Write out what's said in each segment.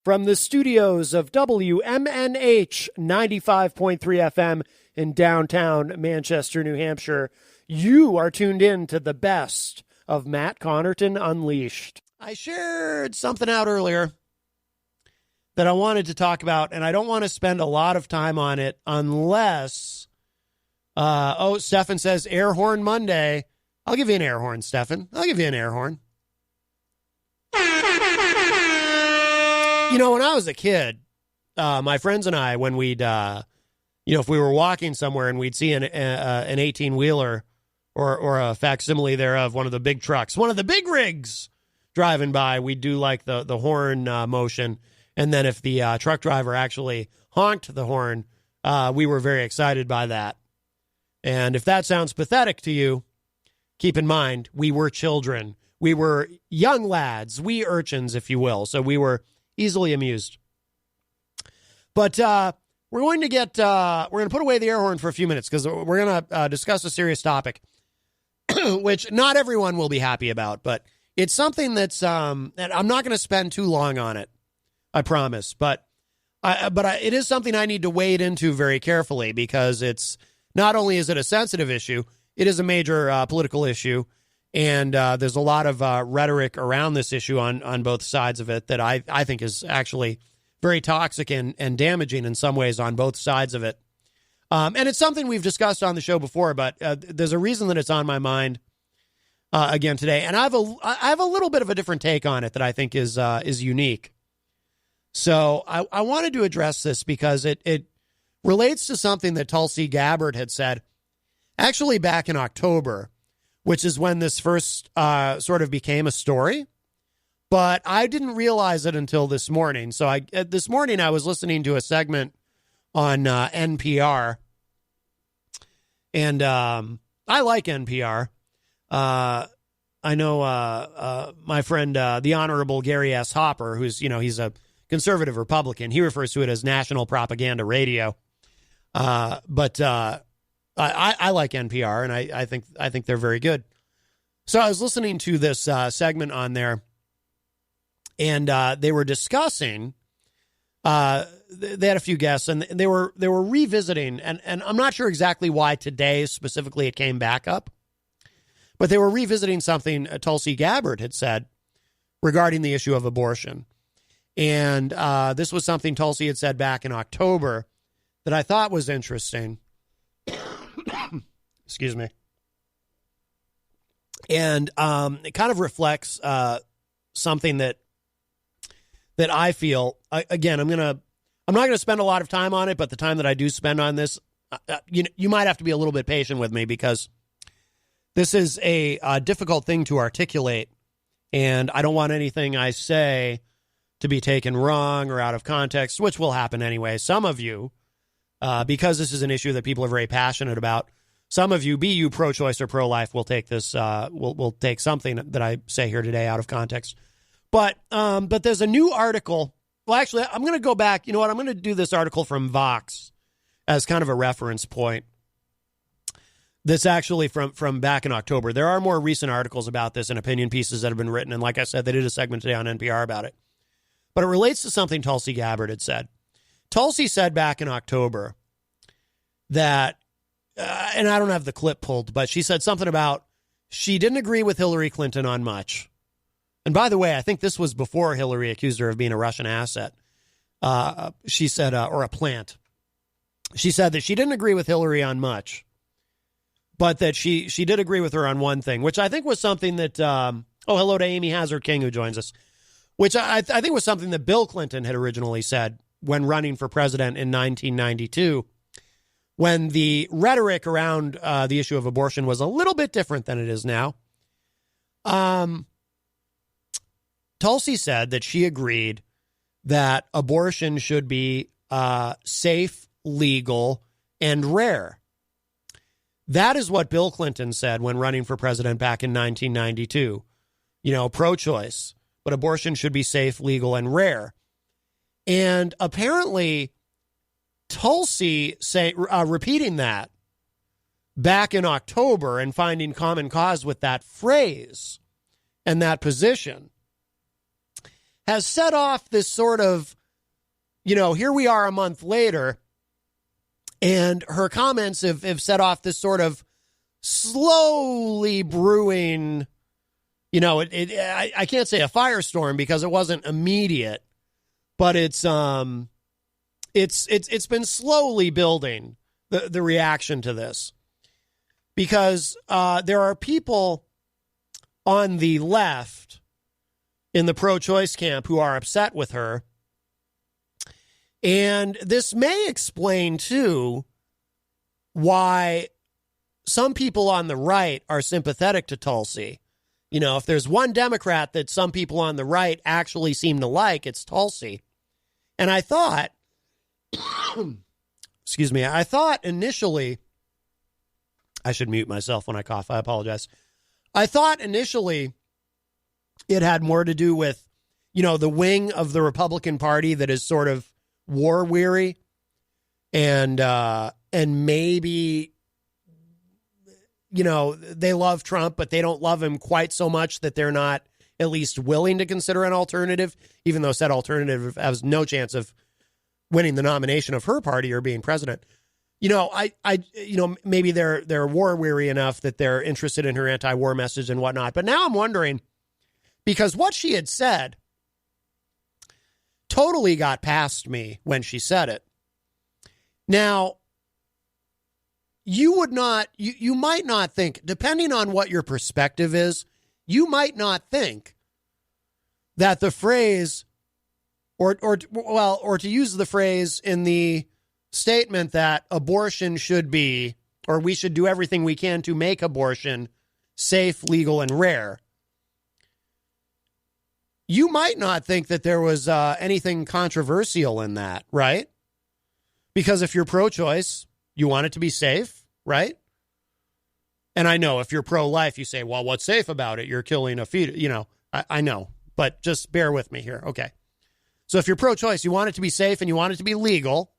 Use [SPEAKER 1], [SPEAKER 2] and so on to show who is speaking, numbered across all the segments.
[SPEAKER 1] From the studios of WMNH 95.3 FM in downtown Manchester, New Hampshire, you are tuned in to the best of Matt Connarton Unleashed. I shared something out earlier that I wanted to talk about, and I don't want to spend a lot of time on it unless, Stefan says air horn Monday. I'll give you an air horn, Stefan. I'll give you an air horn. You know, when I was a kid, my friends and I, when we'd, if we were walking somewhere and we'd see an 18-wheeler or a facsimile thereof, one of the big trucks, one of the big rigs driving by, we'd do like the horn motion. And then if the truck driver actually honked the horn, we were very excited by that. And if that sounds pathetic to you, keep in mind, we were children. We were young lads, we urchins, if you will. So we were easily amused. But we're going to put away the air horn for a few minutes because we're going to discuss a serious topic, which not everyone will be happy about, but it's something that's, and I'm not going to spend too long on it, I promise, but it is something I need to wade into very carefully because it's not only is it a sensitive issue, it is a major political issue. And there's a lot of rhetoric around this issue on both sides of it that I think is actually very toxic and damaging in some ways on both sides of it. And it's something we've discussed on the show before, but there's a reason that it's on my mind again today. And I have a little bit of a different take on it that I think is unique. So I wanted to address this because it relates to something that Tulsi Gabbard had said actually back in October, which is when this first sort of became a story. But I didn't realize it until this morning. So this morning I was listening to a segment on NPR. And I like NPR. I know my friend, the Honorable Gary S. Hopper, who's, he's a conservative Republican. He refers to it as National Propaganda Radio. But I like NPR, and I think they're very good. So I was listening to this segment on there, and they were discussing. They had a few guests, and they were revisiting, and I'm not sure exactly why today specifically it came back up, but they were revisiting something Tulsi Gabbard had said regarding the issue of abortion, and this was something Tulsi had said back in October that I thought was interesting. Excuse me. And it kind of reflects something that I feel. Again, I'm not going to spend a lot of time on it, but the time that I do spend on this, you might have to be a little bit patient with me because this is a difficult thing to articulate, and I don't want anything I say to be taken wrong or out of context, which will happen anyway. Some of you, because this is an issue that people are very passionate about, some of you, be you pro-choice or pro-life, will take this. Will take something that I say here today out of context. But there's a new article. Well, actually, I'm going to go back. You know what? I'm going to do this article from Vox as kind of a reference point. That's actually from back in October. There are more recent articles about this and opinion pieces that have been written. And like I said, they did a segment today on NPR about it. But it relates to something Tulsi Gabbard had said. Tulsi said back in October that, and I don't have the clip pulled, but she said something about she didn't agree with Hillary Clinton on much. And by the way, I think this was before Hillary accused her of being a Russian asset. She said, or a plant. She said that she didn't agree with Hillary on much, but that she did agree with her on one thing, which I think was something that, hello to Amy Hazard King, who joins us, which I think was something that Bill Clinton had originally said when running for president in 1992, when the rhetoric around the issue of abortion was a little bit different than it is now. Tulsi said that she agreed that abortion should be safe, legal, and rare. That is what Bill Clinton said when running for president back in 1992. Pro-choice, but abortion should be safe, legal, and rare. And apparently, Tulsi repeating that back in October and finding common cause with that phrase and that position has set off this sort of, here we are a month later, and her comments have set off this sort of slowly brewing, I can't say a firestorm because it wasn't immediate, but it's been slowly building the reaction to this, because there are people on the left in the pro-choice camp who are upset with her. And this may explain, too, why some people on the right are sympathetic to Tulsi. If there's one Democrat that some people on the right actually seem to like, it's Tulsi. And I thought, I thought initially, I should mute myself when I cough. I apologize. I thought initially it had more to do with, the wing of the Republican Party that is sort of war weary, and maybe, they love Trump, but they don't love him quite so much that they're not at least willing to consider an alternative, even though said alternative has no chance of winning the nomination of her party or being president. Maybe they're war weary enough that they're interested in her anti-war message and whatnot. But now I'm wondering, because what she had said totally got past me when she said it. Now, you might not think, depending on what your perspective is, you might not think that the phrase, or to use the phrase in the statement that abortion should be, or we should do everything we can to make abortion safe, legal, and rare. You might not think that there was anything controversial in that, right? Because if you're pro-choice, you want it to be safe, right? And I know if you're pro-life, you say, well, what's safe about it? You're killing a fetus. I know, but just bear with me here. Okay. So if you're pro-choice, you want it to be safe and you want it to be legal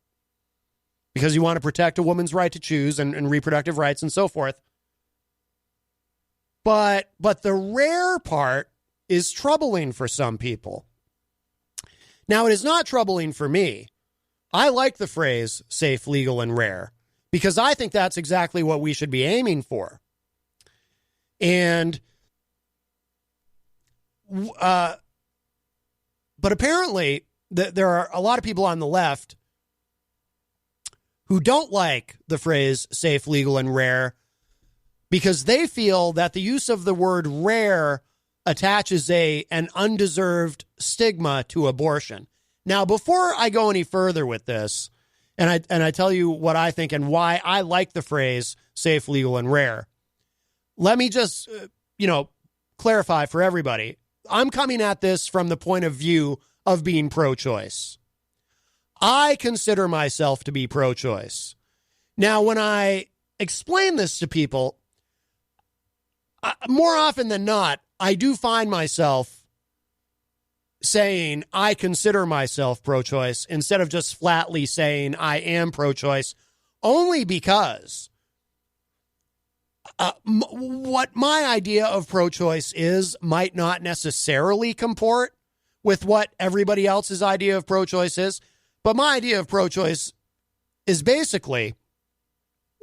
[SPEAKER 1] because you want to protect a woman's right to choose and reproductive rights and so forth. But the rare part is troubling for some people. Now, it is not troubling for me. I like the phrase safe, legal, and rare because I think that's exactly what we should be aiming for. And, but apparently there are a lot of people on the left who don't like the phrase safe, legal, and rare because they feel that the use of the word rare attaches an undeserved stigma to abortion. Now, before I go any further with this, and I tell you what I think and why I like the phrase safe, legal, and rare, let me just, clarify for everybody. I'm coming at this from the point of view of being pro-choice. I consider myself to be pro-choice. Now, when I explain this to people, more often than not, I do find myself saying I consider myself pro-choice instead of just flatly saying I am pro-choice, only because what my idea of pro-choice is might not necessarily comport with what everybody else's idea of pro-choice is. But my idea of pro-choice is basically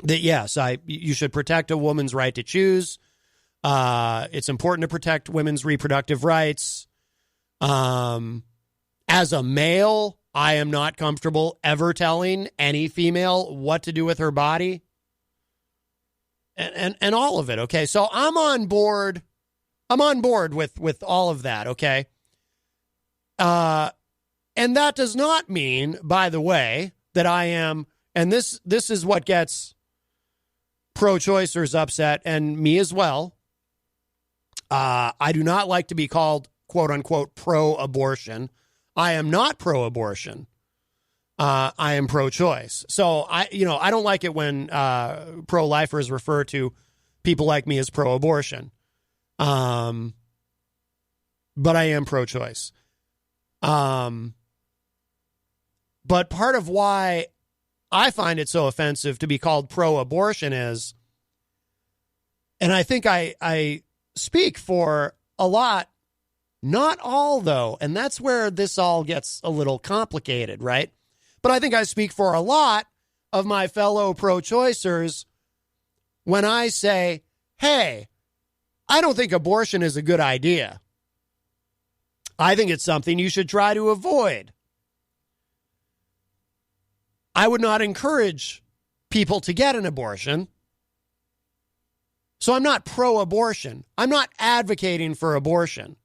[SPEAKER 1] that, yes, you should protect a woman's right to choose. It's important to protect women's reproductive rights. As a male, I am not comfortable ever telling any female what to do with her body and all of it. Okay. So I'm on board with all of that. Okay. And that does not mean, by the way, that I am, and this is what gets pro-choicers upset and me as well. I do not like to be called, quote unquote, pro-abortion. I am not pro-abortion. I am pro-choice. So I don't like it when pro-lifers refer to people like me as pro-abortion. But I am pro-choice. But part of why I find it so offensive to be called pro-abortion is, and I think I speak for a lot Not all, though, and that's where this all gets a little complicated, right? But I think I speak for a lot of my fellow pro-choicers when I say, hey, I don't think abortion is a good idea. I think it's something you should try to avoid. I would not encourage people to get an abortion. So I'm not pro-abortion. I'm not advocating for abortion.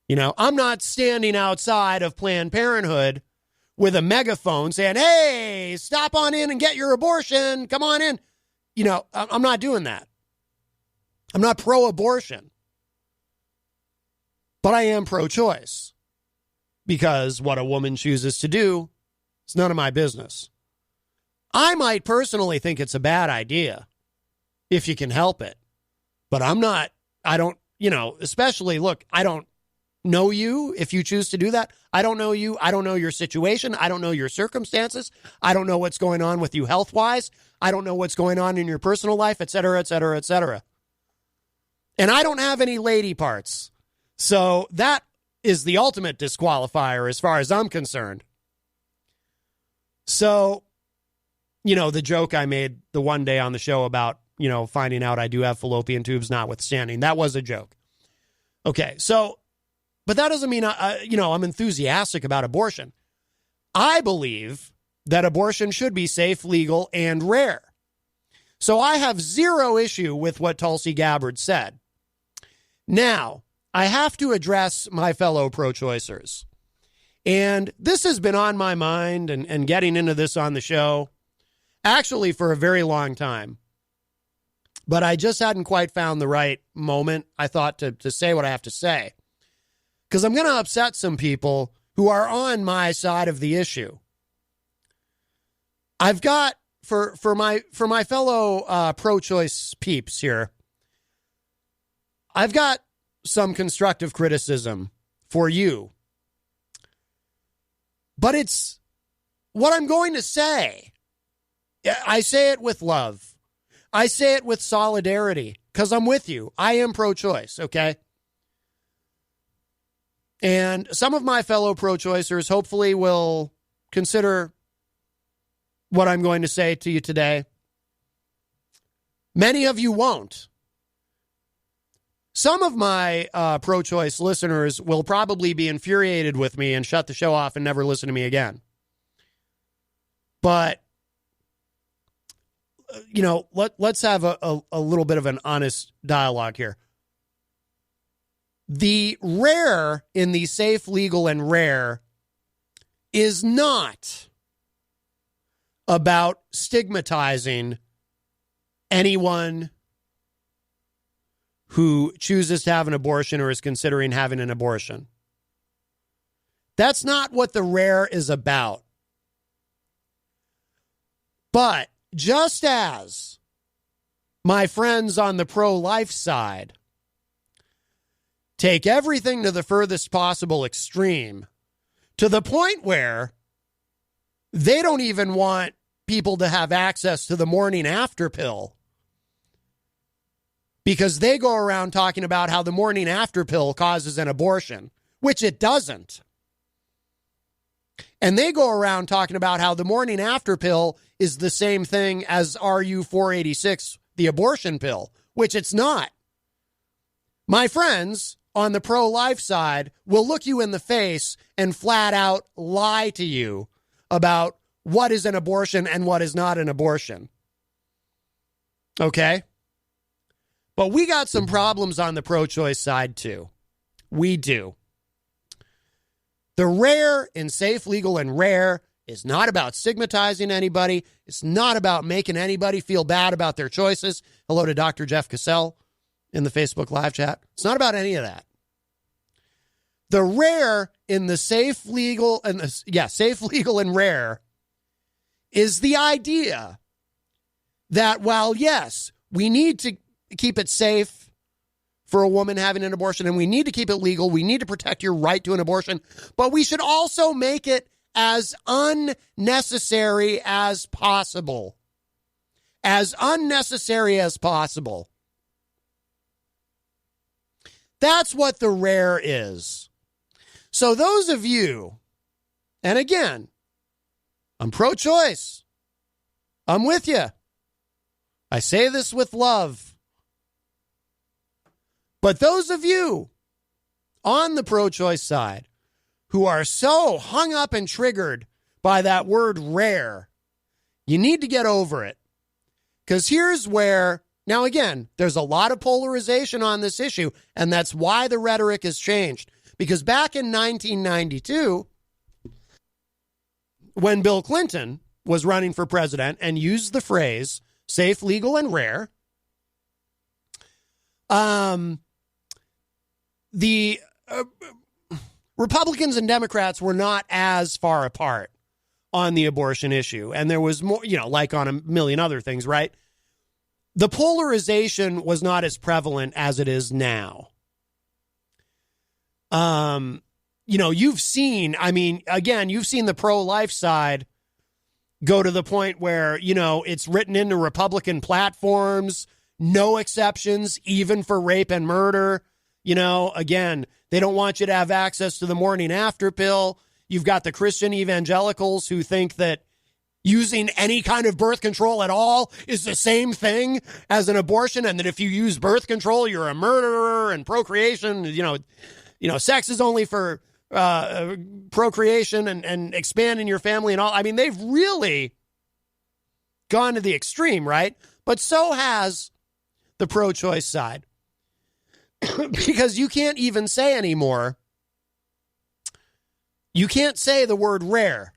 [SPEAKER 1] You know, I'm not standing outside of Planned Parenthood with a megaphone saying, hey, stop on in and get your abortion. Come on in. You know, I'm not doing that. I'm not pro-abortion. But I am pro-choice. Because what a woman chooses to do is none of my business. I might personally think it's a bad idea if you can help it. But I don't, especially, look, I don't know you if you choose to do that. I don't know you. I don't know your situation. I don't know your circumstances. I don't know what's going on with you health-wise. I don't know what's going on in your personal life, et cetera, et cetera, et cetera. And I don't have any lady parts. So that is the ultimate disqualifier as far as I'm concerned. So, the joke I made the one day on the show about, finding out I do have fallopian tubes notwithstanding, that was a joke. Okay, so, but that doesn't mean, I'm enthusiastic about abortion. I believe that abortion should be safe, legal, and rare. So I have zero issue with what Tulsi Gabbard said. Now, I have to address my fellow pro-choicers. And this has been on my mind and getting into this on the show, actually for a very long time. But I just hadn't quite found the right moment, I thought, to say what I have to say. Because I'm going to upset some people who are on my side of the issue. I've got, for my fellow pro-choice peeps here, I've got some constructive criticism for you. But it's what I'm going to say. I say it with love. I say it with solidarity because I'm with you. I am pro-choice, okay? And some of my fellow pro-choicers hopefully will consider what I'm going to say to you today. Many of you won't. Some of my pro-choice listeners will probably be infuriated with me and shut the show off and never listen to me again. But, let's have a little bit of an honest dialogue here. The rare in the safe, legal, and rare is not about stigmatizing anyone who chooses to have an abortion or is considering having an abortion. That's not what the rare is about. But just as my friends on the pro-life side take everything to the furthest possible extreme, to the point where they don't even want people to have access to the morning after pill, because they go around talking about how the morning after pill causes an abortion, which it doesn't. And they go around talking about how the morning after pill is the same thing as RU486, the abortion pill, which it's not. My friends on the pro-life side will look you in the face and flat out lie to you about what is an abortion and what is not an abortion. Okay? But we got some problems on the pro-choice side, too. We do. The rare in safe, legal, and rare is not about stigmatizing anybody. It's not about making anybody feel bad about their choices. Hello to Dr. Jeff Cassell in the Facebook live chat. It's not about any of that. The rare in the safe, legal, and rare is the idea that while, yes, we need to keep it safe for a woman having an abortion, and we need to keep it legal. We need to protect your right to an abortion, but we should also make it as unnecessary as possible. As unnecessary as possible. That's what the rare is. So those of you, and again, I'm pro-choice. I'm with you. I say this with love. But those of you on the pro-choice side who are so hung up and triggered by that word rare, you need to get over it. Because here's where, now again, there's a lot of polarization on this issue, and that's why the rhetoric has changed. Because back in 1992, when Bill Clinton was running for president and used the phrase safe, legal, and rare, the Republicans and Democrats were not as far apart on the abortion issue. And there was more, like on a million other things, right? The polarization was not as prevalent as it is now. You've seen, you've seen the pro-life side go to the point where, it's written into Republican platforms, no exceptions, even for rape and murder. Again, they don't want you to have access to the morning after pill. You've got the Christian evangelicals who think that using any kind of birth control at all is the same thing as an abortion, and that if you use birth control, you're a murderer, and procreation, sex is only for procreation and expanding your family and all. I mean, they've really gone to the extreme, right? But so has the pro-choice side. Because you can't even say anymore, you can't say the word rare.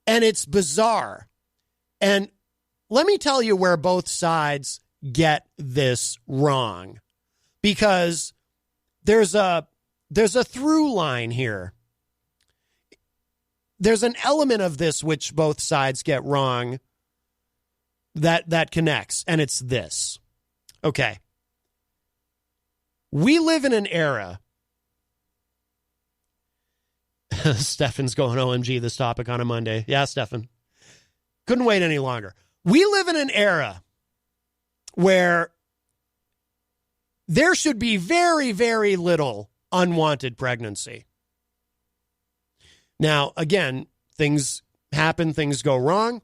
[SPEAKER 1] And it's bizarre. And let me tell you where both sides get this wrong. Because there's a through line here. There's an element of this which both sides get wrong that connects, and it's this. Okay. We live in an era. Stefan's going, OMG, this topic on a Monday. Yeah, Stefan. Couldn't wait any longer. We live in an era where there should be very, very little unwanted pregnancy. Now, again, things happen, things go wrong.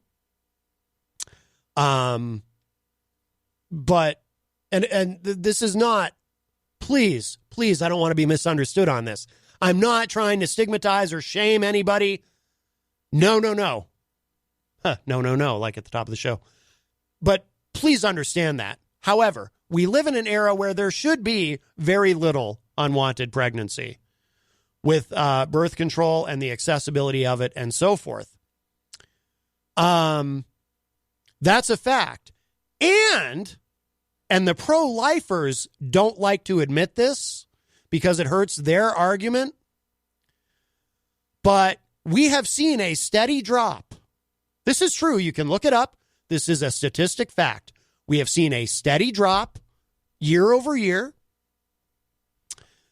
[SPEAKER 1] But this is not, please, I don't want to be misunderstood on this. I'm not trying to stigmatize or shame anybody. No. No, like at the top of the show. But please understand that. However, we live in an era where there should be very little unwanted pregnancy with birth control and the accessibility of it and so forth. That's a fact. And the pro-lifers don't like to admit this because it hurts their argument. But we have seen a steady drop. This is true. You can look it up. This is a statistic fact. We have seen a steady drop year over year,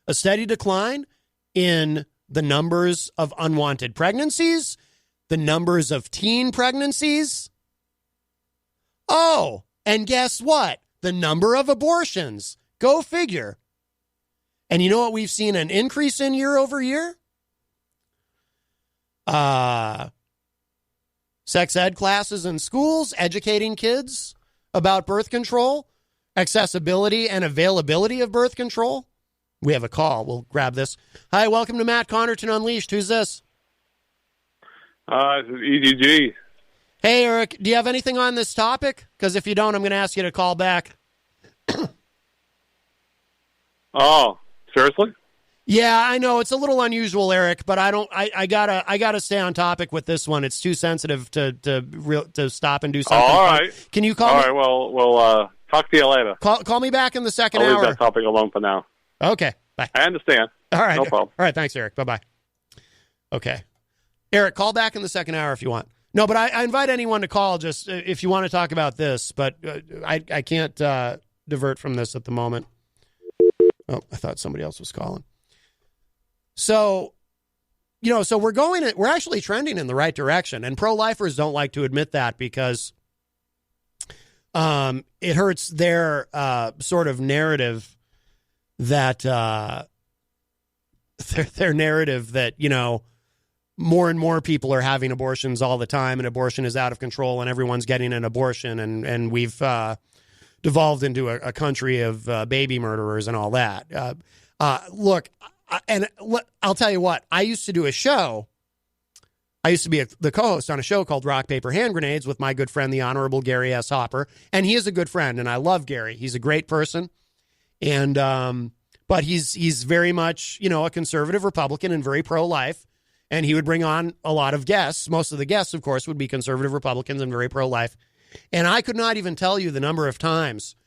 [SPEAKER 1] a steady decline in the numbers of unwanted pregnancies, the numbers of teen pregnancies. Oh, and guess what? The number of abortions. Go figure. And you know what we've seen an increase in year over year? Sex ed classes in schools, educating kids about birth control, accessibility and availability of birth control. We have a call. We'll grab this. Hi, welcome to Matt Connarton Unleashed. Who's this?
[SPEAKER 2] This is EGG.
[SPEAKER 1] Hey, Eric, do you have anything on this topic? Because if you don't, I'm going to ask you to call back.
[SPEAKER 2] Oh, seriously?
[SPEAKER 1] Yeah, I know it's a little unusual, Eric, but I gotta stay on topic with this one. It's too sensitive to stop and do something.
[SPEAKER 2] All right.
[SPEAKER 1] Can you call
[SPEAKER 2] me?
[SPEAKER 1] All
[SPEAKER 2] right, well, we'll talk to you later.
[SPEAKER 1] Call me back in the second hour.
[SPEAKER 2] I'll leave that topic alone for now.
[SPEAKER 1] Okay, bye.
[SPEAKER 2] I understand.
[SPEAKER 1] All right.
[SPEAKER 2] No problem.
[SPEAKER 1] All right, thanks, Eric. Bye-bye. Okay. Eric, call back in the second hour if you want. No, but I invite anyone to call just if you want to talk about this, but I can't divert from this at the moment. Oh, I thought somebody else was calling. So, so we're actually trending in the right direction, and pro-lifers don't like to admit that because it hurts their sort of narrative that their narrative that, more and more people are having abortions all the time and abortion is out of control and everyone's getting an abortion and we've devolved into a country of baby murderers and all that. Look, I'll tell you what, I used to do a show. I used to be the co-host on a show called Rock, Paper, Hand Grenades with my good friend, the Honorable Gary S. Hopper. And he is a good friend, and I love Gary. He's a great person. And but he's very much, a conservative Republican and very pro-life. And he would bring on a lot of guests. Most of the guests, of course, would be conservative Republicans and very pro-life. And I could not even tell you the number of times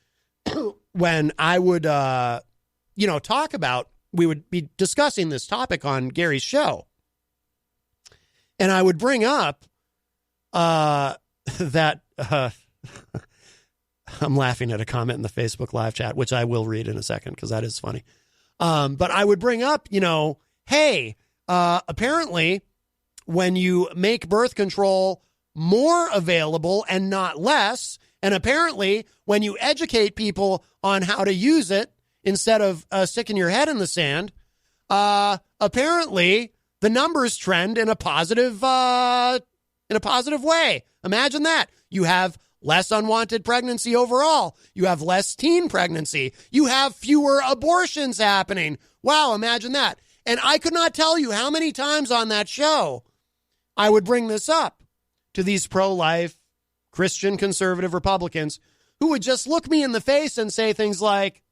[SPEAKER 1] when I would, talk about, we would be discussing this topic on Gary's show. And I would bring up that I'm laughing at a comment in the Facebook live chat, which I will read in a second because that is funny. But I would bring up, hey, apparently when you make birth control more available and not less, and apparently when you educate people on how to use it instead of sticking your head in the sand, apparently the numbers trend in a positive way. Imagine that. You have less unwanted pregnancy overall. You have less teen pregnancy. You have fewer abortions happening. Wow, imagine that. And I could not tell you how many times on that show I would bring this up to these pro-life Christian conservative Republicans who would just look me in the face and say things like,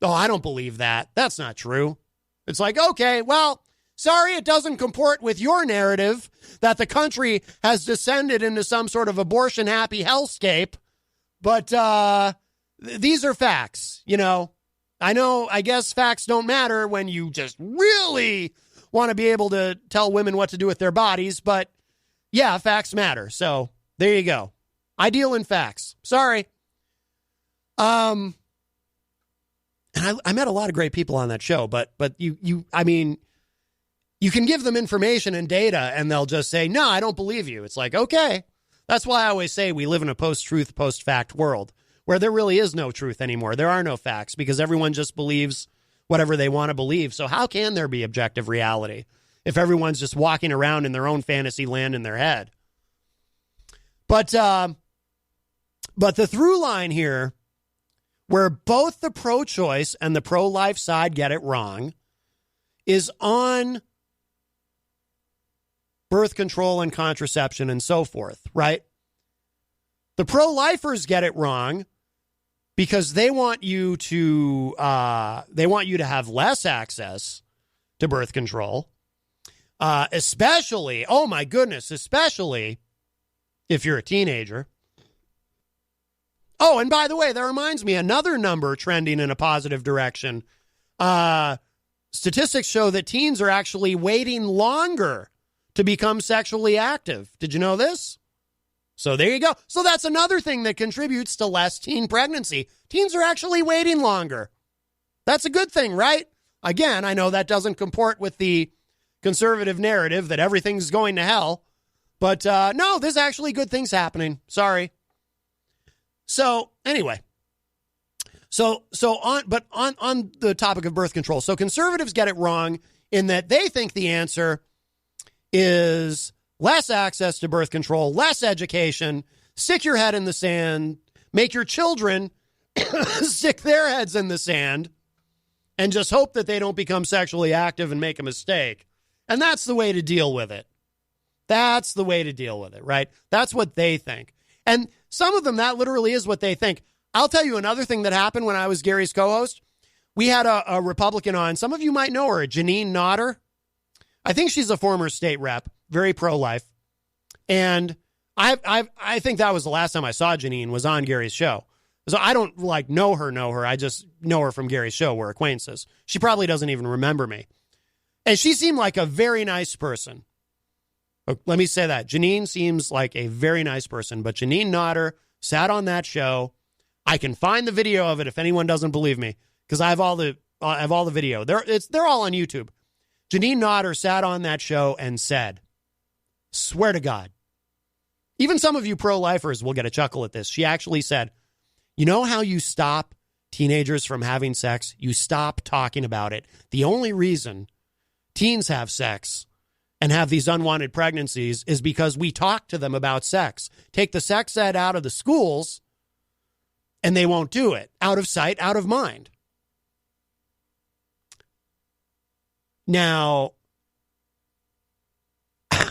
[SPEAKER 1] oh, I don't believe that. That's not true. It's like, okay, well, sorry, it doesn't comport with your narrative that the country has descended into some sort of abortion-happy hellscape. But these are facts, I guess facts don't matter when you just really want to be able to tell women what to do with their bodies. But, yeah, facts matter. So there you go. I deal in facts. Sorry. And I met a lot of great people on that show, but you can give them information and data and they'll just say, no, I don't believe you. It's like, okay. That's why I always say we live in a post-truth, post-fact world where there really is no truth anymore. There are no facts because everyone just believes whatever they want to believe. So how can there be objective reality if everyone's just walking around in their own fantasy land in their head? But the through line here, where both the pro-choice and the pro-life side get it wrong, is on birth control and contraception and so forth, right? The pro-lifers get it wrong because they want you to have less access to birth control, especially, oh my goodness, especially if you're a teenager. Oh, and by the way, that reminds me, another number trending in a positive direction. Statistics show that teens are actually waiting longer to become sexually active. Did you know this? So there you go. So that's another thing that contributes to less teen pregnancy. Teens are actually waiting longer. That's a good thing, right? Again, I know that doesn't comport with the conservative narrative that everything's going to hell. But no, there's actually good things happening. Sorry. So anyway, on the topic of birth control, so conservatives get it wrong in that they think the answer is less access to birth control, less education, stick your head in the sand, make your children stick their heads in the sand, and just hope that they don't become sexually active and make a mistake. And that's the way to deal with it. That's the way to deal with it, right? That's what they think. And some of them, that literally is what they think. I'll tell you another thing that happened when I was Gary's co-host. We had a Republican on. Some of you might know her, Janine Notter. I think she's a former state rep, very pro-life. And I think that was the last time I saw Janine was on Gary's show. So I don't know her. I just know her from Gary's show. We're acquaintances. She probably doesn't even remember me. And she seemed like a very nice person. Let me say that. Janine seems like a very nice person, but Janine Notter sat on that show. I can find the video of it if anyone doesn't believe me, because I have all the video. They're all on YouTube. Janine Notter sat on that show and said, swear to God, even some of you pro-lifers will get a chuckle at this. She actually said, you know how you stop teenagers from having sex, you stop talking about it. The only reason teens have sex and have these unwanted pregnancies is because we talk to them about sex. Take the sex ed out of the schools, and they won't do it. Out of sight, out of mind. Now,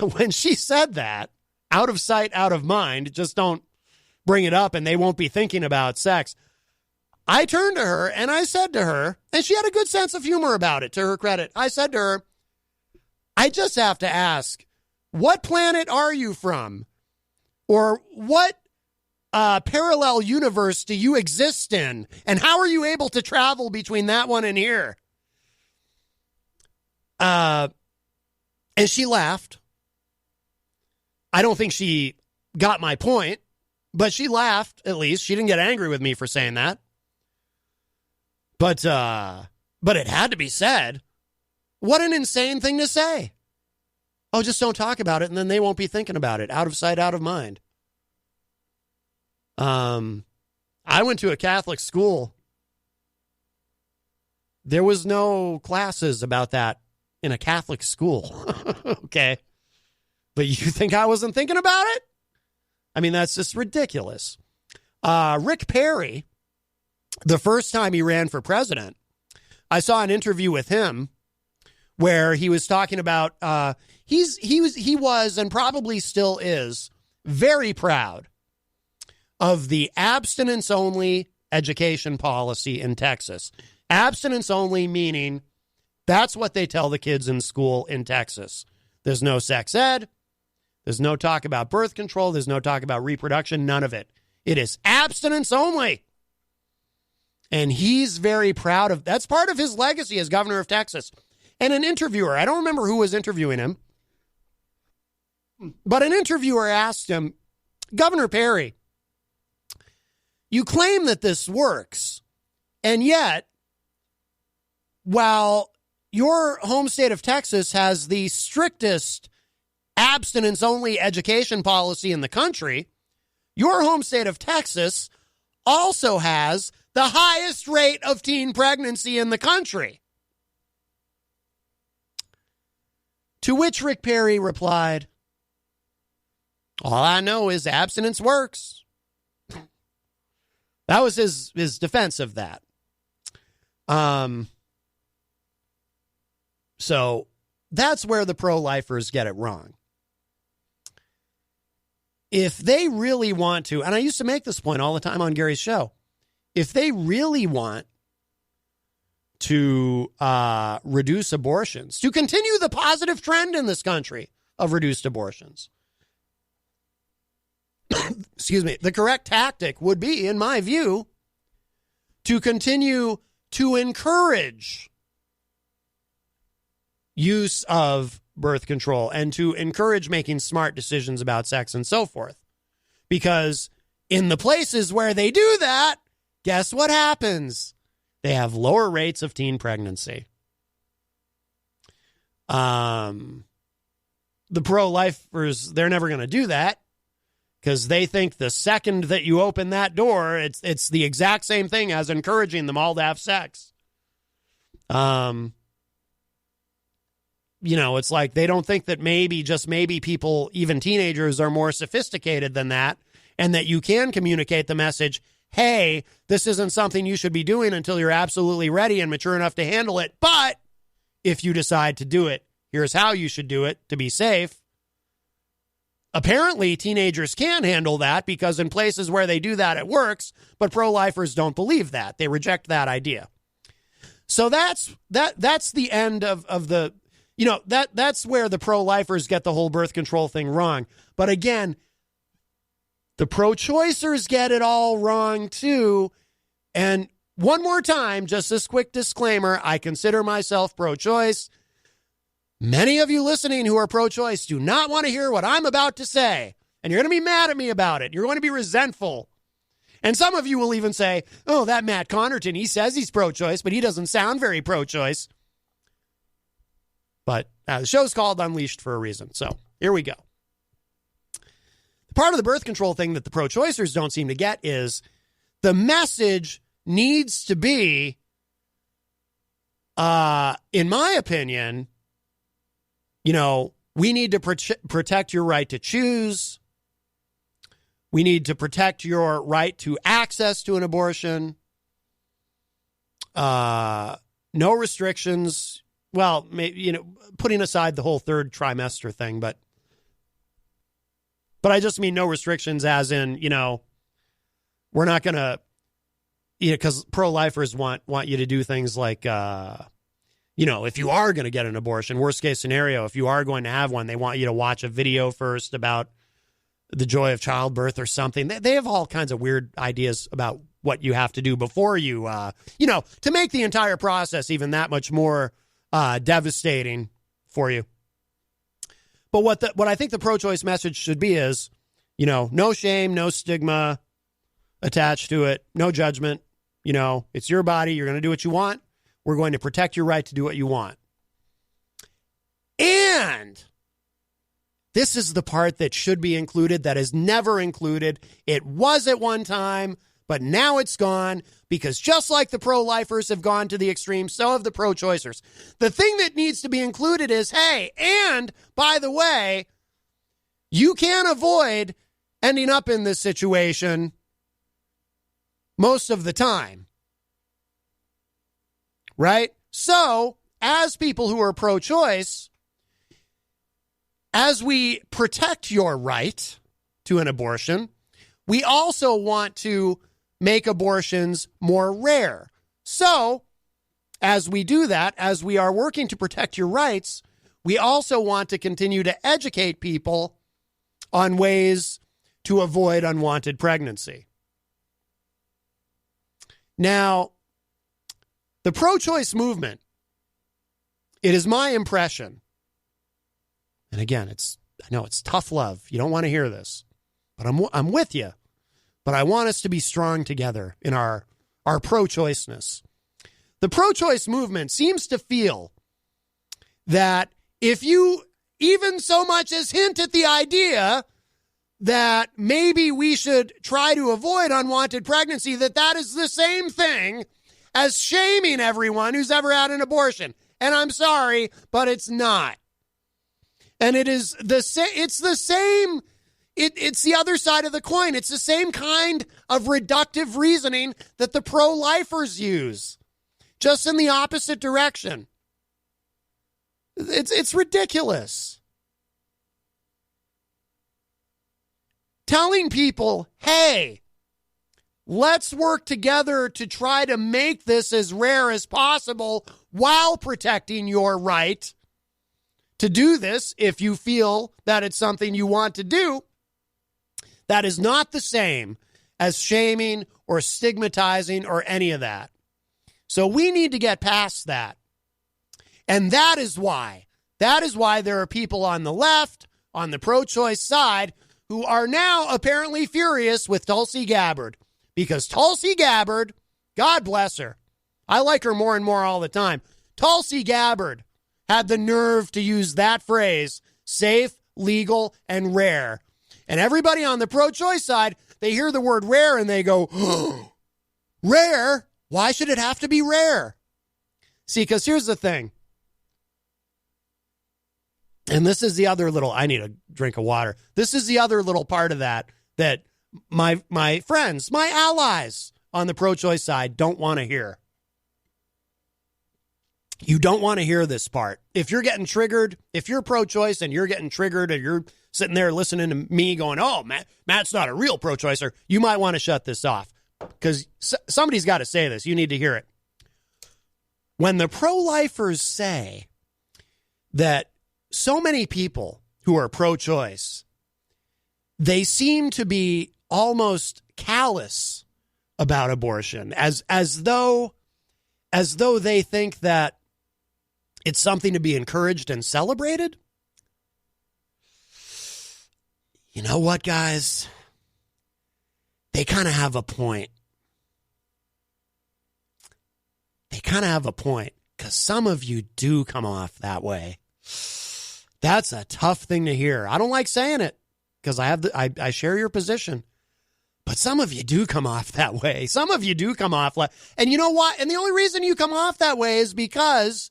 [SPEAKER 1] when she said that, out of sight, out of mind, just don't bring it up and they won't be thinking about sex. I turned to her and I said to her, and she had a good sense of humor about it, to her credit. I said to her, I just have to ask, what planet are you from? Or what parallel universe do you exist in? And how are you able to travel between that one and here? And she laughed. I don't think she got my point, but she laughed, at least. She didn't get angry with me for saying that. But it had to be said. What an insane thing to say. Oh, just don't talk about it, and then they won't be thinking about it. Out of sight, out of mind. I went to a Catholic school. There was no classes about that in a Catholic school. Okay. But you think I wasn't thinking about it? I mean, that's just ridiculous. Rick Perry, the first time he ran for president, I saw an interview with him where he was talking about he was and probably still is very proud of the abstinence-only education policy in Texas. Abstinence-only meaning that's what they tell the kids in school in Texas. There's no sex ed. There's no talk about birth control. There's no talk about reproduction. None of it. It is abstinence only. And he's very proud of that's part of his legacy as governor of Texas. And an interviewer, I don't remember who was interviewing him, but an interviewer asked him, Governor Perry, you claim that this works, and yet, while your home state of Texas has the strictest abstinence-only education policy in the country, your home state of Texas also has the highest rate of teen pregnancy in the country. To which Rick Perry replied, all I know is abstinence works. That was his defense of that. So that's where the pro-lifers get it wrong. If they really want to, and I used to make this point all the time on Gary's show, if they really want to reduce abortions, to continue the positive trend in this country of reduced abortions, excuse me, the correct tactic would be, in my view, to continue to encourage use of birth control and to encourage making smart decisions about sex and so forth. Because in the places where they do that, guess what happens? They have lower rates of teen pregnancy. The pro-lifers, they're never going to do that because they think the second that you open that door, it's the exact same thing as encouraging them all to have sex. You know, it's like they don't think that maybe, just maybe, people, even teenagers, are more sophisticated than that, and that you can communicate the message, hey, this isn't something you should be doing until you're absolutely ready and mature enough to handle it, but if you decide to do it, here's how you should do it to be safe. Apparently, teenagers can handle that because in places where they do that, it works, but pro-lifers don't believe that. They reject that idea. So that's the end of the... You know, that's where the pro-lifers get the whole birth control thing wrong. But again, the pro-choicers get it all wrong too. And one more time, just this quick disclaimer, I consider myself pro-choice. Many of you listening who are pro-choice do not want to hear what I'm about to say. And you're going to be mad at me about it. You're going to be resentful. And some of you will even say, oh, that Matt Connarton, he says he's pro-choice, but he doesn't sound very pro-choice. But the show's called Unleashed for a reason. So here we go. Part of the birth control thing that the pro-choicers don't seem to get is the message needs to be, in my opinion, we need to protect your right to choose. We need to protect your right to access to an abortion. No restrictions. Well, maybe, putting aside the whole third trimester thing, but I just mean no restrictions as in, we're not going to, because pro-lifers want you to do things like, if you are going to get an abortion, worst case scenario, if you are going to have one, they want you to watch a video first about the joy of childbirth or something. They have all kinds of weird ideas about what you have to do before you, to make the entire process even that much more devastating for you. But what I think the pro-choice message should be is, no shame, no stigma attached to it, no judgment. It's your body. You're going to do what you want. We're going to protect your right to do what you want. And this is the part that should be included that is never included. It was at one time, but now it's gone because just like the pro-lifers have gone to the extreme, so have the pro-choicers. The thing that needs to be included is, hey, and by the way, you can't avoid ending up in this situation most of the time. Right? So, as people who are pro-choice, as we protect your right to an abortion, we also want to make abortions more rare. So, as we do that, as we are working to protect your rights, we also want to continue to educate people on ways to avoid unwanted pregnancy. Now, the pro-choice movement, it is my impression, and again, I know it's tough love. You don't want to hear this, but I'm with you. But I want us to be strong together in our pro-choiceness. The pro-choice movement seems to feel that if you even so much as hint at the idea that maybe we should try to avoid unwanted pregnancy, that is the same thing as shaming everyone who's ever had an abortion. And I'm sorry, but it's not. And it's the same. It's the other side of the coin. It's the same kind of reductive reasoning that the pro-lifers use, just in the opposite direction. It's ridiculous. Telling people, hey, let's work together to try to make this as rare as possible while protecting your right to do this if you feel that it's something you want to do. That is not the same as shaming or stigmatizing or any of that. So we need to get past that. And that is why there are people on the left, on the pro-choice side, who are now apparently furious with Tulsi Gabbard. Because Tulsi Gabbard, God bless her, I like her more and more all the time. Tulsi Gabbard had the nerve to use that phrase, safe, legal, and rare. And everybody on the pro-choice side, they hear the word rare and they go, oh, rare? Why should it have to be rare? See, because here's the thing. And this is the other little, I need a drink of water. This is the other little part of that my friends, my allies on the pro-choice side don't want to hear. You don't want to hear this part. If you're getting triggered, if you're pro-choice and you're getting triggered or you're sitting there listening to me going, oh, Matt's not a real pro-choicer, you might want to shut this off because somebody's got to say this. You need to hear it. When the pro-lifers say that so many people who are pro-choice, they seem to be almost callous about abortion, as though they think that it's something to be encouraged and celebrated. You know what, guys? They kind of have a point. They kind of have a point because some of you do come off that way. That's a tough thing to hear. I don't like saying it because I share your position. But some of you do come off that way. Some of you do come off like, and you know what? And the only reason you come off that way is because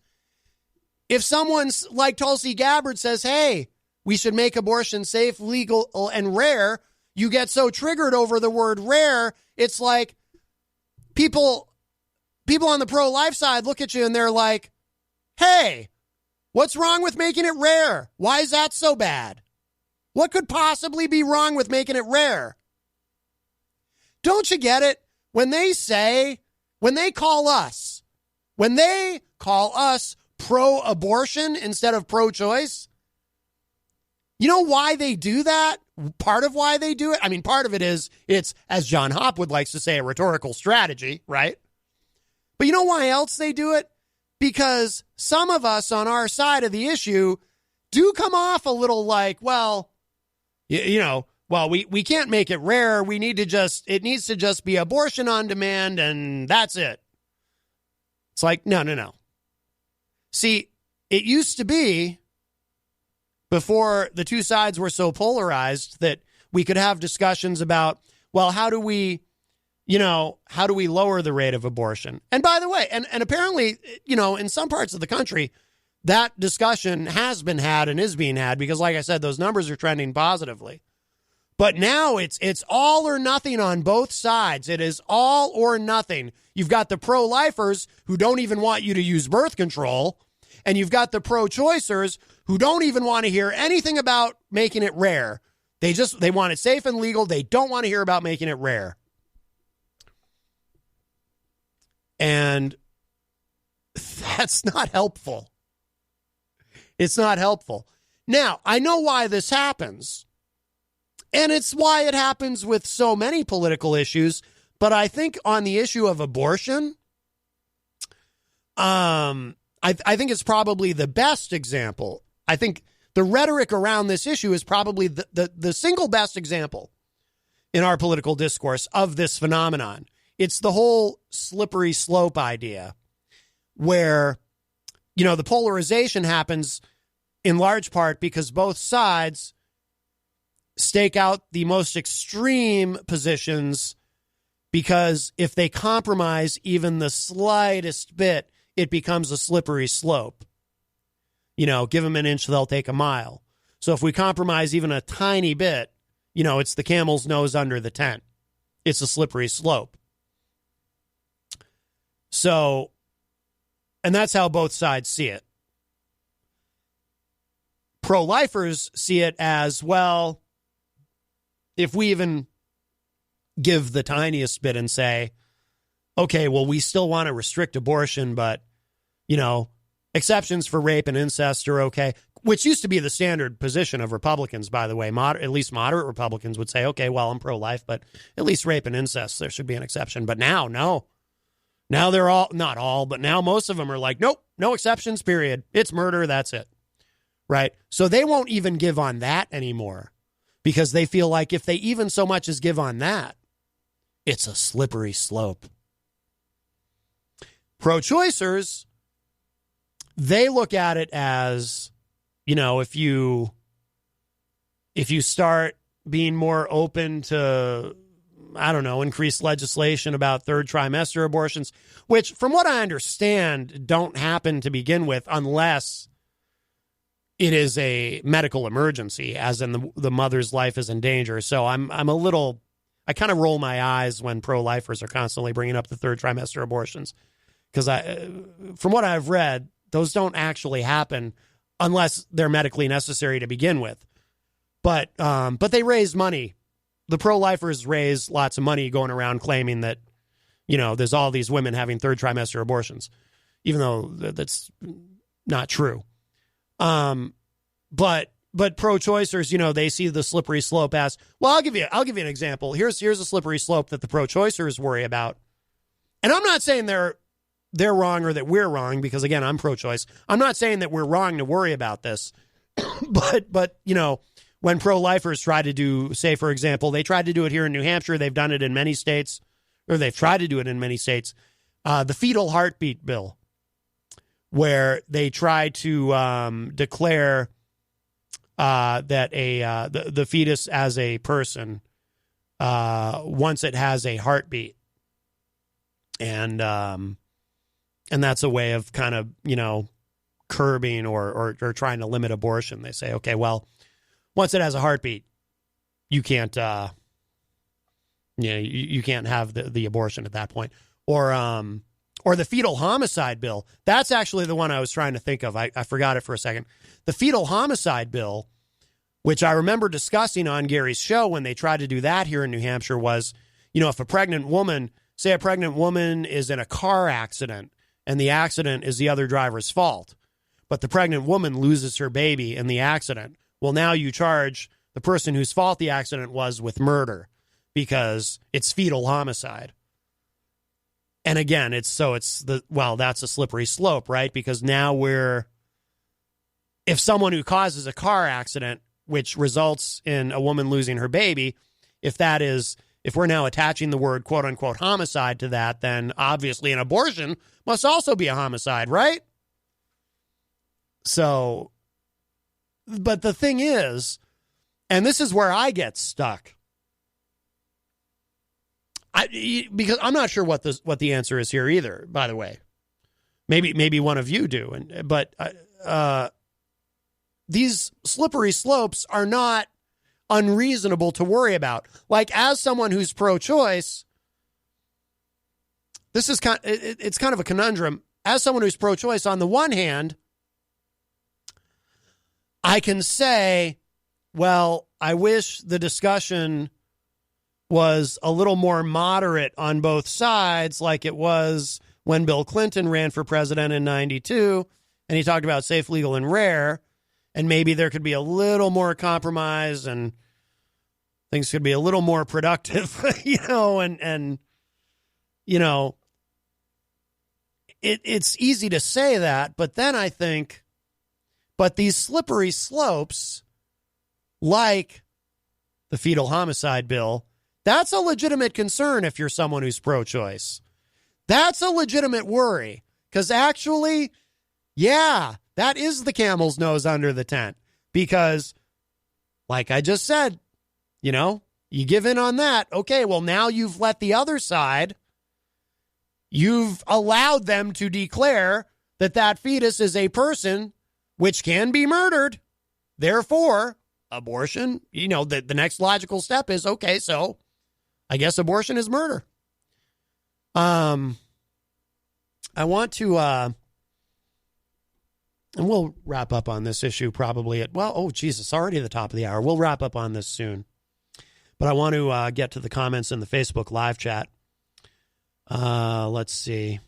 [SPEAKER 1] if someone's like Tulsi Gabbard says, hey, we should make abortion safe, legal, and rare, you get so triggered over the word rare. It's like people on the pro-life side look at you and they're like, hey, what's wrong with making it rare? Why is that so bad? What could possibly be wrong with making it rare? Don't you get it? When they call us pro-abortion instead of pro-choice, you know why they do that? Part of why they do it? I mean, part of it is it's, as John Hopwood likes to say, a rhetorical strategy, right? But you know why else they do it? Because some of us on our side of the issue do come off a little like, well, we can't make it rare. It needs to just be abortion on demand and that's it. It's like, no. See, it used to be, before the two sides were so polarized, that we could have discussions about, well, how do we lower the rate of abortion? And by the way, and apparently, in some parts of the country, that discussion has been had and is being had because, like I said, those numbers are trending positively. But now it's all or nothing on both sides. It is all or nothing. You've got the pro-lifers who don't even want you to use birth control, and you've got the pro-choicers who don't even want to hear anything about making it rare. They want it safe and legal. They don't want to hear about making it rare. And that's not helpful. It's not helpful. Now, I know why this happens. And it's why it happens with so many political issues. But I think on the issue of abortion, I think it's probably the best example. I think the rhetoric around this issue is probably the single best example in our political discourse of this phenomenon. It's the whole slippery slope idea where, the polarization happens in large part because both sides stake out the most extreme positions, because if they compromise even the slightest bit, it becomes a slippery slope. Give them an inch, they'll take a mile. So if we compromise even a tiny bit, it's the camel's nose under the tent. It's a slippery slope. So, and that's how both sides see it. Pro-lifers see it as, well, if we even give the tiniest bit and say, okay, well, we still want to restrict abortion, but, exceptions for rape and incest are okay, which used to be the standard position of Republicans, by the way. At least moderate Republicans would say, okay, well, I'm pro-life, but at least rape and incest, there should be an exception. But now, no. Now they're all, not all, but now most of them are like, nope, no exceptions, period. It's murder, that's it. Right? So they won't even give on that anymore because they feel like if they even so much as give on that, it's a slippery slope. Pro-choicers, they look at it as, if you start being more open to, increased legislation about third trimester abortions, which from what I understand don't happen to begin with unless it is a medical emergency, as in the mother's life is in danger. So I kind of roll my eyes when pro-lifers are constantly bringing up the third trimester abortions, because from what I've read, those don't actually happen unless they're medically necessary to begin with. But they raise money. The pro-lifers raise lots of money going around claiming that, there's all these women having third trimester abortions, even though that's not true. But pro-choicers, they see the slippery slope as, well, I'll give you an example. Here's a slippery slope that the pro-choicers worry about. And I'm not saying they're wrong or that we're wrong, because again, I'm pro-choice. I'm not saying that we're wrong to worry about this, but when pro-lifers try to do, say, for example, they tried to do it here in New Hampshire. They've done it in many states, or they've tried to do it in many states. The fetal heartbeat bill, where they try to declare that the fetus as a person, once it has a heartbeat. And that's a way of kind of, curbing or trying to limit abortion. They say, okay, well, once it has a heartbeat, you can't, you can't have the abortion at that point. Or the fetal homicide bill. That's actually the one I was trying to think of. I forgot it for a second. The fetal homicide bill, which I remember discussing on Gary's show when they tried to do that here in New Hampshire, was, if a pregnant woman is in a car accident and the accident is the other driver's fault, but the pregnant woman loses her baby in the accident. Well, now you charge the person whose fault the accident was with murder because it's fetal homicide. And again, that's a slippery slope, right? Because now if someone who causes a car accident, which results in a woman losing her baby, if we're now attaching the word quote unquote homicide to that, then obviously an abortion must also be a homicide, right? So, but the thing is, and this is where I get stuck, because I'm not sure what the answer is here either, by the way. Maybe one of you do, but these slippery slopes are not unreasonable to worry about. Like, as someone who's pro-choice, it's kind of a conundrum. As someone who's pro-choice, on the one hand, I can say, well, I wish the discussion was a little more moderate on both sides, like it was when Bill Clinton ran for president in 92, and he talked about safe, legal, and rare, and maybe there could be a little more compromise and things could be a little more productive, it's easy to say that, but then I think, but these slippery slopes, like the fetal homicide bill, that's a legitimate concern if you're someone who's pro-choice. That's a legitimate worry, because actually, yeah, that is the camel's nose under the tent, because like I just said, you give in on that. Okay, well, now you've let the other side, you've allowed them to declare that fetus is a person which can be murdered. Therefore, abortion, the next logical step is, okay, so I guess abortion is murder. I want to, and we'll wrap up on this issue probably Jesus, already at the top of the hour. We'll wrap up on this soon. But I want to get to the comments in the Facebook live chat. Let's see.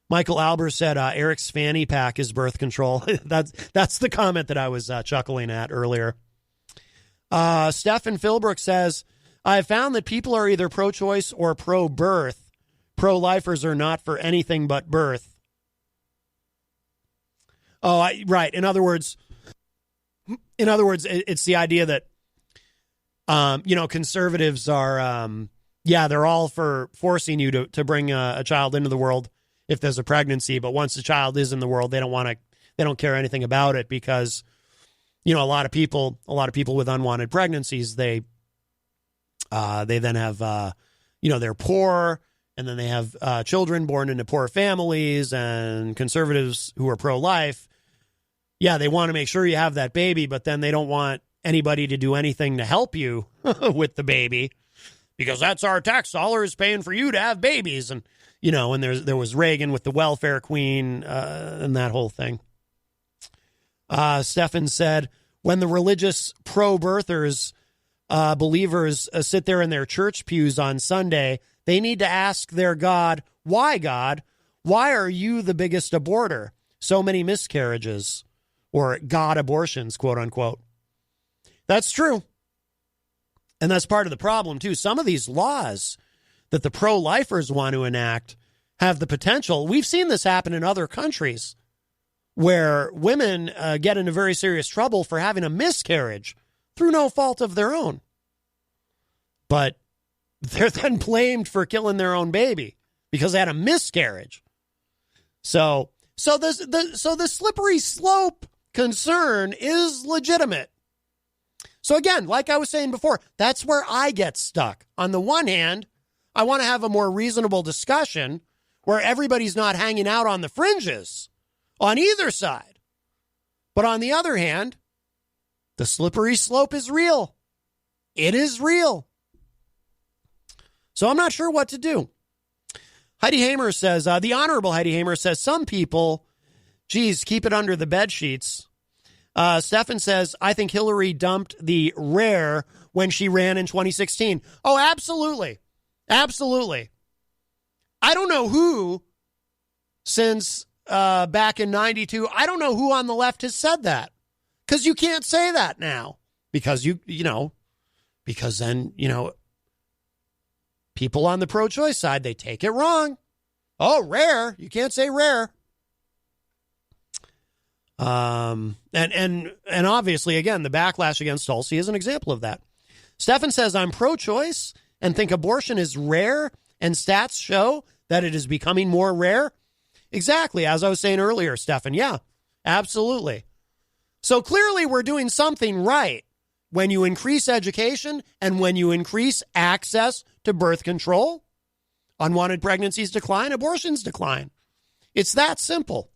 [SPEAKER 1] Michael Albers said Eric's fanny pack is birth control. That's the comment that I was chuckling at earlier. Stephen Philbrook says, I have found that people are either pro-choice or pro-birth. Pro-lifers are not for anything but birth. Oh, right. In other words, it's the idea that, conservatives are, they're all for forcing you to bring a child into the world if there's a pregnancy. But once the child is in the world, they don't care anything about it because, a lot of people with unwanted pregnancies, they then have, they're poor, and then they have children born into poor families, and conservatives who are pro-life, they want to make sure you have that baby, but then they don't want anybody to do anything to help you with the baby because that's our tax dollars paying for you to have babies. And, and there was Reagan with the welfare queen and that whole thing. Stefan said, when the religious pro-birthers believers sit there in their church pews on Sunday, they need to ask their God, why are you the biggest aborter? So many miscarriages or God abortions, quote unquote. That's true. And that's part of the problem, too. Some of these laws that the pro-lifers want to enact have the potential. We've seen this happen in other countries where women get into very serious trouble for having a miscarriage through no fault of their own. But they're then blamed for killing their own baby because they had a miscarriage. So the slippery slope concern is legitimate. So again, like I was saying before, that's where I get stuck. On the one hand, I want to have a more reasonable discussion where everybody's not hanging out on the fringes on either side. But on the other hand, the slippery slope is real. It is real. So I'm not sure what to do. Heidi Hamer says, the Honorable Heidi Hamer says, some people, geez, keep it under the bed sheets. Stefan says, I think Hillary dumped the rare when she ran in 2016. Oh, absolutely. Absolutely. I don't know who, since back in 92, I don't know who on the left has said that. Because you can't say that now. Because because then, people on the pro-choice side, they take it wrong. Oh, rare. You can't say rare. And obviously, again, the backlash against Tulsi is an example of that. Stefan says, I'm pro-choice and think abortion is rare, and stats show that it is becoming more rare. Exactly. As I was saying earlier, Stefan. Yeah, absolutely. So clearly we're doing something right when you increase education and when you increase access to birth control. Unwanted pregnancies decline, abortions decline. It's that simple.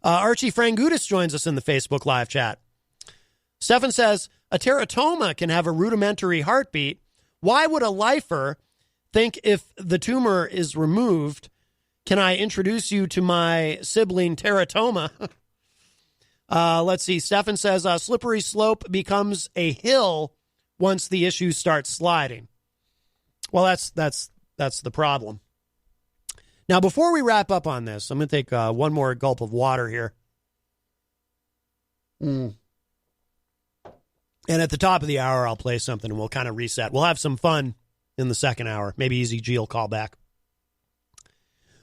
[SPEAKER 1] Archie Frangudis joins us in the Facebook live chat. Stefan says, a teratoma can have a rudimentary heartbeat. Why would a lifer think if the tumor is removed, can I introduce you to my sibling teratoma? Let's see. Stefan says, slippery slope becomes a hill once the issue starts sliding. Well, that's the problem. Now, before we wrap up on this, I'm going to take one more gulp of water here. And at the top of the hour, I'll play something and we'll kind of reset. We'll have some fun in the second hour. Maybe Easy G will call back.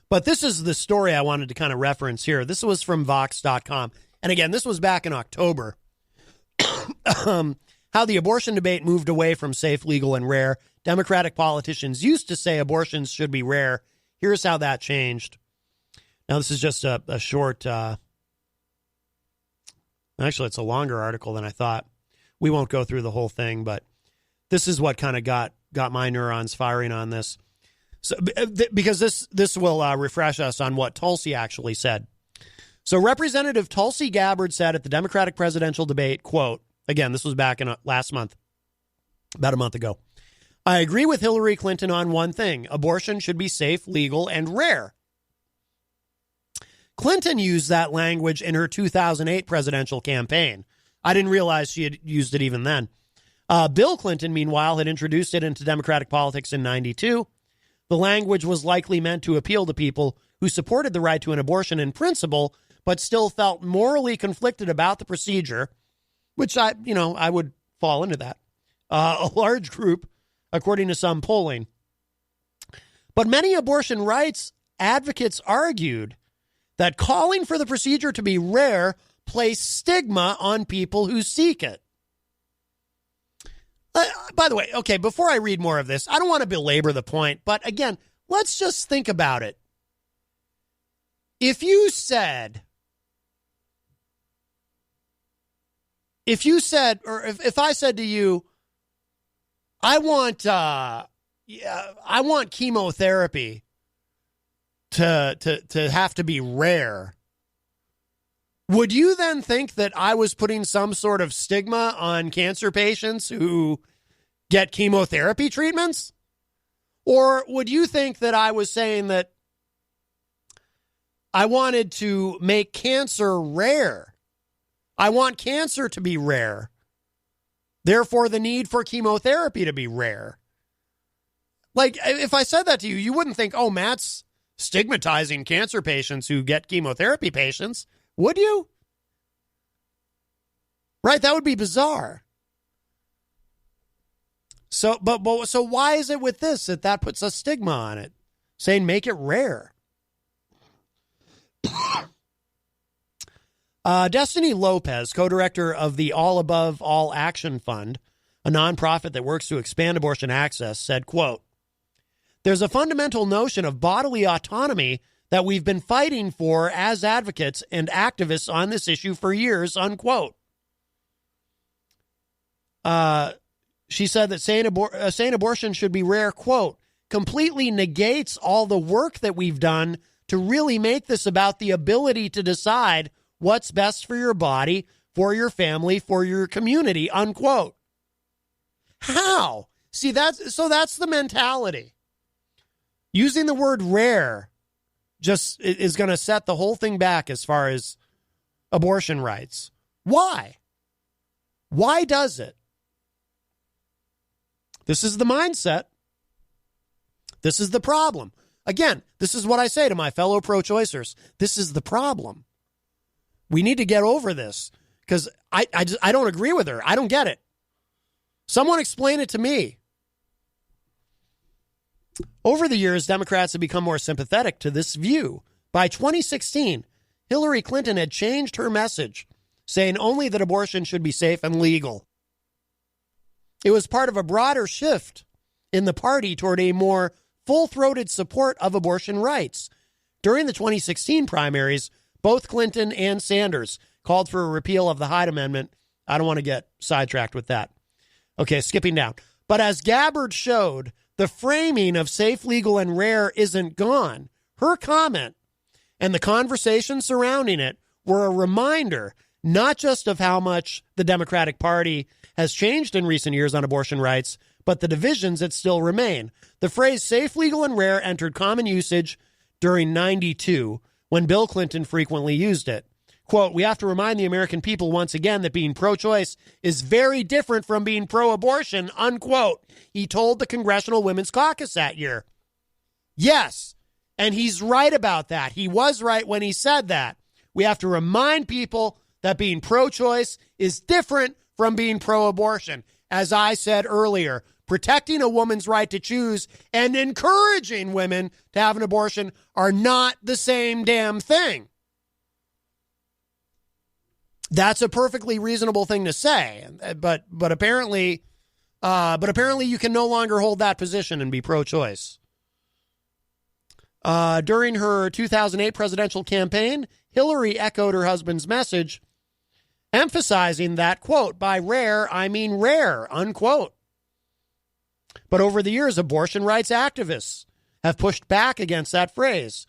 [SPEAKER 1] But this is the story I wanted to kind of reference here. This was from Vox.com. And again, this was back in October. How the abortion debate moved away from safe, legal, and rare. Democratic politicians used to say abortions should be rare. Here's how that changed. Now, this is just a short, actually, it's a longer article than I thought. We won't go through the whole thing, but this is what kind of got my neurons firing on this. So, because this will refresh us on what Tulsi actually said. So Representative Tulsi Gabbard said at the Democratic presidential debate, quote, again, this was back in last month, about a month ago. I agree with Hillary Clinton on one thing. Abortion should be safe, legal, and rare. Clinton used that language in her 2008 presidential campaign. I didn't realize she had used it even then. Bill Clinton, meanwhile, had introduced it into Democratic politics in 92. The language was likely meant to appeal to people who supported the right to an abortion in principle, but still felt morally conflicted about the procedure, which I would fall into that. A large group, according to some polling. But many abortion rights advocates argued that calling for the procedure to be rare placed stigma on people who seek it. By the way, okay, before I read more of this, I don't want to belabor the point, but again, let's just think about it. If you said, or if I said to you, I want chemotherapy to have to be rare, would you then think that I was putting some sort of stigma on cancer patients who get chemotherapy treatments? Or would you think that I was saying that I wanted to make cancer rare? I want cancer to be rare. Therefore, the need for chemotherapy to be rare. Like, if I said that to you, you wouldn't think, oh, Matt's stigmatizing cancer patients who get chemotherapy patients. Would you? Right? That would be bizarre. So why is it with this that puts a stigma on it, saying make it rare? Destiny Lopez, co-director of the All Above All Action Fund, a nonprofit that works to expand abortion access, said, quote, there's a fundamental notion of bodily autonomy that we've been fighting for as advocates and activists on this issue for years, unquote. She said that saying abortion should be rare, quote, completely negates all the work that we've done to really make this about the ability to decide what's best for your body, for your family, for your community, unquote. How? See, that's the mentality. Using the word rare just is going to set the whole thing back as far as abortion rights. Why? Why does it? This is the mindset. This is the problem. Again, this is what I say to my fellow pro-choicers. This is the problem. We need to get over this because I don't agree with her. I don't get it. Someone explain it to me. Over the years, Democrats have become more sympathetic to this view. By 2016, Hillary Clinton had changed her message, saying only that abortion should be safe and legal. It was part of a broader shift in the party toward a more full-throated support of abortion rights. During the 2016 primaries, both Clinton and Sanders called for a repeal of the Hyde Amendment. I don't want to get sidetracked with that. Okay, skipping down. But as Gabbard showed, the framing of safe, legal, and rare isn't gone. Her comment and the conversation surrounding it were a reminder not just of how much the Democratic Party has changed in recent years on abortion rights, but the divisions that still remain. The phrase safe, legal, and rare entered common usage during 92 when Bill Clinton frequently used it. Quote, we have to remind the American people once again that being pro-choice is very different from being pro-abortion, unquote, he told the Congressional Women's Caucus that year. Yes, and he's right about that. He was right when he said that. We have to remind people that being pro-choice is different from being pro-abortion. As I said earlier, protecting a woman's right to choose and encouraging women to have an abortion are not the same damn thing. That's a perfectly reasonable thing to say, but apparently you can no longer hold that position and be pro-choice. During her 2008 presidential campaign, Hillary echoed her husband's message, emphasizing that, quote, by rare, I mean rare, unquote. But over the years, abortion rights activists have pushed back against that phrase.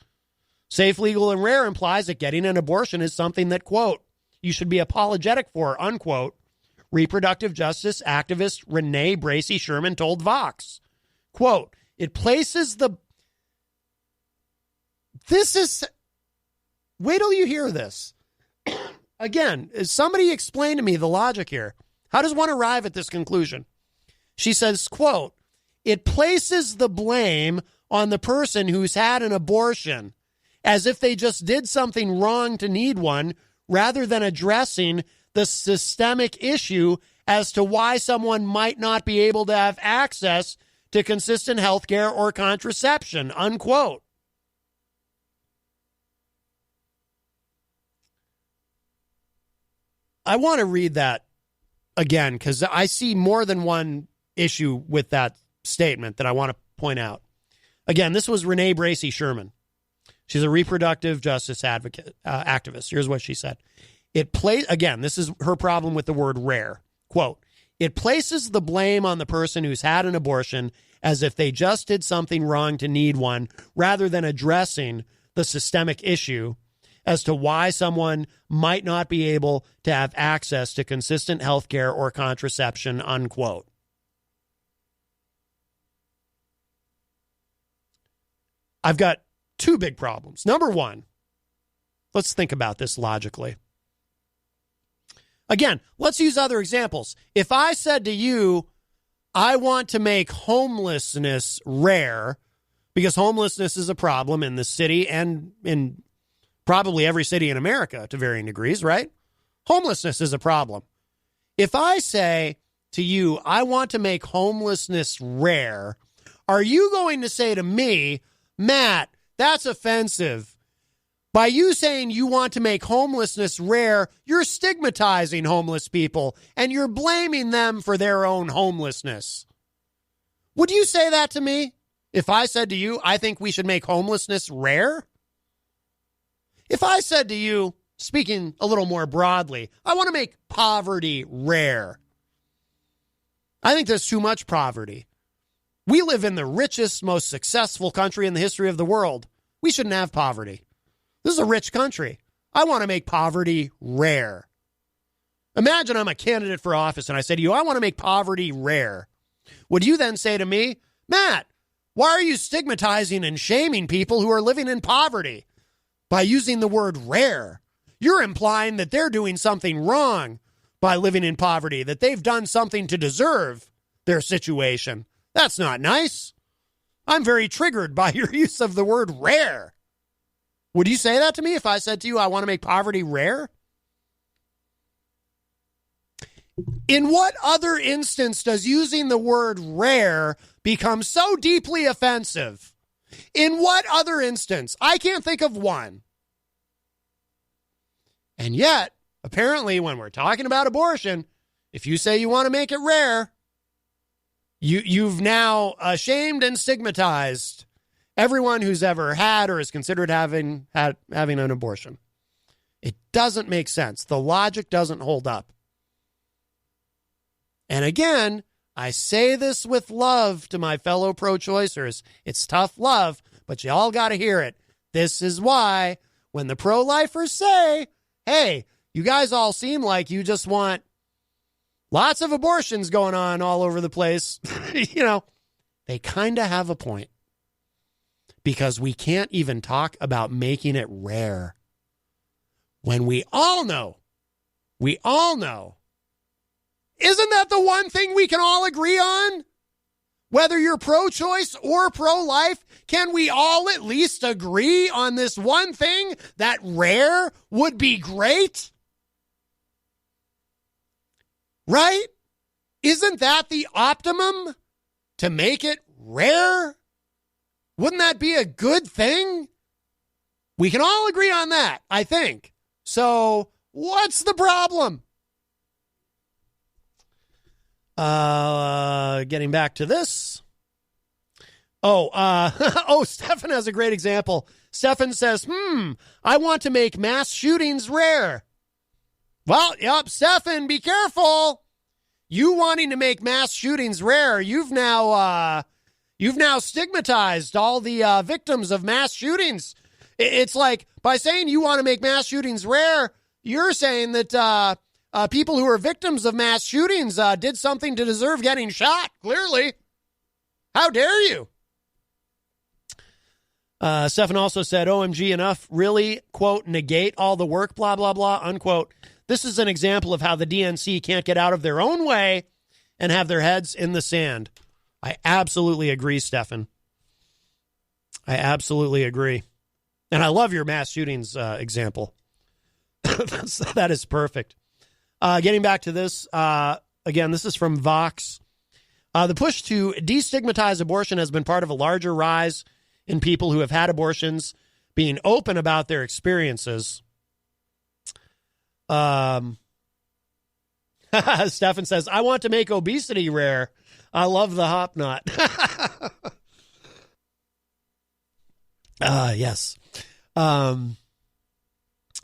[SPEAKER 1] Safe, legal, and rare implies that getting an abortion is something that, quote, you should be apologetic for, unquote, reproductive justice activist Renee Bracey Sherman told Vox. Quote, it places the... This is... Wait till you hear this. Again, somebody explain to me the logic here. How does one arrive at this conclusion? She says, quote, it places the blame on the person who's had an abortion as if they just did something wrong to need one, rather than addressing the systemic issue as to why someone might not be able to have access to consistent health care or contraception, unquote. I want to read that again because I see more than one issue with that statement that I want to point out. Again, this was Renee Bracey Sherman. She's a reproductive justice advocate, activist. Here's what she said. Again, this is her problem with the word rare. Quote, it places the blame on the person who's had an abortion as if they just did something wrong to need one, rather than addressing the systemic issue as to why someone might not be able to have access to consistent health care or contraception, unquote. I've got two big problems. Number one, let's think about this logically. Again, let's use other examples. If I said to you, I want to make homelessness rare, because homelessness is a problem in the city and in probably every city in America to varying degrees, right? Homelessness is a problem. If I say to you, I want to make homelessness rare, are you going to say to me, Matt, that's offensive? By you saying you want to make homelessness rare, you're stigmatizing homeless people and you're blaming them for their own homelessness. Would you say that to me? If I said to you, I think we should make homelessness rare? If I said to you, speaking a little more broadly, I want to make poverty rare, I think there's too much poverty. We live in the richest, most successful country in the history of the world. We shouldn't have poverty. This is a rich country. I want to make poverty rare. Imagine I'm a candidate for office and I say to you, I want to make poverty rare. Would you then say to me, Matt, why are you stigmatizing and shaming people who are living in poverty by using the word rare? You're implying that they're doing something wrong by living in poverty, that they've done something to deserve their situation. That's not nice. I'm very triggered by your use of the word rare. Would you say that to me if I said to you, I want to make poverty rare? In what other instance does using the word rare become so deeply offensive? In what other instance? I can't think of one. And yet, apparently, when we're talking about abortion, if you say you want to make it rare, you've now shamed and stigmatized everyone who's ever had or is considered having an abortion. It doesn't make sense. The logic doesn't hold up. And again, I say this with love to my fellow pro-choicers. It's tough love, but you all got to hear it. This is why when the pro-lifers say, hey, you guys all seem like you just want lots of abortions going on all over the place, they kind of have a point. Because we can't even talk about making it rare. When we all know, isn't that the one thing we can all agree on? Whether you're pro-choice or pro-life, can we all at least agree on this one thing, that rare would be great? Right? Isn't that the optimum? To make it rare? Wouldn't that be a good thing? We can all agree on that, I think. So, what's the problem? Getting back to this. Stefan has a great example. Stefan says, I want to make mass shootings rare. Well, yep, Stefan, be careful. You wanting to make mass shootings rare, you've now stigmatized all the victims of mass shootings. It's like, by saying you want to make mass shootings rare, you're saying that people who are victims of mass shootings did something to deserve getting shot, clearly. How dare you? Stefan also said, OMG, enough, really, quote, negate all the work, blah, blah, blah, unquote. This is an example of how the DNC can't get out of their own way and have their heads in the sand. I absolutely agree, Stefan. I absolutely agree. And I love your mass shootings example. That is perfect. Getting back to this, again, this is from Vox. The push to destigmatize abortion has been part of a larger rise in people who have had abortions being open about their experiences. Stefan says, I want to make obesity rare. I love the hop knot. Yes.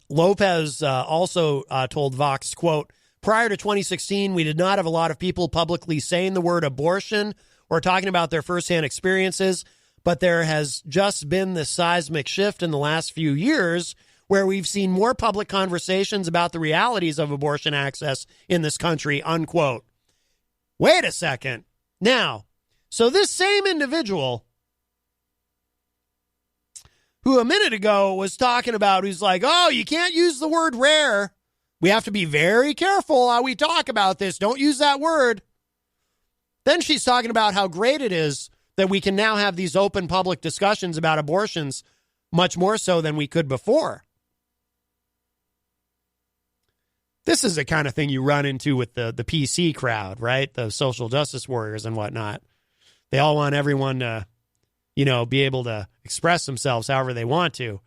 [SPEAKER 1] Lopez also told Vox, quote, prior to 2016, we did not have a lot of people publicly saying the word abortion or talking about their firsthand experiences, but there has just been this seismic shift in the last few years where we've seen more public conversations about the realities of abortion access in this country, unquote. Wait a second. Now, so this same individual who a minute ago was talking about, who's like, oh, you can't use the word rare. We have to be very careful how we talk about this. Don't use that word. Then she's talking about how great it is that we can now have these open public discussions about abortions much more so than we could before. This is the kind of thing you run into with the PC crowd, right? The social justice warriors and whatnot. They all want everyone to, be able to express themselves however they want to,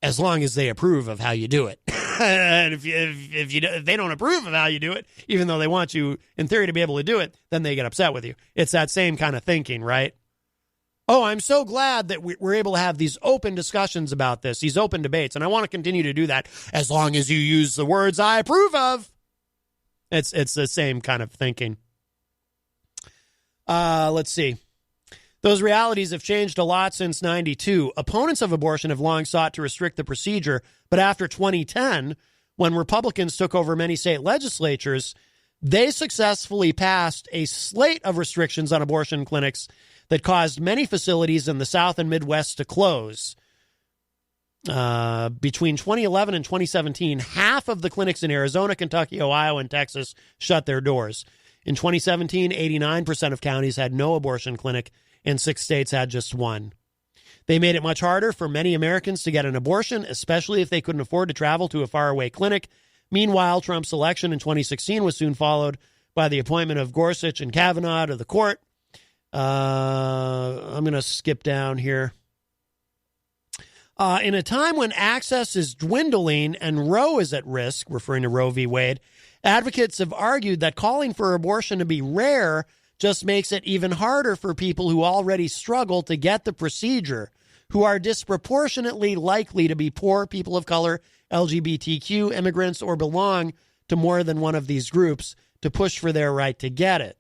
[SPEAKER 1] as long as they approve of how you do it. And if they don't approve of how you do it, even though they want you, in theory, to be able to do it, then they get upset with you. It's that same kind of thinking, right? Oh, I'm so glad that we're able to have these open discussions about this, these open debates, and I want to continue to do that as long as you use the words I approve of. It's the same kind of thinking. Let's see. Those realities have changed a lot since 92. Opponents of abortion have long sought to restrict the procedure, but after 2010, when Republicans took over many state legislatures, they successfully passed a slate of restrictions on abortion clinics that caused many facilities in the South and Midwest to close. Between 2011 and 2017, half of the clinics in Arizona, Kentucky, Ohio, and Texas shut their doors. In 2017, 89% of counties had no abortion clinic, and 6 states had just one. They made it much harder for many Americans to get an abortion, especially if they couldn't afford to travel to a faraway clinic. Meanwhile, Trump's election in 2016 was soon followed by the appointment of Gorsuch and Kavanaugh to the court. I'm going to skip down here. In a time when access is dwindling and Roe is at risk, referring to Roe v. Wade, advocates have argued that calling for abortion to be rare just makes it even harder for people who already struggle to get the procedure, who are disproportionately likely to be poor, people of color, LGBTQ, immigrants, or belong to more than one of these groups, to push for their right to get it.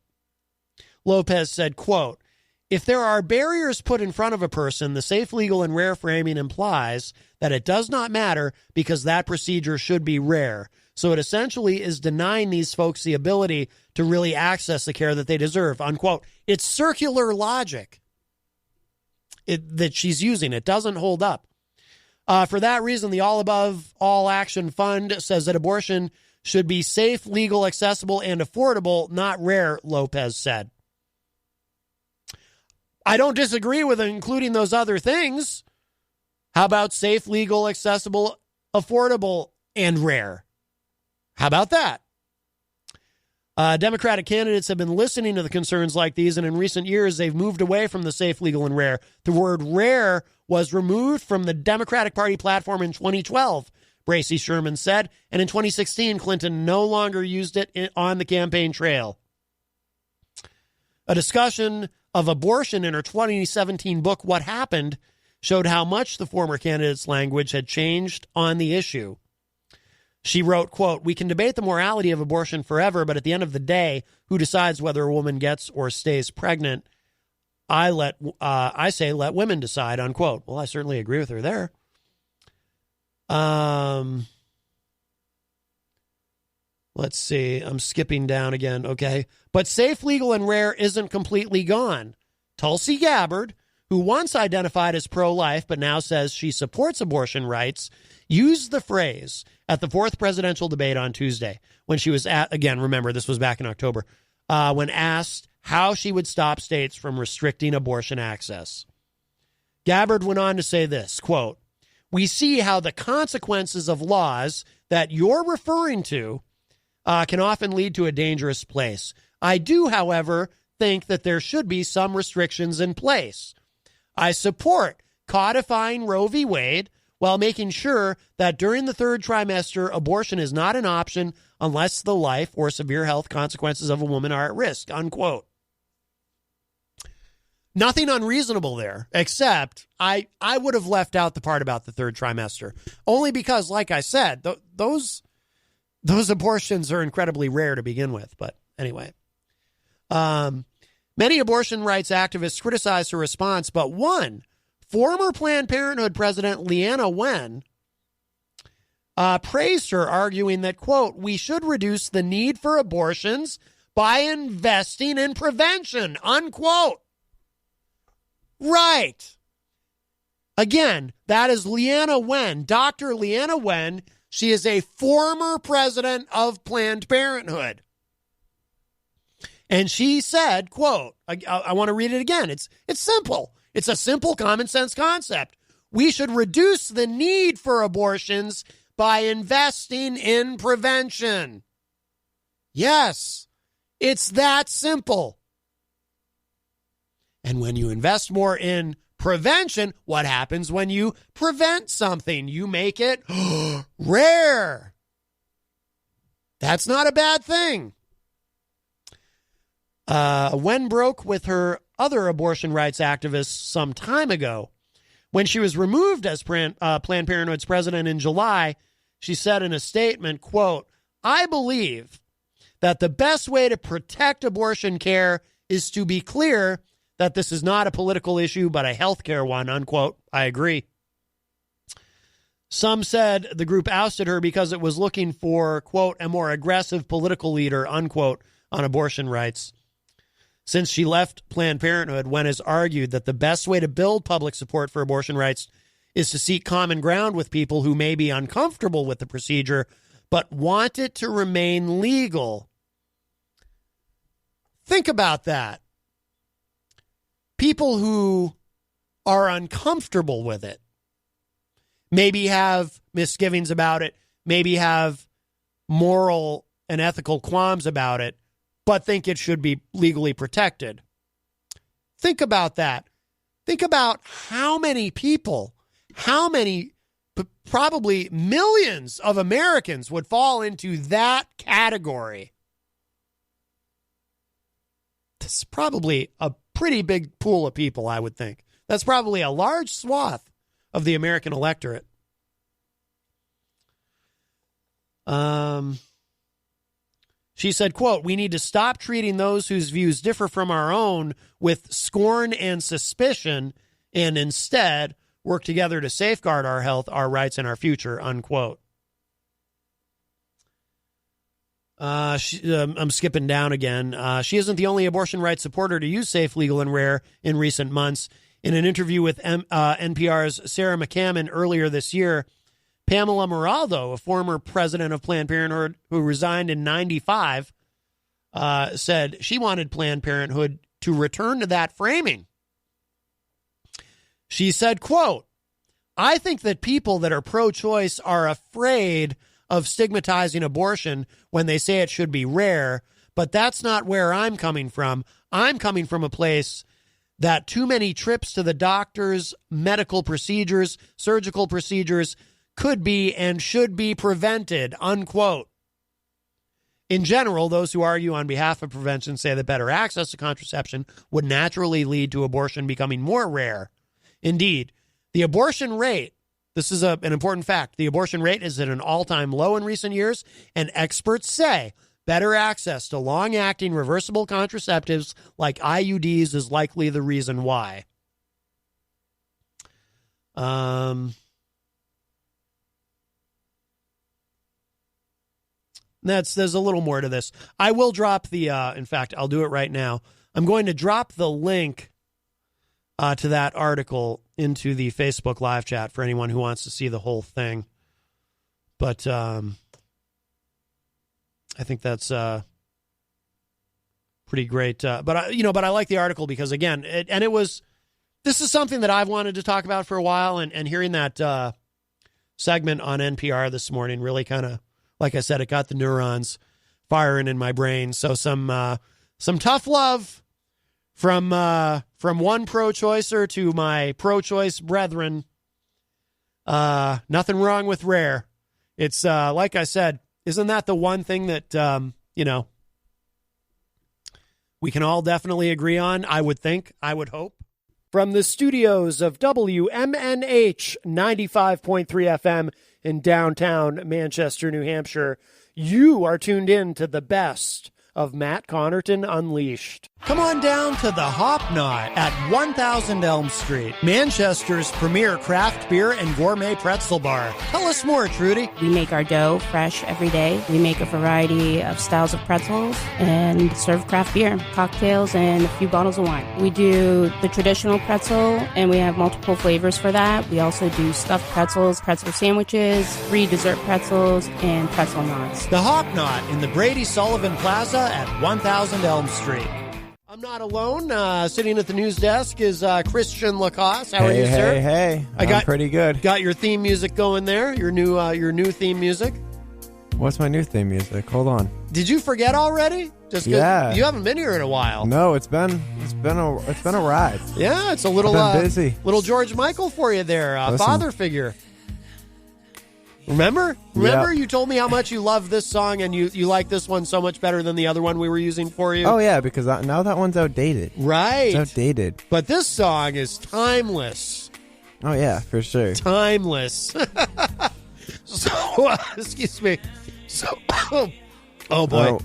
[SPEAKER 1] Lopez said, quote, "If there are barriers put in front of a person, the safe, legal, and rare framing implies that it does not matter because that procedure should be rare. So it essentially is denying these folks the ability to really access the care that they deserve," unquote. It's circular logic that she's using. It doesn't hold up. For that reason, the All Above All Action Fund says that abortion should be safe, legal, accessible, and affordable, not rare, Lopez said. I don't disagree with including those other things. How about safe, legal, accessible, affordable, and rare? How about that? Democratic candidates have been listening to the concerns like these, and in recent years, they've moved away from the safe, legal, and rare. The word rare was removed from the Democratic Party platform in 2012, Bracey Sherman said, and in 2016, Clinton no longer used it on the campaign trail. A discussion of abortion in her 2017 book, What Happened, showed how much the former candidate's language had changed on the issue. She wrote, quote, "We can debate the morality of abortion forever, but at the end of the day, who decides whether a woman gets or stays pregnant? I say let women decide," unquote. Well, I certainly agree with her there. Let's see. I'm skipping down again. Okay. But safe, legal, and rare isn't completely gone. Tulsi Gabbard, who once identified as pro-life but now says she supports abortion rights, used the phrase at the 4th presidential debate on Tuesday when she was again, remember, this was back in October, when asked how she would stop states from restricting abortion access. Gabbard went on to say this, quote, "We see how the consequences of laws that you're referring to can often lead to a dangerous place. I do, however, think that there should be some restrictions in place. I support codifying Roe v. Wade while making sure that during the 3rd trimester, abortion is not an option unless the life or severe health consequences of a woman are at risk," unquote. Nothing unreasonable there, except I would have left out the part about the 3rd trimester, only because, like I said, those abortions are incredibly rare to begin with. But anyway, many abortion rights activists criticized her response, but one, former Planned Parenthood President Leanna Wen, praised her, arguing that, quote, "We should reduce the need for abortions by investing in prevention," unquote. Right. Again, that is Leanna Wen, Dr. Leanna Wen. She is a former president of Planned Parenthood. And she said, quote, I want to read it again. It's simple. It's a simple common sense concept. "We should reduce the need for abortions by investing in prevention." Yes, it's that simple. And when you invest more in prevention, what happens when you prevent something? You make it rare. That's not a bad thing. Wen broke with her other abortion rights activists some time ago. When she was removed as Planned Parenthood's president in July, she said in a statement, quote, "I believe that the best way to protect abortion care is to be clear that this is not a political issue, but a healthcare one, unquote. I agree. Some said the group ousted her because it was looking for, quote, a more aggressive political leader, unquote, on abortion rights. Since she left Planned Parenthood, Wen has argued that the best way to build public support for abortion rights is to seek common ground with people who may be uncomfortable with the procedure, but want it to remain legal. Think about that. People who are uncomfortable with it, maybe have misgivings about it, maybe have moral and ethical qualms about it, but think it should be legally protected. Think about that. Think about how many people, probably millions of Americans would fall into that category. This is probably a pretty big pool of people, I would think. That's probably a large swath of the American electorate. She said, quote, "We need to stop treating those whose views differ from our own with scorn and suspicion and instead work together to safeguard our health, our rights, and our future," unquote. I'm skipping down again. She isn't the only abortion rights supporter to use safe, legal, and rare in recent months. In an interview with NPR's Sarah McCammon earlier this year, Pamela Moraldo, a former president of Planned Parenthood who resigned in 1995, said she wanted Planned Parenthood to return to that framing. She said, quote, "I think that people that are pro-choice are afraid of stigmatizing abortion when they say it should be rare, but that's not where I'm coming from. I'm coming from a place that too many trips to the doctors, medical procedures, surgical procedures could be and should be prevented," unquote. In general, those who argue on behalf of prevention say that better access to contraception would naturally lead to abortion becoming more rare. Indeed, the abortion rate, this is an important fact, the abortion rate is at an all-time low in recent years, and experts say better access to long-acting reversible contraceptives like IUDs is likely the reason why. There's a little more to this. I will drop in fact, I'll do it right now. I'm going to drop the link to that article into the Facebook live chat for anyone who wants to see the whole thing. But I think that's pretty great. But I like the article because again, this is something that I've wanted to talk about for a while, and hearing that segment on NPR this morning really kind of, like I said, it got the neurons firing in my brain. So some tough love from one pro-choicer to my pro-choice brethren. Nothing wrong with rare. It's like I said, isn't that the one thing that we can all definitely agree on? I would think, I would hope. From the studios of WMNH 95.3 FM in downtown Manchester, New Hampshire, you are tuned in to the best of Matt Connarton Unleashed. Come on down to the Hop Knot at 1000 Elm Street, Manchester's premier craft beer and gourmet pretzel bar. Tell us more, Trudy.
[SPEAKER 3] We make our dough fresh every day. We make a variety of styles of pretzels and serve craft beer, cocktails, and a few bottles of wine. We do the traditional pretzel, and we have multiple flavors for that. We also do stuffed pretzels, pretzel sandwiches, free dessert pretzels, and pretzel knots.
[SPEAKER 1] The Hop Knot in the Brady Sullivan Plaza at 1000 Elm Street. I'm not alone. Sitting at the news desk is Christian Lacoste. How are you, sir?
[SPEAKER 4] Hey, I'm pretty good.
[SPEAKER 1] Got your theme music going there. Your new theme music.
[SPEAKER 4] What's my new theme music? Hold on.
[SPEAKER 1] Did you forget already?
[SPEAKER 4] Yeah.
[SPEAKER 1] You haven't been here in a while.
[SPEAKER 4] No, it's been a ride.
[SPEAKER 1] Yeah, it's a little
[SPEAKER 4] I've been busy.
[SPEAKER 1] Little George Michael for you there, father figure. Remember?
[SPEAKER 4] Yeah.
[SPEAKER 1] You told me how much you love this song, and you like this one so much better than the other one we were using for you.
[SPEAKER 4] Oh, yeah, because now that one's outdated.
[SPEAKER 1] Right.
[SPEAKER 4] It's outdated.
[SPEAKER 1] But this song is timeless.
[SPEAKER 4] Oh, yeah, for sure.
[SPEAKER 1] Timeless. So, excuse me. So, oh, boy.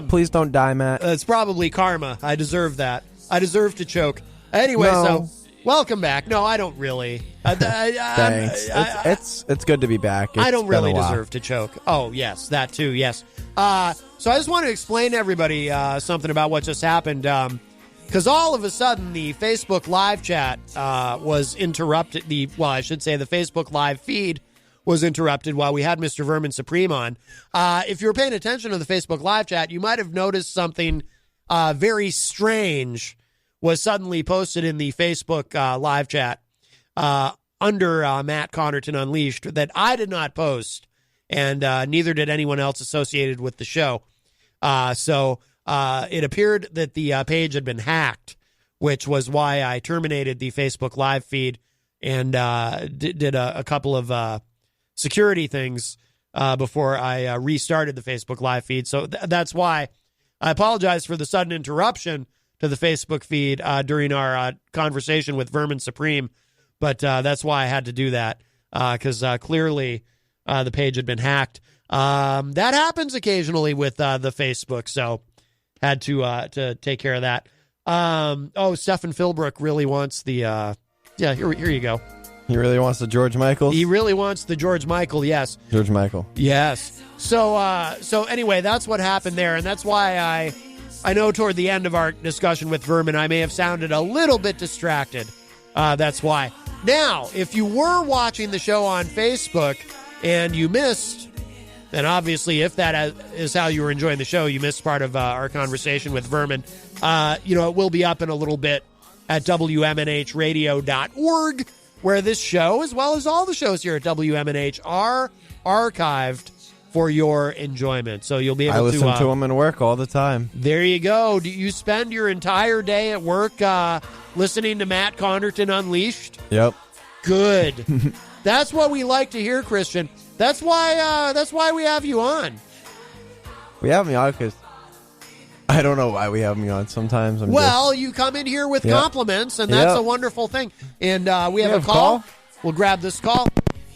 [SPEAKER 4] Please don't die, Matt.
[SPEAKER 1] It's probably karma. I deserve that. I deserve to choke. Anyway,
[SPEAKER 4] No.
[SPEAKER 1] so welcome back. No, I don't really.
[SPEAKER 4] Thanks. It's good to be back.
[SPEAKER 1] I don't
[SPEAKER 4] It's been
[SPEAKER 1] really
[SPEAKER 4] a while.
[SPEAKER 1] deserve to choke. Oh, yes, that too, yes. So I just want to explain to everybody something about what just happened. Because all of a sudden, the Facebook live chat was interrupted. The Facebook live feed was interrupted while we had Mr. Vermin Supreme on. If you were paying attention to the Facebook live chat, you might have noticed something very strange was suddenly posted in the Facebook live chat under Matt Connarton Unleashed that I did not post, and neither did anyone else associated with the show. So it appeared that the page had been hacked, which was why I terminated the Facebook live feed and did a couple of security things before I restarted the Facebook live feed. So that's why I apologize for the sudden interruption to the Facebook feed during our conversation with Vermin Supreme. But that's why I had to do that, because clearly the page had been hacked. That happens occasionally with the Facebook, so had to take care of that. Stefan Philbrook really wants the... here you go.
[SPEAKER 4] He really wants the George Michaels?
[SPEAKER 1] He really wants the George Michael, yes.
[SPEAKER 4] George Michael.
[SPEAKER 1] Yes. So anyway, that's what happened there, and that's why I know toward the end of our discussion with Vermin, I may have sounded a little bit distracted. That's why. Now, if you were watching the show on Facebook and you missed, then obviously if that is how you were enjoying the show, you missed part of our conversation with Vermin. It will be up in a little bit at WMNHradio.org, where this show, as well as all the shows here at WMNH, are archived for your enjoyment. So you'll be able to...
[SPEAKER 4] I listen to them in work all the time.
[SPEAKER 1] There you go. Do you spend your entire day at work listening to Matt Connarton Unleashed?
[SPEAKER 4] Yep.
[SPEAKER 1] Good. That's what we like to hear, Christian. That's why we have you on.
[SPEAKER 4] We have me on because I don't know why we have me on. Sometimes
[SPEAKER 1] you come in here with compliments, and that's a wonderful thing. And we have a call. We'll grab this call.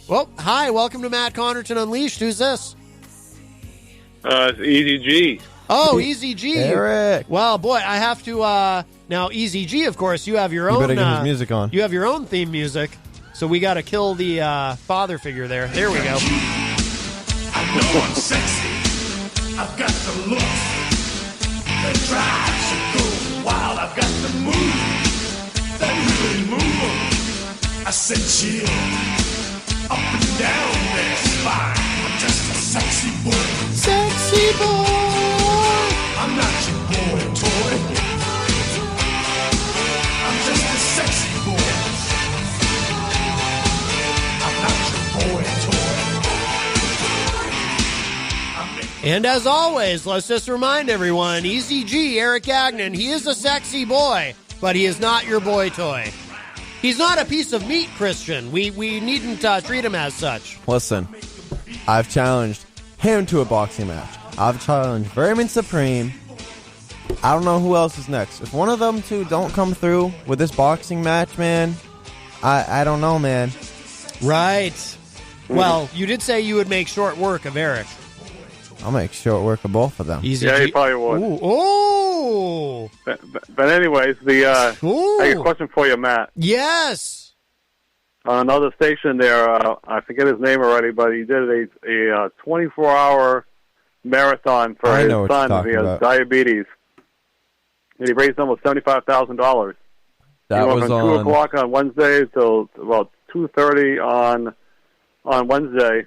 [SPEAKER 1] Well, hi. Welcome to Matt Connarton Unleashed. Who's this?
[SPEAKER 2] It's Easy G.
[SPEAKER 1] Oh, Easy G.
[SPEAKER 4] Eric.
[SPEAKER 1] Well, boy, I have to... now, Easy G, of course, you have your own...
[SPEAKER 4] You better get his music on.
[SPEAKER 1] You have your own theme music, so we got to kill the father figure there. There we go.
[SPEAKER 5] I know I'm sexy. I've got the look that drives you go wild. I've got the move that really move. I said chill up and down their spine. I'm just a sexy boy.
[SPEAKER 1] Sexy boy.
[SPEAKER 5] I'm not your boy toy. I'm just a sexy boy. I'm not your boy toy.
[SPEAKER 1] And as always, let's just remind everyone, Easy G, Eric Gagnon, he is a sexy boy, but he is not your boy toy. He's not a piece of meat, Christian. We needn't treat him as such.
[SPEAKER 4] Listen, I've challenged him to a boxing match. I've challenged Vermin Supreme. I don't know who else is next. If one of them two don't come through with this boxing match, man, I don't know, man.
[SPEAKER 1] Right. Well, you did say you would make short work of Eric.
[SPEAKER 4] I'll make short work of both of them.
[SPEAKER 1] Easy
[SPEAKER 2] Yeah,
[SPEAKER 1] G.
[SPEAKER 2] he probably would.
[SPEAKER 1] Ooh.
[SPEAKER 2] But anyways, I got a question for you, Matt.
[SPEAKER 1] Yes.
[SPEAKER 2] On another station there, I forget his name already, but he did a 24-hour marathon for
[SPEAKER 4] I
[SPEAKER 2] his
[SPEAKER 4] know what you're
[SPEAKER 2] son.
[SPEAKER 4] talking
[SPEAKER 2] He has
[SPEAKER 4] about.
[SPEAKER 2] diabetes. And he raised almost $75,000.
[SPEAKER 4] That
[SPEAKER 2] He went
[SPEAKER 4] was
[SPEAKER 2] from 2 o'clock on Wednesday till about 2:30 on Wednesday.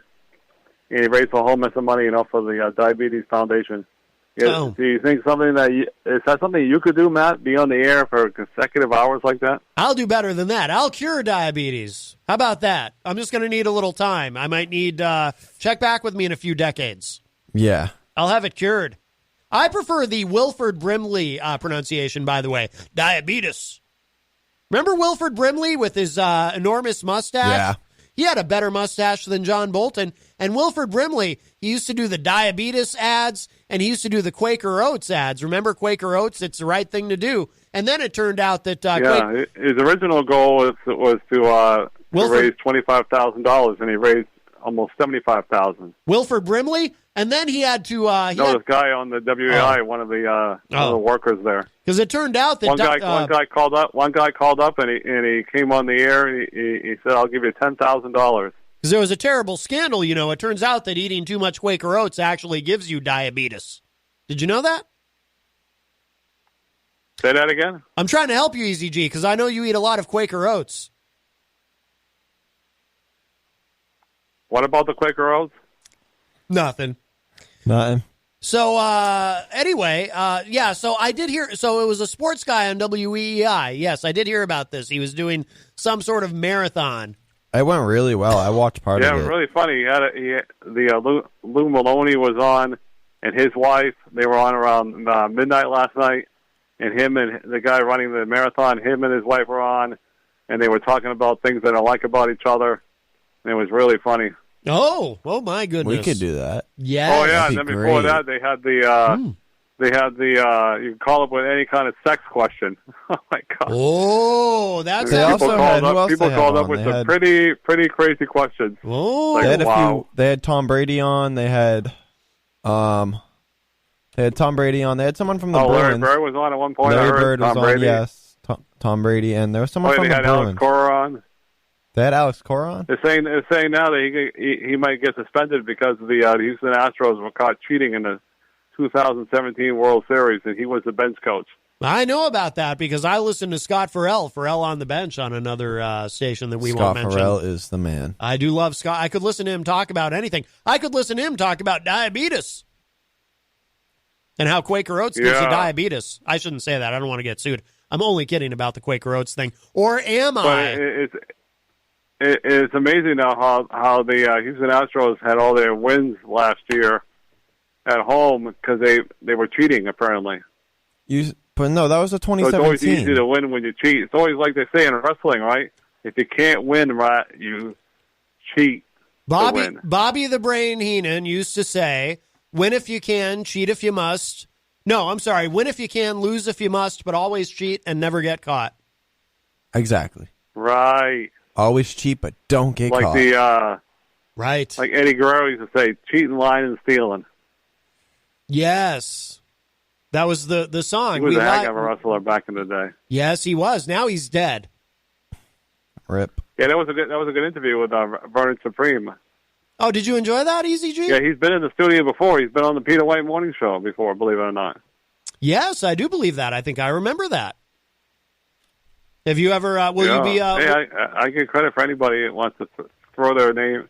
[SPEAKER 2] And he raised a whole mess of money, for the Diabetes Foundation.
[SPEAKER 1] Oh.
[SPEAKER 2] Do you think is that something you could do, Matt? Be on the air for consecutive hours like that?
[SPEAKER 1] I'll do better than that. I'll cure diabetes. How about that? I'm just going to need a little time. I might need check back with me in a few decades.
[SPEAKER 4] Yeah.
[SPEAKER 1] I'll have it cured. I prefer the Wilford Brimley pronunciation, by the way. Diabetes. Remember Wilford Brimley with his enormous mustache?
[SPEAKER 4] Yeah.
[SPEAKER 1] He had a better mustache than John Bolton. And Wilford Brimley, he used to do the diabetes ads, and he used to do the Quaker Oats ads. Remember Quaker Oats? It's the right thing to do. And then it turned out that...
[SPEAKER 2] his original goal was to raise $25,000, and he raised almost 75,000.
[SPEAKER 1] Wilford Brimley, and then he had to.
[SPEAKER 2] This guy on the WEI, one of the workers there.
[SPEAKER 1] Because it turned out that
[SPEAKER 2] one guy called up. One guy called up, and he came on the air, and he said, "I'll give you $10,000."
[SPEAKER 1] Because there was a terrible scandal. It turns out that eating too much Quaker Oats actually gives you diabetes. Did you know that?
[SPEAKER 2] Say that again.
[SPEAKER 1] I'm trying to help you, EZG, because I know you eat a lot of Quaker Oats.
[SPEAKER 2] What about the Quaker Oats?
[SPEAKER 1] Nothing. So, anyway, so I did hear, so it was a sports guy on WEEI. Yes, I did hear about this. He was doing some sort of marathon.
[SPEAKER 4] It went really well. I watched part of it.
[SPEAKER 2] Yeah, it was really funny. Lou Maloney was on, and his wife, they were on around midnight last night, and him and the guy running the marathon, him and his wife were on, and they were talking about things they don't like about each other, and it was really funny.
[SPEAKER 1] Oh my goodness.
[SPEAKER 4] We could do that.
[SPEAKER 1] Yeah.
[SPEAKER 2] Oh, yeah, and then before that, they had the you can call up with any kind of sex question. Oh, my God.
[SPEAKER 1] Oh, that's...
[SPEAKER 2] People called up with some pretty crazy questions.
[SPEAKER 1] Oh.
[SPEAKER 2] Like,
[SPEAKER 4] they had they had Tom Brady on. They had Tom Brady on. They had someone from the Bruins.
[SPEAKER 2] Larry Bird was on at one point.
[SPEAKER 4] Larry Bird was
[SPEAKER 2] Tom
[SPEAKER 4] on,
[SPEAKER 2] Brady.
[SPEAKER 4] yes. Tom Brady, and there was someone from the Bruins.
[SPEAKER 2] They had Alex Cora on.
[SPEAKER 4] They had Alex Cora on?
[SPEAKER 2] They're saying now that he might get suspended because the Houston Astros were caught cheating in the 2017 World Series, and he was the bench coach.
[SPEAKER 1] I know about that because I listened to Scott Farrell on the bench on another station that we won't mention.
[SPEAKER 4] Scott Farrell is the man.
[SPEAKER 1] I do love Scott. I could listen to him talk about anything. I could listen to him talk about diabetes and how Quaker Oats gives you diabetes. I shouldn't say that. I don't want to get sued. I'm only kidding about the Quaker Oats thing. Or am I?
[SPEAKER 2] It's amazing now how the Houston Astros had all their wins last year at home because they were cheating, apparently.
[SPEAKER 4] But no, that was a 2017.
[SPEAKER 2] So it's always easy to win when you cheat. It's always like they say in wrestling, right? If you can't win, right, you cheat to win.
[SPEAKER 1] Bobby the Brain Heenan used to say, win if you can, cheat if you must. No, I'm sorry, win if you can, lose if you must, but always cheat and never get caught.
[SPEAKER 4] Exactly.
[SPEAKER 2] Right.
[SPEAKER 4] Always cheat, but don't get caught.
[SPEAKER 1] Right.
[SPEAKER 2] Like Eddie Guerrero used to say, cheating, lying, and stealing.
[SPEAKER 1] Yes. That was the song.
[SPEAKER 2] He was a heck of a wrestler back in the day.
[SPEAKER 1] Yes, he was. Now he's dead.
[SPEAKER 4] Rip.
[SPEAKER 2] Yeah, that was a good interview with Vernon Supreme.
[SPEAKER 1] Oh, did you enjoy that, EZG?
[SPEAKER 2] Yeah, he's been in the studio before. He's been on the Peter White Morning Show before, believe it or not.
[SPEAKER 1] Yes, I do believe that. I think I remember that. Have you ever? Will you be?
[SPEAKER 2] I get credit for anybody that wants to throw their name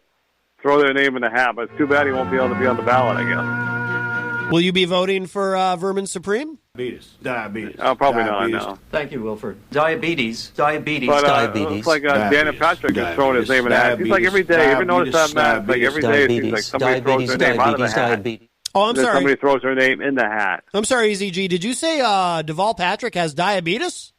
[SPEAKER 2] in the hat, but it's too bad he won't be able to be on the ballot, I guess.
[SPEAKER 1] Will you be voting for Vermin Supreme?
[SPEAKER 2] Diabetes. Oh, probably not. No.
[SPEAKER 6] Thank you, Wilford. Diabetes.
[SPEAKER 2] But, it's like Dan Patrick is throwing his name in the hat. He's like every day. You ever notice that, Matt? Like every day, it seems like somebody throws their name out of the hat.
[SPEAKER 1] Oh, I'm sorry.
[SPEAKER 2] Somebody throws their name in the hat.
[SPEAKER 1] I'm sorry, EZG. Did you say Deval Patrick has diabetes?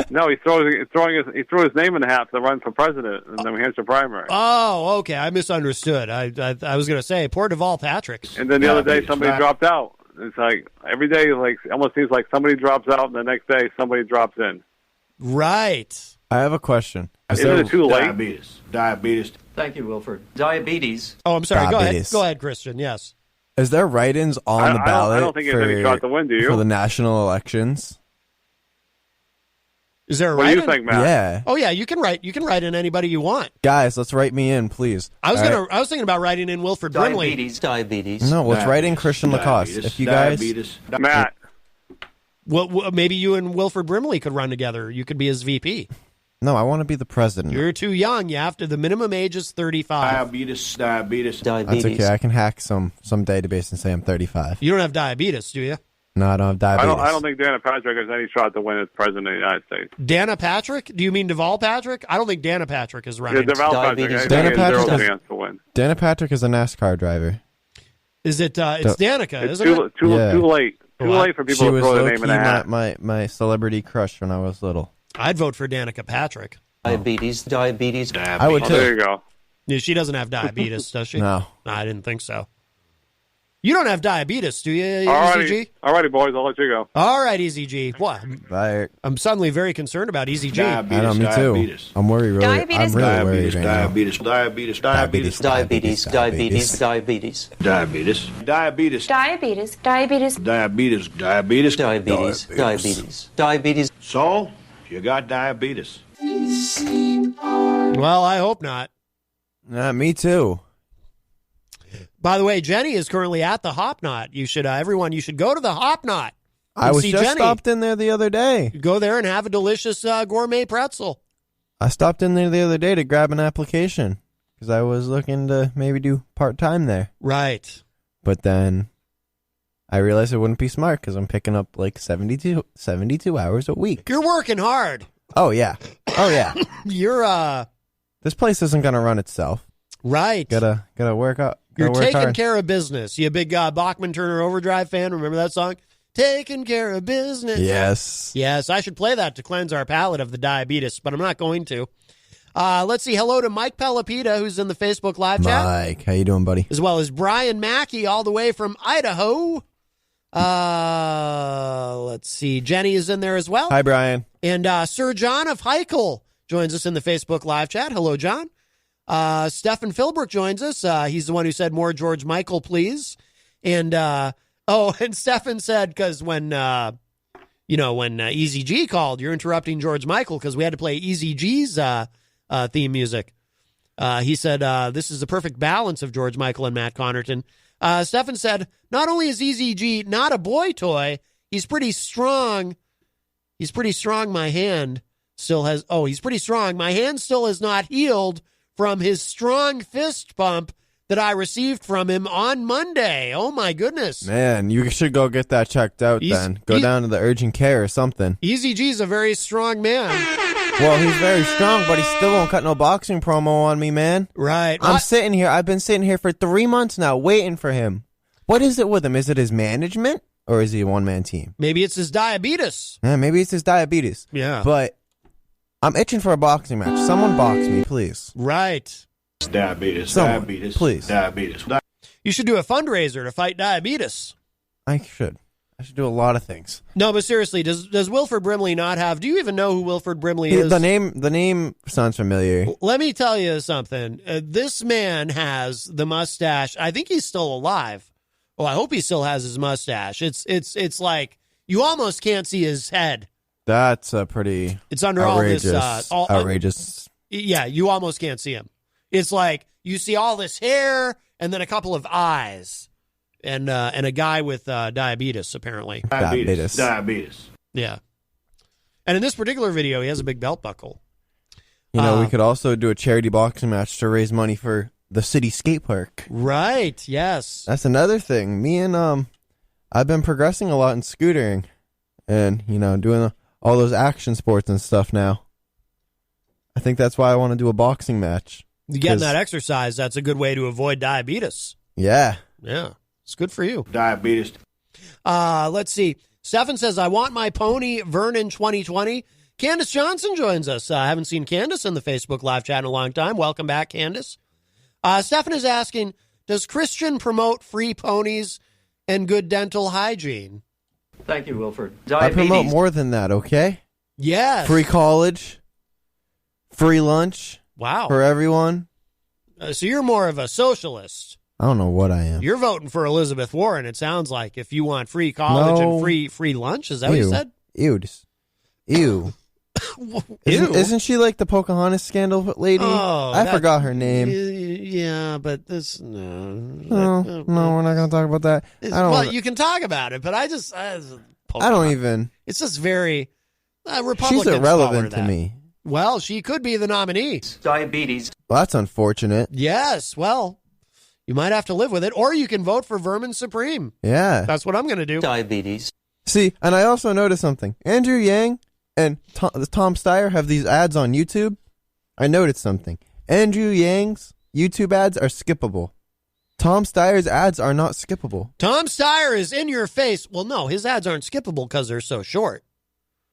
[SPEAKER 2] No, he threw his name in the hat to run for president in the New Hampshire primary.
[SPEAKER 1] Oh, okay. I misunderstood. I was going to say, poor Deval Patrick.
[SPEAKER 2] And then the other day, somebody dropped out. It's like every day, like almost seems like somebody drops out, and the next day, somebody drops in.
[SPEAKER 1] Right.
[SPEAKER 4] I have a question.
[SPEAKER 2] Isn't it too late?
[SPEAKER 6] Diabetes. Thank you, Wilford. Diabetes.
[SPEAKER 1] Oh, I'm sorry.
[SPEAKER 4] Diabetes.
[SPEAKER 1] Go ahead, Christian. Yes.
[SPEAKER 4] Is there write-ins on the ballot
[SPEAKER 2] I don't think there's any shot to win, do you?
[SPEAKER 4] for the national elections?
[SPEAKER 1] Is there a
[SPEAKER 2] What do
[SPEAKER 1] write-in?
[SPEAKER 2] you think, Matt?
[SPEAKER 4] Yeah.
[SPEAKER 1] Oh yeah, you can write in anybody you want.
[SPEAKER 4] Guys, let's write me in, please.
[SPEAKER 1] I was thinking about writing in Wilford Brimley.
[SPEAKER 6] Diabetes.
[SPEAKER 4] No, let's write in Christian Lacoste. If you guys...
[SPEAKER 2] Matt.
[SPEAKER 1] Well, maybe you and Wilford Brimley could run together. You could be his VP.
[SPEAKER 4] No, I want to be the president.
[SPEAKER 1] You're too young. You have to. The minimum age is 35.
[SPEAKER 6] Diabetes.
[SPEAKER 4] That's okay. I can hack some database and say I'm 35.
[SPEAKER 1] You don't have diabetes, do you?
[SPEAKER 4] No, I don't have diabetes.
[SPEAKER 2] I don't think Dana Patrick has any shot to win as president of the United States.
[SPEAKER 1] Dana Patrick? Do you mean Deval Patrick? I don't think Dana Patrick is running.
[SPEAKER 2] Yeah, Deval Patrick.
[SPEAKER 4] Dana
[SPEAKER 2] Chance to win.
[SPEAKER 4] Dana Patrick is a NASCAR driver.
[SPEAKER 1] Is it? It's Danica,
[SPEAKER 2] It's
[SPEAKER 1] isn't it?
[SPEAKER 2] Too late. Too late for people to throw their name in the hat.
[SPEAKER 4] My celebrity crush when I was little.
[SPEAKER 1] I'd vote for Danica Patrick.
[SPEAKER 6] Diabetes.
[SPEAKER 4] I would too.
[SPEAKER 2] There you go.
[SPEAKER 1] Yeah, she doesn't have diabetes, does she?
[SPEAKER 4] No.
[SPEAKER 1] I didn't think so. You don't have diabetes, do you,
[SPEAKER 2] Alrighty.
[SPEAKER 1] EZG?
[SPEAKER 2] Alrighty, boys. I'll let you go.
[SPEAKER 1] All right, EZG. What?
[SPEAKER 4] Bye.
[SPEAKER 1] I'm suddenly very concerned about EZG.
[SPEAKER 4] I know, me too. I'm worried. Really,
[SPEAKER 7] Diabetes.
[SPEAKER 4] I'm really worried right now.
[SPEAKER 5] Diabetes.
[SPEAKER 7] Diabetes. Diabetes. Diabetes. Diabetes.
[SPEAKER 5] Diabetes. Diabetes.
[SPEAKER 7] Diabetes.
[SPEAKER 8] Diabetes.
[SPEAKER 5] Diabetes. Diabetes.
[SPEAKER 7] Diabetes. Diabetes. Diabetes.
[SPEAKER 5] So, you got diabetes.
[SPEAKER 1] Well, I hope not.
[SPEAKER 4] Me too.
[SPEAKER 1] By the way, Jenny is currently at the Hop Knot. You should, everyone, you should go to the Hop Knot.
[SPEAKER 4] I was
[SPEAKER 1] see
[SPEAKER 4] just
[SPEAKER 1] Jenny.
[SPEAKER 4] stopped in there the other day.
[SPEAKER 1] Go there and have a delicious gourmet pretzel.
[SPEAKER 4] I stopped in there the other day to grab an application because I was looking to maybe do part-time there.
[SPEAKER 1] Right.
[SPEAKER 4] But then I realized it wouldn't be smart because I'm picking up like 72 hours a week.
[SPEAKER 1] You're working hard.
[SPEAKER 4] Oh, yeah.
[SPEAKER 1] You're,
[SPEAKER 4] This place isn't going to run itself.
[SPEAKER 1] right.
[SPEAKER 4] Gotta work out.
[SPEAKER 1] You're
[SPEAKER 4] work
[SPEAKER 1] taking
[SPEAKER 4] hard.
[SPEAKER 1] care of business. You a big Bachman Turner Overdrive fan? Remember that song? Taking care of business.
[SPEAKER 4] Yes.
[SPEAKER 1] Yes, I should play that to cleanse our palate of the diabetes, but I'm not going to. Let's see. Hello to Mike Pelopita, who's in the Facebook live chat,
[SPEAKER 4] Mike, how you doing, buddy?
[SPEAKER 1] as well as Brian Mackey, all the way from Idaho. Let's see. Jenny is in there as well.
[SPEAKER 4] Hi, Brian.
[SPEAKER 1] And Sir John of Heichel joins us in the Facebook live chat. Hello, John. Stefan Philbrook joins us. He's the one who said more George Michael, please. And, and Stefan said, because when Easy G called, you're interrupting George Michael because we had to play Easy G's theme music. He said, this is the perfect balance of George Michael and Matt Connarton. Stefan said, not only is Easy G not a boy toy, he's pretty strong. He's pretty strong. My hand still has, he's pretty strong. My hand still has not healed from his strong fist bump that I received from him on Monday. Oh, my goodness.
[SPEAKER 4] Man, you should go get that checked out then. Go down to the urgent care or something.
[SPEAKER 1] Easy G's a very strong man.
[SPEAKER 4] Well, he's very strong, but he still won't cut no boxing promo on me, man.
[SPEAKER 1] Right.
[SPEAKER 4] I'm sitting here. I've been sitting here for 3 months now waiting for him. What is it with him? Is it his management or is he a one-man team?
[SPEAKER 1] Maybe it's his diabetes.
[SPEAKER 4] Yeah, maybe it's his diabetes.
[SPEAKER 1] Yeah.
[SPEAKER 4] But I'm itching for a boxing match. Someone box me, please.
[SPEAKER 1] Right.
[SPEAKER 5] Diabetes.
[SPEAKER 4] Someone,
[SPEAKER 5] Diabetes.
[SPEAKER 4] please.
[SPEAKER 5] Diabetes.
[SPEAKER 1] You should do a fundraiser to fight diabetes.
[SPEAKER 4] I should do a lot of things.
[SPEAKER 1] No, but seriously, does Wilford Brimley not have? Do you even know who Wilford Brimley is?
[SPEAKER 4] The name sounds familiar.
[SPEAKER 1] Let me tell you something. This man has the mustache. I think he's still alive. Oh, I hope he still has his mustache. It's like you almost can't see his head.
[SPEAKER 4] That's a pretty.
[SPEAKER 1] It's under
[SPEAKER 4] outrageous,
[SPEAKER 1] all this
[SPEAKER 4] outrageous.
[SPEAKER 1] Yeah, you almost can't see him. It's like you see all this hair and then a couple of eyes, and a guy with diabetes apparently.
[SPEAKER 5] Diabetes.
[SPEAKER 1] Yeah, and in this particular video, he has a big belt buckle.
[SPEAKER 4] You know, we could also do a charity boxing match to raise money for the city skate park.
[SPEAKER 1] Right. Yes.
[SPEAKER 4] That's another thing. Me and I've been progressing a lot in scootering, and doing all those action sports and stuff now. I think that's why I want to do a boxing match.
[SPEAKER 1] Getting that exercise, that's a good way to avoid diabetes.
[SPEAKER 4] Yeah.
[SPEAKER 1] Yeah. It's good for you.
[SPEAKER 5] Diabetes.
[SPEAKER 1] Let's see. Stefan says, I want my pony Vernon 2020. Candace Johnson joins us. I haven't seen Candace in the Facebook live chat in a long time. Welcome back, Candace. Stefan is asking, does Christian promote free ponies and good dental hygiene?
[SPEAKER 6] Thank you, Wilford.
[SPEAKER 4] I
[SPEAKER 6] Diabetes.
[SPEAKER 4] promote more than that, okay?
[SPEAKER 1] Yes.
[SPEAKER 4] Free college, free lunch
[SPEAKER 1] Wow.
[SPEAKER 4] for everyone.
[SPEAKER 1] So you're more of a socialist.
[SPEAKER 4] I don't know what I am.
[SPEAKER 1] You're voting for Elizabeth Warren, it sounds like, if you want free college
[SPEAKER 4] No.
[SPEAKER 1] and free lunch. Is that what you said?
[SPEAKER 4] Ew. Ew. Isn't she like the Pocahontas scandal lady?
[SPEAKER 1] Oh,
[SPEAKER 4] I forgot her name.
[SPEAKER 1] Yeah, but this
[SPEAKER 4] No, we're not going to talk about that.
[SPEAKER 1] Well, you can talk about it, but I
[SPEAKER 4] don't even.
[SPEAKER 1] It's just very Republicans.
[SPEAKER 4] She's irrelevant
[SPEAKER 1] call her
[SPEAKER 4] to
[SPEAKER 1] that.
[SPEAKER 4] me.
[SPEAKER 1] Well, she could be the nominee.
[SPEAKER 6] Diabetes.
[SPEAKER 4] Well, that's unfortunate.
[SPEAKER 1] Yes. Well, you might have to live with it, or you can vote for Vermin Supreme.
[SPEAKER 4] Yeah.
[SPEAKER 1] That's what I'm going to do.
[SPEAKER 6] Diabetes.
[SPEAKER 4] See, and I also noticed something. Andrew Yang and Tom Steyer have these ads on YouTube. I noticed something. Andrew Yang's YouTube ads are skippable. Tom Steyer's ads are not skippable.
[SPEAKER 1] Tom Steyer is in your face. Well, no, his ads aren't skippable because they're so short.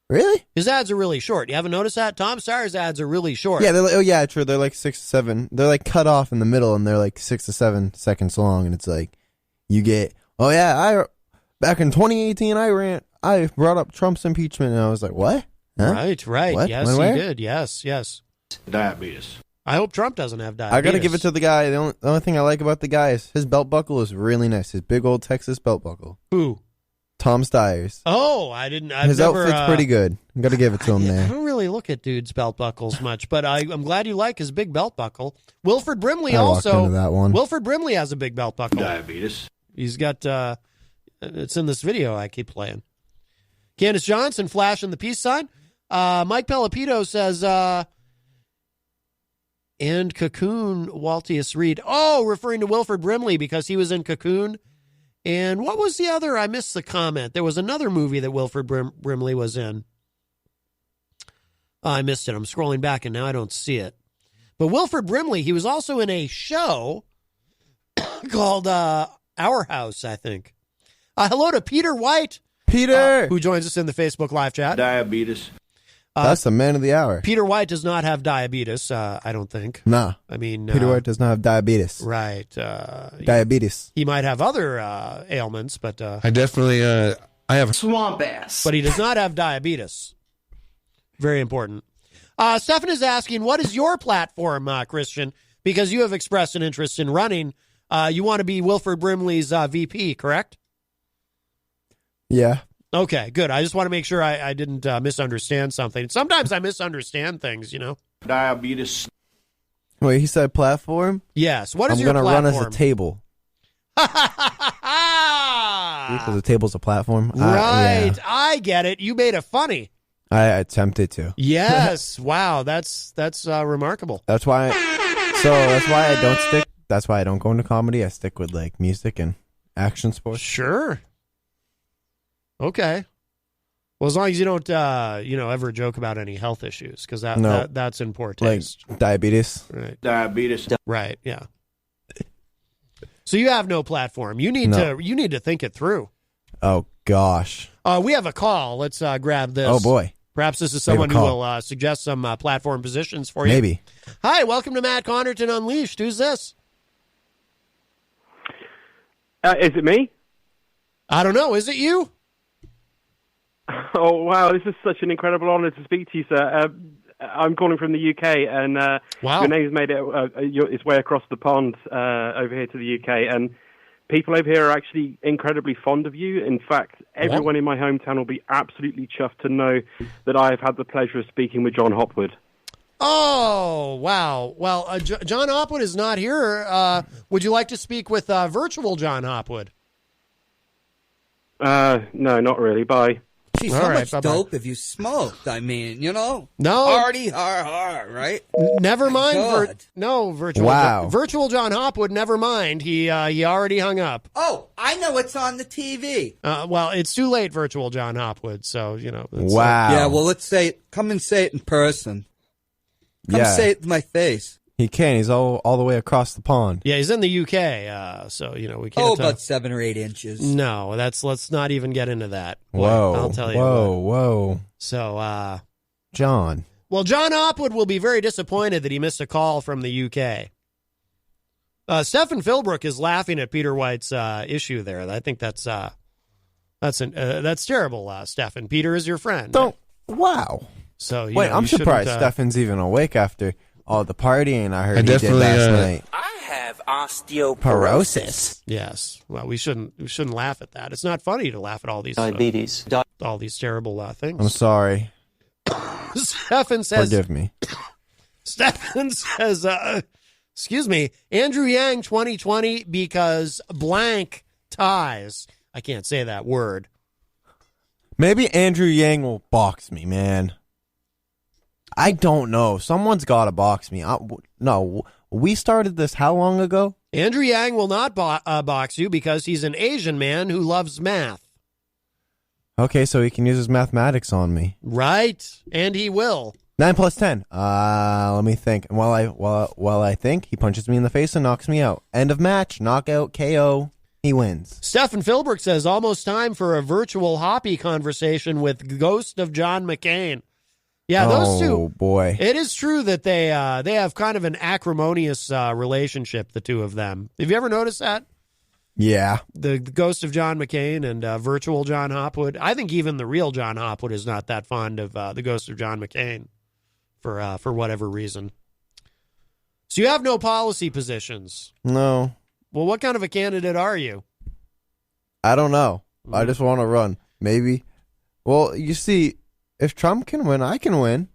[SPEAKER 4] Really?
[SPEAKER 1] His ads are really short. You haven't noticed that? Tom Steyer's ads are really short.
[SPEAKER 4] Yeah, they're like, true. They're like 6 to 7. They're like cut off in the middle, and they're like 6 to 7 seconds long, and it's like you get Oh yeah, back in 2018, I brought up Trump's impeachment, and I was like, what? Huh?
[SPEAKER 1] Right.
[SPEAKER 4] What?
[SPEAKER 1] Yes,
[SPEAKER 4] When,
[SPEAKER 1] he
[SPEAKER 4] where?
[SPEAKER 1] did. Yes.
[SPEAKER 5] Diabetes.
[SPEAKER 1] I hope Trump doesn't have diabetes.
[SPEAKER 4] I gotta give it to the guy. The only thing I like about the guy is his belt buckle is really nice. His big old Texas belt buckle.
[SPEAKER 1] Who?
[SPEAKER 4] Tom Stiers.
[SPEAKER 1] Oh, I didn't.
[SPEAKER 4] His outfit's pretty good. I'm gonna give it to him
[SPEAKER 1] I
[SPEAKER 4] there.
[SPEAKER 1] don't really look at dudes' belt buckles much, but I'm glad you like his big belt buckle. Wilford Brimley
[SPEAKER 4] I walked
[SPEAKER 1] also.
[SPEAKER 4] into that one.
[SPEAKER 1] Wilford Brimley has a big belt buckle.
[SPEAKER 5] Diabetes.
[SPEAKER 1] He's got. It's in this video I keep playing. Candace Johnson flashing the peace sign. Mike Pelopito says. And Cocoon, Waltius Reed. Oh, referring to Wilford Brimley because he was in Cocoon. And what was the other? I missed the comment. There was another movie that Wilford Brimley was in. I missed it. I'm scrolling back and now I don't see it. But Wilford Brimley, he was also in a show called Our House, I think. Hello to Peter White.
[SPEAKER 4] Peter!
[SPEAKER 1] Who joins us in the Facebook live chat.
[SPEAKER 5] Diabetes.
[SPEAKER 4] That's the man of the hour.
[SPEAKER 1] Peter White does not have diabetes, I don't think.
[SPEAKER 4] Nah.
[SPEAKER 1] I mean...
[SPEAKER 4] Peter White does not have diabetes.
[SPEAKER 1] Right.
[SPEAKER 4] Diabetes.
[SPEAKER 1] He might have other ailments, but...
[SPEAKER 8] I definitely... I have...
[SPEAKER 6] Swamp ass.
[SPEAKER 1] But he does not have diabetes. Very important. Stefan is asking, what is your platform, Christian? Because you have expressed an interest in running. You want to be Wilford Brimley's VP, correct?
[SPEAKER 4] Yeah.
[SPEAKER 1] Okay, good. I just want to make sure I didn't misunderstand something. Sometimes I misunderstand things, you know.
[SPEAKER 5] Diabetes.
[SPEAKER 4] Wait, he said platform?
[SPEAKER 1] Yes. What is
[SPEAKER 4] I'm
[SPEAKER 1] your
[SPEAKER 4] gonna
[SPEAKER 1] platform?
[SPEAKER 4] run as a table. Because the table's a platform.
[SPEAKER 1] Right.
[SPEAKER 4] Yeah.
[SPEAKER 1] I get it. You made it funny.
[SPEAKER 4] I attempted to.
[SPEAKER 1] Yes. Wow. That's remarkable.
[SPEAKER 4] That's why. That's why I don't stick. That's why I don't go into comedy. I stick with like music and action sports.
[SPEAKER 1] Sure. Okay. Well, as long as you don't, ever joke about any health issues, because that's in poor taste.
[SPEAKER 4] Like diabetes.
[SPEAKER 1] Right.
[SPEAKER 5] Diabetes.
[SPEAKER 1] Right. Yeah. So you have no platform. You need to think it through.
[SPEAKER 4] Oh gosh.
[SPEAKER 1] We have a call. Let's grab this.
[SPEAKER 4] Oh boy.
[SPEAKER 1] Perhaps this is someone who will suggest some platform positions for you.
[SPEAKER 4] Maybe.
[SPEAKER 1] Hi, welcome to Matt Connarton Unleashed. Who's this?
[SPEAKER 2] Is it me?
[SPEAKER 1] I don't know. Is it you?
[SPEAKER 2] Oh, wow. This is such an incredible honor to speak to you, sir. I'm calling from the UK, and
[SPEAKER 1] Wow.
[SPEAKER 2] your name's made its way across the pond over here to the UK, and people over here are actually incredibly fond of you. In fact, everyone in my hometown will be absolutely chuffed to know that I have had the pleasure of speaking with John Hopwood.
[SPEAKER 1] Oh, wow. Well, John Hopwood is not here. Would you like to speak with virtual John Hopwood?
[SPEAKER 2] No, not really. Bye.
[SPEAKER 9] Geez,
[SPEAKER 1] All
[SPEAKER 9] how
[SPEAKER 1] right,
[SPEAKER 9] much
[SPEAKER 1] bye-bye.
[SPEAKER 9] dope have you smoked? I mean,
[SPEAKER 1] No.
[SPEAKER 9] Hardy, right?
[SPEAKER 1] Never mind.
[SPEAKER 9] God.
[SPEAKER 1] Virtual.
[SPEAKER 4] Wow.
[SPEAKER 1] Virtual John Hopwood, never mind. He already hung up.
[SPEAKER 9] Oh, I know it's on the TV.
[SPEAKER 1] Well, it's too late, virtual John Hopwood. So, it's,
[SPEAKER 4] Wow.
[SPEAKER 9] Yeah, well, let's say it. Come and say it in person. Come
[SPEAKER 4] Yeah.
[SPEAKER 9] say it to my face.
[SPEAKER 4] He can. He's all the way across the pond.
[SPEAKER 1] Yeah, he's in the UK. So, we can't.
[SPEAKER 9] Oh, about 7 or 8 inches.
[SPEAKER 1] No, let's not even get into that. Boy,
[SPEAKER 4] Whoa.
[SPEAKER 1] I'll tell you.
[SPEAKER 4] Whoa.
[SPEAKER 1] So,
[SPEAKER 4] John.
[SPEAKER 1] well, John Hopwood will be very disappointed that he missed a call from the UK. Stephen Philbrook is laughing at Peter White's issue there. I think that's terrible, Stephen. Peter is your friend.
[SPEAKER 4] Wow.
[SPEAKER 1] So
[SPEAKER 4] Wait, I'm surprised Stefan's even awake after all the partying I heard he did last night.
[SPEAKER 10] I have osteoporosis.
[SPEAKER 1] Yes. Well, we shouldn't laugh at that. It's not funny to laugh at all these
[SPEAKER 7] Diabetes.
[SPEAKER 1] all these terrible things.
[SPEAKER 4] I'm sorry.
[SPEAKER 1] Stefan says.
[SPEAKER 4] Forgive me.
[SPEAKER 1] Stefan says. Excuse me, Andrew Yang 2020 because blank ties. I can't say that word.
[SPEAKER 4] Maybe Andrew Yang will box me, man. I don't know. Someone's got to box me. No, we started this how long ago?
[SPEAKER 1] Andrew Yang will not box you because he's an Asian man who loves math.
[SPEAKER 4] Okay, so he can use his mathematics on me.
[SPEAKER 1] Right, and he will.
[SPEAKER 4] 9 plus 10. Let me think. And while I think, he punches me in the face and knocks me out. End of match. Knockout. KO. He wins.
[SPEAKER 1] Stephen Philbrook says, almost time for a virtual hoppy conversation with Ghost of John McCain. Yeah, those two.
[SPEAKER 4] Oh, boy.
[SPEAKER 1] It is true that they have kind of an acrimonious relationship, the two of them. Have you ever noticed that?
[SPEAKER 4] Yeah.
[SPEAKER 1] The ghost of John McCain and virtual John Hopwood. I think even the real John Hopwood is not that fond of the ghost of John McCain for whatever reason. So you have no policy positions.
[SPEAKER 4] No.
[SPEAKER 1] Well, what kind of a candidate are you?
[SPEAKER 4] I don't know. I just want to run. Maybe. Well, you see, if Trump can win, I can win.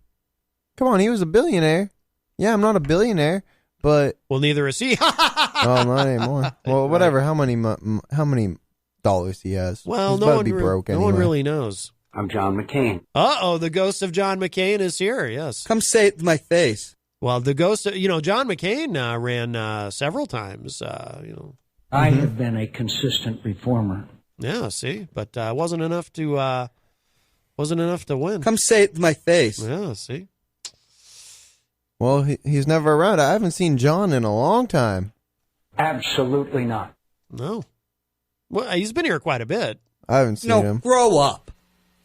[SPEAKER 4] Come on, he was a billionaire. Yeah, I'm not a billionaire, but
[SPEAKER 1] well, neither is he.
[SPEAKER 4] oh, not anymore. Well, whatever. How many dollars he has?
[SPEAKER 1] Well,
[SPEAKER 4] He's
[SPEAKER 1] no
[SPEAKER 4] about
[SPEAKER 1] one,
[SPEAKER 4] to be broke
[SPEAKER 1] no
[SPEAKER 4] anyway.
[SPEAKER 1] one really knows.
[SPEAKER 10] I'm John McCain.
[SPEAKER 1] Uh-oh, the ghost of John McCain is here, yes.
[SPEAKER 9] Come say it to my face.
[SPEAKER 1] Well, the ghost of, John McCain ran several times,
[SPEAKER 11] I have been a consistent reformer.
[SPEAKER 1] Yeah, see, but wasn't enough to win.
[SPEAKER 9] Come say it to my face.
[SPEAKER 1] Yeah, see.
[SPEAKER 4] Well, he's never around. I haven't seen John in a long time.
[SPEAKER 11] Absolutely not.
[SPEAKER 1] No. Well, he's been here quite a bit.
[SPEAKER 4] I haven't seen him.
[SPEAKER 9] Grow up.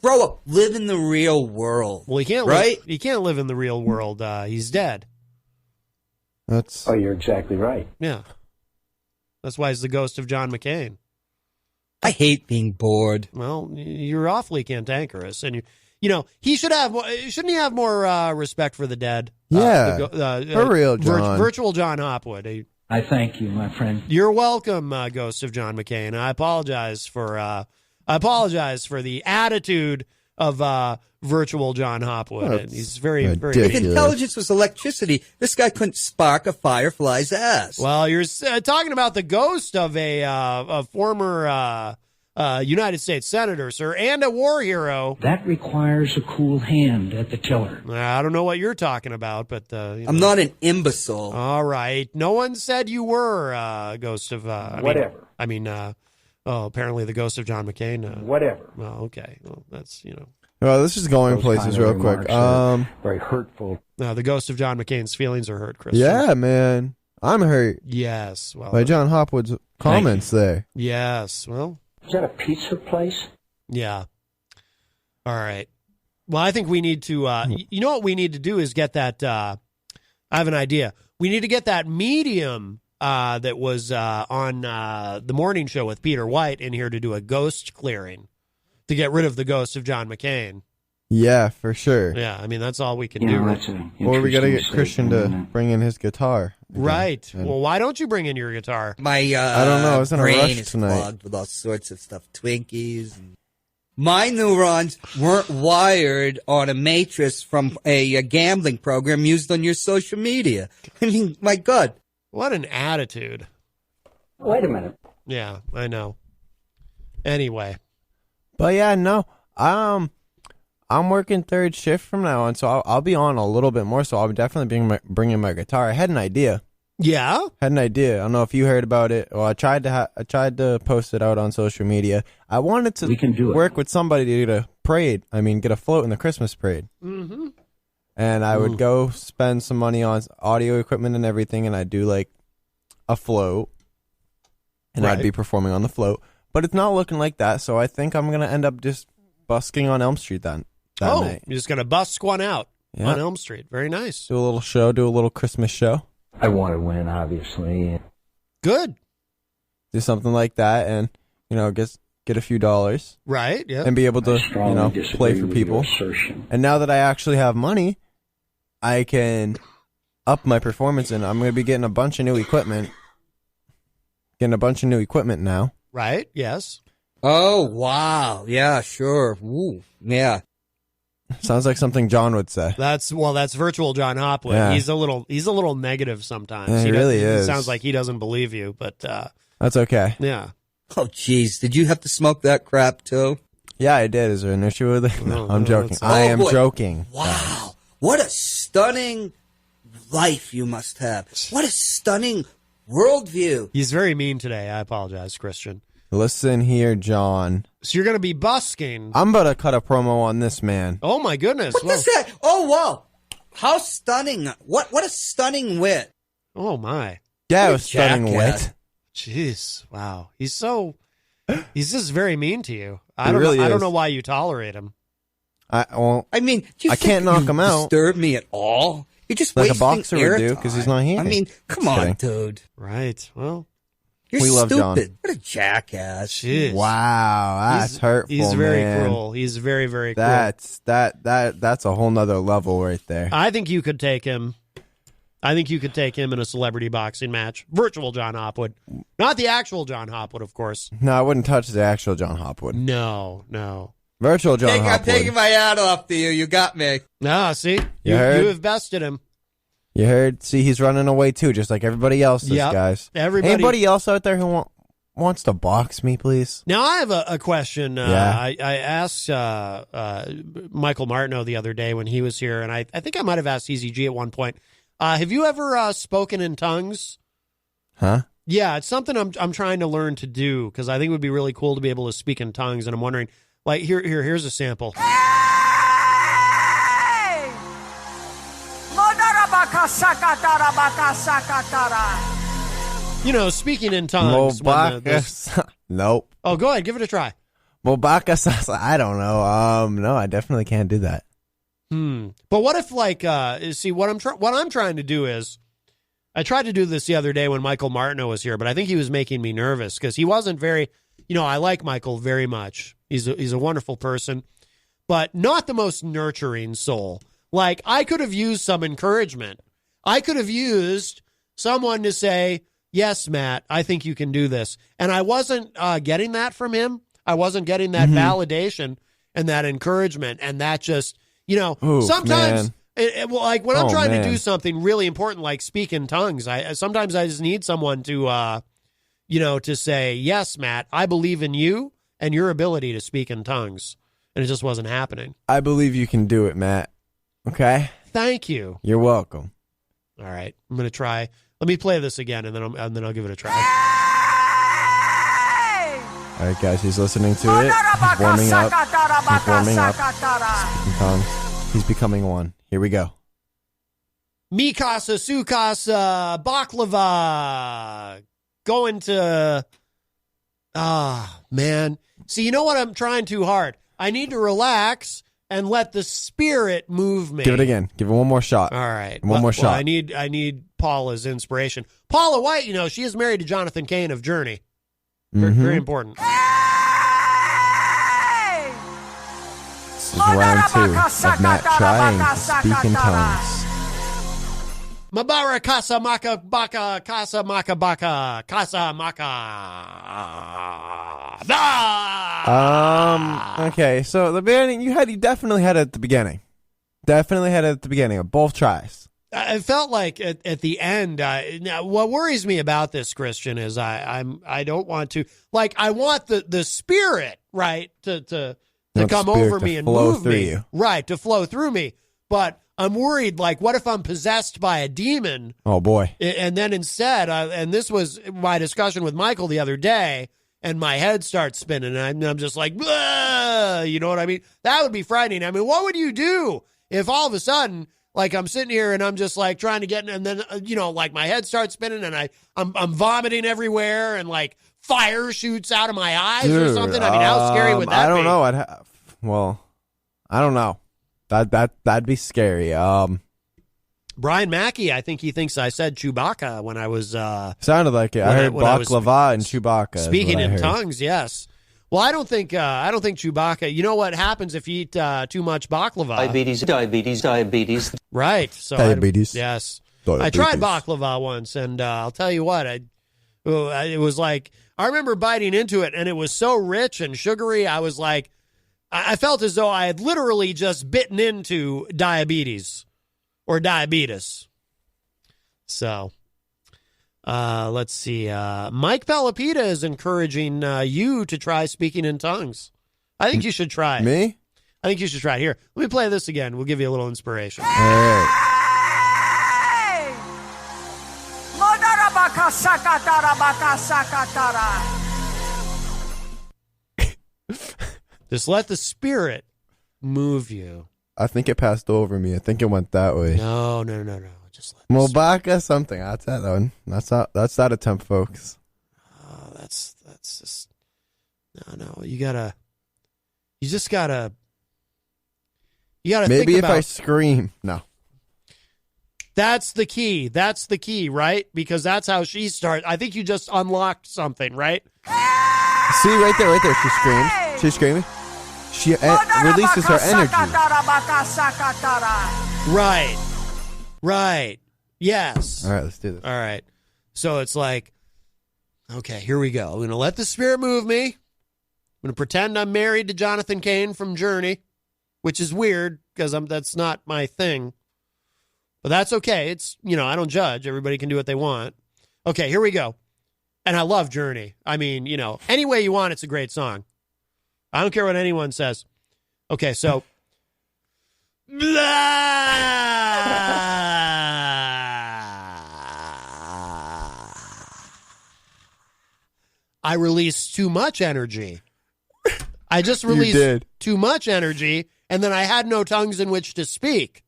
[SPEAKER 9] Grow up. Live in the real world.
[SPEAKER 1] Well, he can't
[SPEAKER 9] right?
[SPEAKER 1] He can't live in the real world. He's dead.
[SPEAKER 4] That's.
[SPEAKER 11] Oh, you're exactly right.
[SPEAKER 1] Yeah. That's why he's the ghost of John McCain.
[SPEAKER 9] I hate being bored.
[SPEAKER 1] Well, you're awfully cantankerous, and he should have. Shouldn't he have more respect for the dead?
[SPEAKER 4] Yeah, for real, John.
[SPEAKER 1] Virtual John Hopwood.
[SPEAKER 11] I thank you, my friend.
[SPEAKER 1] You're welcome, ghost of John McCain. I apologize for the attitude of virtual John Hopwood. And he's very, very.
[SPEAKER 9] If intelligence was electricity, this guy couldn't spark a firefly's ass.
[SPEAKER 1] Well, you're talking about the ghost of a former United States senator, sir, and a war hero.
[SPEAKER 11] That requires a cool hand at the tiller.
[SPEAKER 1] I don't know what you're talking about, but
[SPEAKER 9] I'm not an imbecile.
[SPEAKER 1] All right, no one said you were ghost of
[SPEAKER 11] whatever.
[SPEAKER 1] Apparently the ghost of John McCain.
[SPEAKER 11] Whatever.
[SPEAKER 1] Well, okay. Well, that's
[SPEAKER 4] Well, this is going places real quick.
[SPEAKER 11] Very hurtful.
[SPEAKER 1] The ghost of John McCain's feelings are hurt, Christian.
[SPEAKER 4] Yeah, man, I'm hurt.
[SPEAKER 1] Yes. Well,
[SPEAKER 4] by John Hopwood's comments there.
[SPEAKER 1] Yes. Well.
[SPEAKER 11] Is that a pizza place?
[SPEAKER 1] Yeah. All right. Well, I think we need to, you know what we need to do is get that, I have an idea. We need to get that medium that was on the morning show with Peter White in here to do a ghost clearing to get rid of the ghost of John McCain.
[SPEAKER 4] Yeah, for sure.
[SPEAKER 1] Yeah, I mean, that's all we can do.
[SPEAKER 4] Or we got to get Christian to bring in his guitar. Again.
[SPEAKER 1] Right. Well, why don't you bring in your guitar?
[SPEAKER 9] My
[SPEAKER 4] I don't know. I was in a
[SPEAKER 9] brain
[SPEAKER 4] rush
[SPEAKER 9] is
[SPEAKER 4] tonight.
[SPEAKER 9] clogged with all sorts of stuff. Twinkies. My neurons weren't wired on a matrix from a gambling program used on your social media. I mean, my God.
[SPEAKER 1] What an attitude.
[SPEAKER 11] Wait a minute.
[SPEAKER 1] Yeah, I know. Anyway.
[SPEAKER 4] But yeah, no. I'm working third shift from now on, so I'll be on a little bit more. So I'll definitely bringing my guitar. I had an idea.
[SPEAKER 1] Yeah,
[SPEAKER 4] had an idea. I don't know if you heard about it. Well, I tried to post it out on social media. I wanted to work with somebody to get a parade. I mean, get a float in the Christmas parade.
[SPEAKER 1] Mm-hmm.
[SPEAKER 4] And I would go spend some money on audio equipment and everything, and I'd do like a float, and I'd be performing on the float. But it's not looking like that, so I think I'm gonna end up just busking on Elm Street that night.
[SPEAKER 1] You're just gonna busk one out on Elm Street. Very nice.
[SPEAKER 4] Do a little show. Do a little Christmas show.
[SPEAKER 11] I want to win, obviously.
[SPEAKER 1] Good.
[SPEAKER 4] Do something like that, and get a few dollars.
[SPEAKER 1] Right. Yeah.
[SPEAKER 4] And be able to play for people. And now that I actually have money, I can up my performance, and I'm going to be getting a bunch of new equipment. Getting a bunch of new equipment now.
[SPEAKER 1] Right. Yes.
[SPEAKER 9] Oh, wow. Yeah, sure. Ooh, yeah.
[SPEAKER 4] Sounds like something John would say.
[SPEAKER 1] That's virtual John Hopwood.
[SPEAKER 4] Yeah.
[SPEAKER 1] He's a little negative sometimes.
[SPEAKER 4] Yeah, he really is.
[SPEAKER 1] It sounds like he doesn't believe you, but
[SPEAKER 4] that's okay.
[SPEAKER 1] Yeah.
[SPEAKER 9] Oh, jeez. Did you have to smoke that crap too?
[SPEAKER 4] Yeah, I did. Is there an issue with it? No, I'm joking. I am joking.
[SPEAKER 9] Wow. What a stunning life you must have. What a stunning worldview.
[SPEAKER 1] He's very mean today. I apologize, Christian.
[SPEAKER 4] Listen here, John.
[SPEAKER 1] So you're going to be busking.
[SPEAKER 4] I'm about to cut a promo on this man.
[SPEAKER 1] Oh, my goodness.
[SPEAKER 9] What does that? Oh, wow. How stunning. What a stunning wit.
[SPEAKER 1] Oh, my.
[SPEAKER 4] Yeah, it was stunning wit.
[SPEAKER 1] Jeez. Wow. He's just very mean to you. I don't know why you tolerate him.
[SPEAKER 4] I
[SPEAKER 9] mean, do you
[SPEAKER 4] I can't knock him out.
[SPEAKER 9] Disturb me at all? You're just
[SPEAKER 4] like
[SPEAKER 9] wasting
[SPEAKER 4] a boxer would do
[SPEAKER 9] airtime.
[SPEAKER 4] because he's not here.
[SPEAKER 9] I mean, come on, dude.
[SPEAKER 1] Right. Well,
[SPEAKER 9] You're
[SPEAKER 4] We love John.
[SPEAKER 9] stupid. What a jackass.
[SPEAKER 1] Jeez.
[SPEAKER 4] Wow, that's hurtful.
[SPEAKER 1] He's very
[SPEAKER 4] man.
[SPEAKER 1] cruel. He's very, very cruel.
[SPEAKER 4] That's a whole nother level right there.
[SPEAKER 1] I think you could take him. I think you could take him in a celebrity boxing match. Virtual John Hopwood. Not the actual John Hopwood, of course.
[SPEAKER 4] No, I wouldn't touch the actual John Hopwood.
[SPEAKER 1] No.
[SPEAKER 4] Virtual John Hopwood.
[SPEAKER 9] I'm taking my hat off to you. You got me.
[SPEAKER 1] Ah, see?
[SPEAKER 4] You
[SPEAKER 1] You
[SPEAKER 4] heard?
[SPEAKER 1] have bested him.
[SPEAKER 4] You heard? See, he's running away too, just like everybody else.
[SPEAKER 1] Yep.
[SPEAKER 4] Guys.
[SPEAKER 1] Everybody
[SPEAKER 4] else out there who wants to box me, please?
[SPEAKER 1] Now, I have a question.
[SPEAKER 4] Yeah.
[SPEAKER 1] I asked Michael Martineau the other day when he was here, and I think I might have asked EZG at one point. Have you ever spoken in tongues?
[SPEAKER 4] Huh?
[SPEAKER 1] Yeah, it's something I'm trying to learn to do because I think it would be really cool to be able to speak in tongues, and I'm wondering, like, here's a sample. You know, speaking in tongues.
[SPEAKER 4] Nope.
[SPEAKER 1] Oh, go ahead, give it a try.
[SPEAKER 4] Mobaka, I don't know. No, I definitely can't do that.
[SPEAKER 1] But what if, like, see, what I'm trying to do is, I tried to do this the other day when Michael Martineau was here, but I think he was making me nervous because he wasn't very, I like Michael very much. He's a wonderful person, but not the most nurturing soul. Like, I could have used some encouragement. I could have used someone to say, yes, Matt, I think you can do this. And I wasn't getting that from him. I wasn't getting that validation and that encouragement. And that just, sometimes, like when I'm trying to do something really important, like speak in tongues, sometimes I just need someone to, to say, yes, Matt, I believe in you and your ability to speak in tongues. And it just wasn't happening.
[SPEAKER 4] I believe you can do it, Matt. Okay?
[SPEAKER 1] Thank you.
[SPEAKER 4] You're welcome.
[SPEAKER 1] All right. I'm going to try. Let me play this again, and then I'll give it a try.
[SPEAKER 4] All right, guys, he's listening to it. He's warming up. He's warming up. Speaking tongues. He's becoming one. Here we go.
[SPEAKER 1] Mikasa, Sukasa, Baklava. Going to... man. See, you know what? I'm trying too hard. I need to relax and let the spirit move me.
[SPEAKER 4] Give it again. Give it one more shot.
[SPEAKER 1] All right.
[SPEAKER 4] One more shot.
[SPEAKER 1] I need Paula's inspiration. Paula White, she is married to Jonathan Cain of Journey. Very important.
[SPEAKER 4] This is round 2 of Matt trying to speak in tongues.
[SPEAKER 1] Mabara Casa Maka Baka Casa Maka Baka Casa Maka.
[SPEAKER 4] Okay, so the beginning you definitely had it at the beginning. Definitely had it at the beginning of both tries.
[SPEAKER 1] I felt like at the end. Now, what worries me about this, Christian, is I don't want to, like, I want the spirit, right, to come over me and move me, right, to flow through me. But I'm worried, like, what if I'm possessed by a demon?
[SPEAKER 4] Oh boy!
[SPEAKER 1] And then instead, and this was my discussion with Michael the other day, and my head starts spinning, and I'm just like, you know what I mean? That would be frightening. I mean, what would you do if all of a sudden, like, I'm sitting here and I'm just like trying to get, and then like my head starts spinning and I'm vomiting everywhere and like fire shoots out of my eyes or something? I mean, how scary would that be?
[SPEAKER 4] I don't know. I don't know. That'd be scary.
[SPEAKER 1] Brian Mackey, I think he thinks I said Chewbacca when I was
[SPEAKER 4] sounded like it. I heard baklava and Chewbacca.
[SPEAKER 1] Speaking in tongues, yes. Well, I don't think Chewbacca. You know what happens if you eat too much baklava?
[SPEAKER 7] Diabetes.
[SPEAKER 1] Right. So
[SPEAKER 4] diabetes.
[SPEAKER 1] Yes.
[SPEAKER 4] Diabetes.
[SPEAKER 1] I tried baklava once, and I'll tell you what, it was like, I remember biting into it, and it was so rich and sugary. I was like, I felt as though I had literally just bitten into diabetes or diabetes. So, let's see. Mike Pelopita is encouraging you to try speaking in tongues. I think you should try.
[SPEAKER 4] Me?
[SPEAKER 1] I think you should try it. Here, let me play this again. We'll give you a little inspiration.
[SPEAKER 4] All right.
[SPEAKER 1] Just let the spirit move you.
[SPEAKER 4] I think it passed over me. I think it went that way.
[SPEAKER 1] No. Just let
[SPEAKER 4] Mobaka something. That's that one. That's that attempt, folks.
[SPEAKER 1] Oh, that's just no. You just gotta.
[SPEAKER 4] Maybe
[SPEAKER 1] think
[SPEAKER 4] if
[SPEAKER 1] about,
[SPEAKER 4] I scream. No.
[SPEAKER 1] That's the key. That's the key, right? Because that's how she starts. I think you just unlocked something, right?
[SPEAKER 4] See, right there. She screams. She's screaming. She releases her energy.
[SPEAKER 1] Right. Yes.
[SPEAKER 4] All right, let's do this.
[SPEAKER 1] All right. So it's like, okay, here we go. I'm going to let the spirit move me. I'm going to pretend I'm married to Jonathan Cain from Journey, which is weird because that's not my thing. But that's okay. It's, I don't judge. Everybody can do what they want. Okay, here we go. And I love Journey. I mean, any way you want, it's a great song. I don't care what anyone says. Okay, so. I released too much energy. I just released too much energy, and then I had no tongues in which to speak.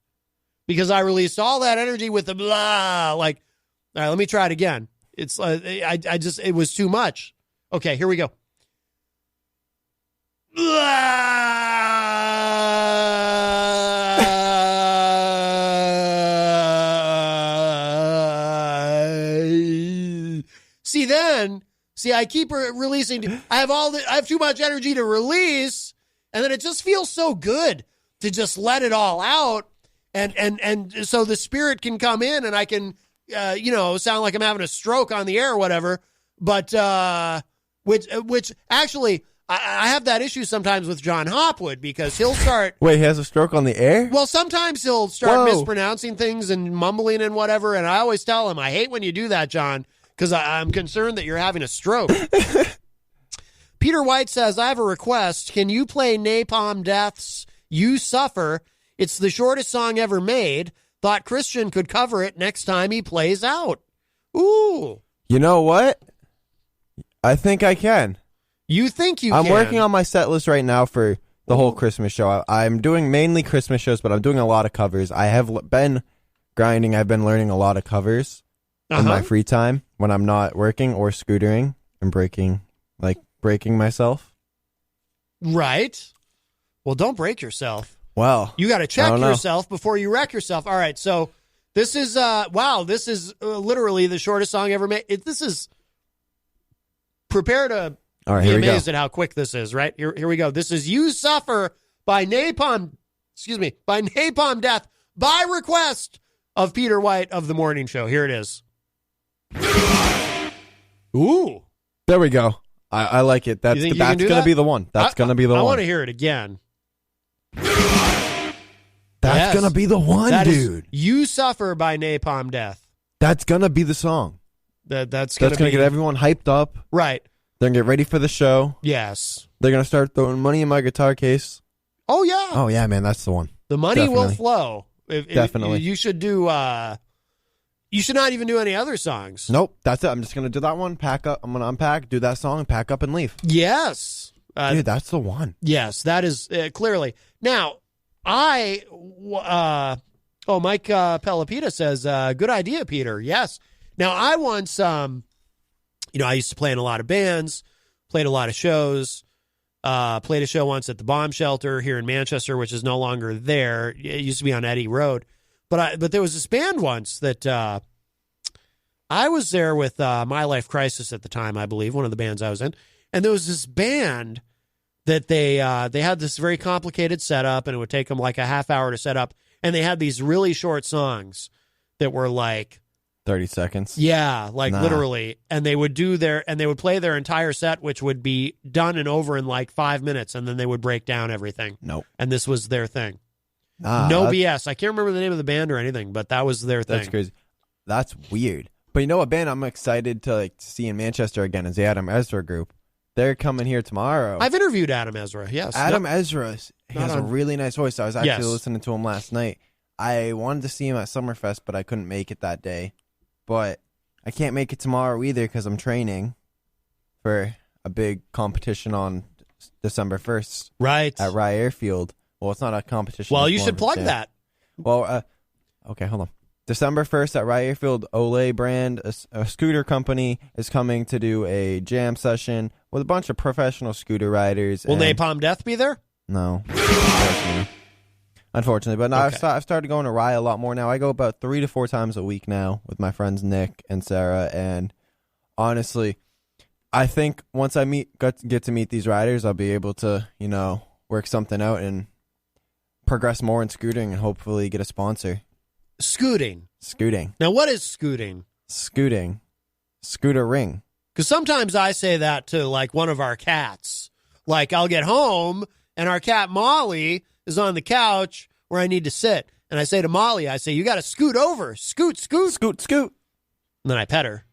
[SPEAKER 1] Because I released all that energy with the blah, like, all right, let me try it again. It's, it was too much. Okay, here we go. See, I keep releasing. I have too much energy to release, and then it just feels so good to just let it all out. And so the spirit can come in and I can, sound like I'm having a stroke on the air or whatever. But, which actually, I have that issue sometimes with John Hopwood because he'll start.
[SPEAKER 4] Wait, he has a stroke on the air?
[SPEAKER 1] Well, sometimes he'll start mispronouncing things and mumbling and whatever. And I always tell him, I hate when you do that, John, because I'm concerned that you're having a stroke. Peter White says, I have a request. Can you play Napalm Death's You Suffer? It's the shortest song ever made. Thought Christian could cover it next time he plays out. Ooh.
[SPEAKER 4] You know what? I think I can.
[SPEAKER 1] You think you can?
[SPEAKER 4] I'm working on my set list right now for the whole Christmas show. I'm doing mainly Christmas shows, but I'm doing a lot of covers. I have been grinding. I've been learning a lot of covers in my free time when I'm not working or scootering and breaking myself.
[SPEAKER 1] Right. Well, don't break yourself.
[SPEAKER 4] Well,
[SPEAKER 1] you got to check yourself before you wreck yourself. All right, so this is this is literally the shortest song ever made. This is prepare to be amazed at how quick this is. Right here we go. This is "You Suffer" by Napalm Death by request of Peter White of the Morning Show. Here it is. Ooh,
[SPEAKER 4] there we go. I like it. That's going to be the one. That's going to be the one.
[SPEAKER 1] I want to hear it again.
[SPEAKER 4] That's going to be the one, dude.
[SPEAKER 1] You Suffer by Napalm Death.
[SPEAKER 4] That's going to be the song.
[SPEAKER 1] That's going
[SPEAKER 4] to get everyone hyped up.
[SPEAKER 1] Right.
[SPEAKER 4] They're going to get ready for the show.
[SPEAKER 1] Yes.
[SPEAKER 4] They're going to start throwing money in my guitar case.
[SPEAKER 1] Oh, yeah.
[SPEAKER 4] Oh, yeah, man. That's the one.
[SPEAKER 1] The money will flow.
[SPEAKER 4] Definitely.
[SPEAKER 1] You should do... you should not even do any other songs.
[SPEAKER 4] Nope. That's it. I'm just going to do that one. Pack up. I'm going to unpack, do that song, pack up, and leave.
[SPEAKER 1] Yes.
[SPEAKER 4] Dude, that's the one.
[SPEAKER 1] Yes, that is clearly. Now, Mike Pelopita says, good idea, Peter. Yes. Now, I once, I used to play in a lot of bands, played a lot of shows, played a show once at the Bomb Shelter here in Manchester, which is no longer there. It used to be on Eddy Road. But there was this band once that I was there with My Life Crisis at the time, I believe, one of the bands I was in. And there was this band that they had this very complicated setup, and it would take them like a half hour to set up. And they had these really short songs that were like
[SPEAKER 4] 30 seconds.
[SPEAKER 1] Yeah, literally. And they would play their entire set, which would be done and over in like 5 minutes, and then they would break down everything.
[SPEAKER 4] Nope.
[SPEAKER 1] And this was their thing. No BS. I can't remember the name of the band or anything, but that was their thing.
[SPEAKER 4] That's crazy. That's weird. But you know what band I'm excited to see in Manchester again is the Adam Ezra Group. They're coming here tomorrow.
[SPEAKER 1] I've interviewed Adam Ezra, yes.
[SPEAKER 4] Adam Ezra, he has a really nice voice. I was actually listening to him last night. I wanted to see him at Summerfest, but I couldn't make it that day. But I can't make it tomorrow either because I'm training for a big competition on December 1st.
[SPEAKER 1] Right.
[SPEAKER 4] At Rye Airfield. Well, it's not a competition.
[SPEAKER 1] Well, you should plug that.
[SPEAKER 4] Well, okay, hold on. December 1st at Rye Airfield, Olay brand, a scooter company, is coming to do a jam session with a bunch of professional scooter riders.
[SPEAKER 1] Will Napalm Death be there?
[SPEAKER 4] No. Unfortunately, but no,
[SPEAKER 1] Okay.
[SPEAKER 4] I've started going to Rye a lot more now. I go about 3 to 4 times a week now with my friends Nick and Sarah, and honestly, I think once I get to meet these riders, I'll be able to, work something out and progress more in scooting and hopefully get a sponsor.
[SPEAKER 1] Scooting.
[SPEAKER 4] Now,
[SPEAKER 1] what is scooting?
[SPEAKER 4] Scooter ring.
[SPEAKER 1] Because sometimes I say that to, like, one of our cats. Like, I'll get home, and our cat Molly is on the couch where I need to sit. And I say to Molly, you got to scoot over. Scoot.
[SPEAKER 4] Scoot.
[SPEAKER 1] And then I pet her.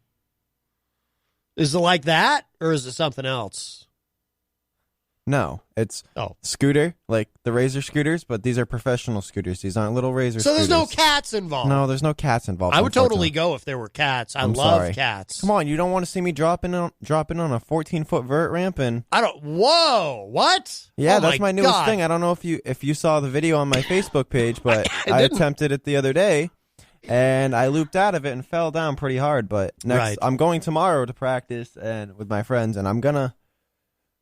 [SPEAKER 1] Is it like that, or is it something else?
[SPEAKER 4] No, it's scooter, like the Razor scooters, but these are professional scooters. These aren't little Razor
[SPEAKER 1] So
[SPEAKER 4] scooters.
[SPEAKER 1] there's no cats involved?
[SPEAKER 4] No, there's no cats involved.
[SPEAKER 1] I would totally go if there were cats. I love cats.
[SPEAKER 4] Come on, you don't want to see me dropping on a 14-foot vert ramp and...
[SPEAKER 1] Whoa, what?
[SPEAKER 4] Yeah,
[SPEAKER 1] Oh
[SPEAKER 4] that's my newest
[SPEAKER 1] God.
[SPEAKER 4] thing. I don't know if you saw the video on my Facebook page, but I attempted it the other day, and I looped out of it and fell down pretty hard. But I'm going tomorrow to practice and with my friends, and I'm gonna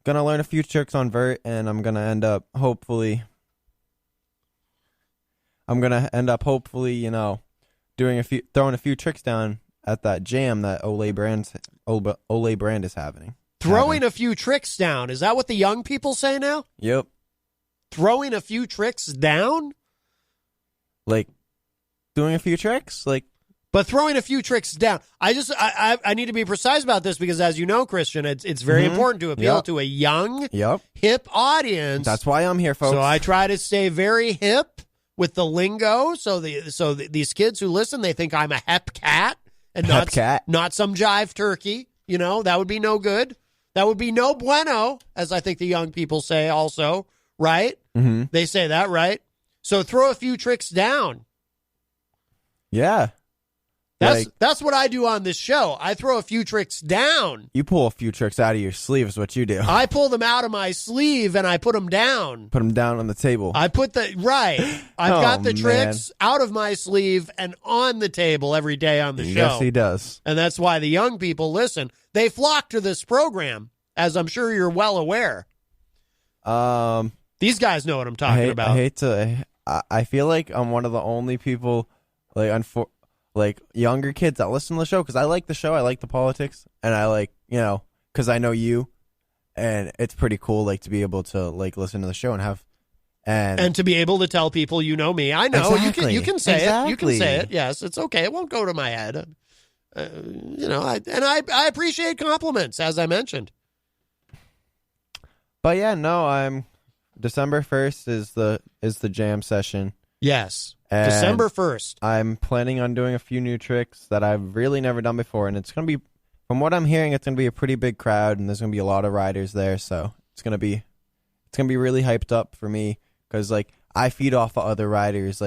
[SPEAKER 4] learn a few tricks on vert, and I'm gonna end up hopefully, throwing a few tricks down at that jam that Olay brand is having.
[SPEAKER 1] Throwing a few tricks down. Is that what the young people say now?
[SPEAKER 4] Yep.
[SPEAKER 1] Throwing a few tricks down?
[SPEAKER 4] Like doing a few tricks?
[SPEAKER 1] But throwing a few tricks down. I need to be precise about this because, as you know, Christian, it's very important to appeal to a young, hip audience.
[SPEAKER 4] That's why I'm here, folks.
[SPEAKER 1] So I try to stay very hip with the lingo. So these kids who listen, they think I'm a hep cat and not some jive turkey. That would be no good. That would be no bueno, as I think the young people say also, right?
[SPEAKER 4] Mm-hmm.
[SPEAKER 1] They say that, right? So throw a few tricks down.
[SPEAKER 4] Yeah.
[SPEAKER 1] That's what I do on this show. I throw a few tricks down.
[SPEAKER 4] You pull a few tricks out of your sleeve is what you do.
[SPEAKER 1] I pull them out of my sleeve and I put them down.
[SPEAKER 4] Put them down on the table.
[SPEAKER 1] I've got the tricks out of my sleeve and on the table every day on the show.
[SPEAKER 4] Yes, he does.
[SPEAKER 1] And that's why the young people listen. They flock to this program, as I'm sure you're well aware. These guys know what I'm talking about.
[SPEAKER 4] I feel like I'm one of the only people, younger kids that listen to the show, because I like the show, I like the politics, and I because I know you, and it's pretty cool, to be able to listen to the show and have, and to
[SPEAKER 1] be able to tell people you know me. I know
[SPEAKER 4] exactly.
[SPEAKER 1] you can say it. You can say it. Yes, it's okay. It won't go to my head. I appreciate compliments, as I mentioned.
[SPEAKER 4] But yeah, no, December 1st is the jam session.
[SPEAKER 1] Yes.
[SPEAKER 4] And
[SPEAKER 1] December 1st.
[SPEAKER 4] I'm planning on doing a few new tricks that I've really never done before, and it's going to be, from what I'm hearing, it's going to be a pretty big crowd, and there's going to be a lot of riders there, so it's going to be really hyped up for me, because I feed off of other riders.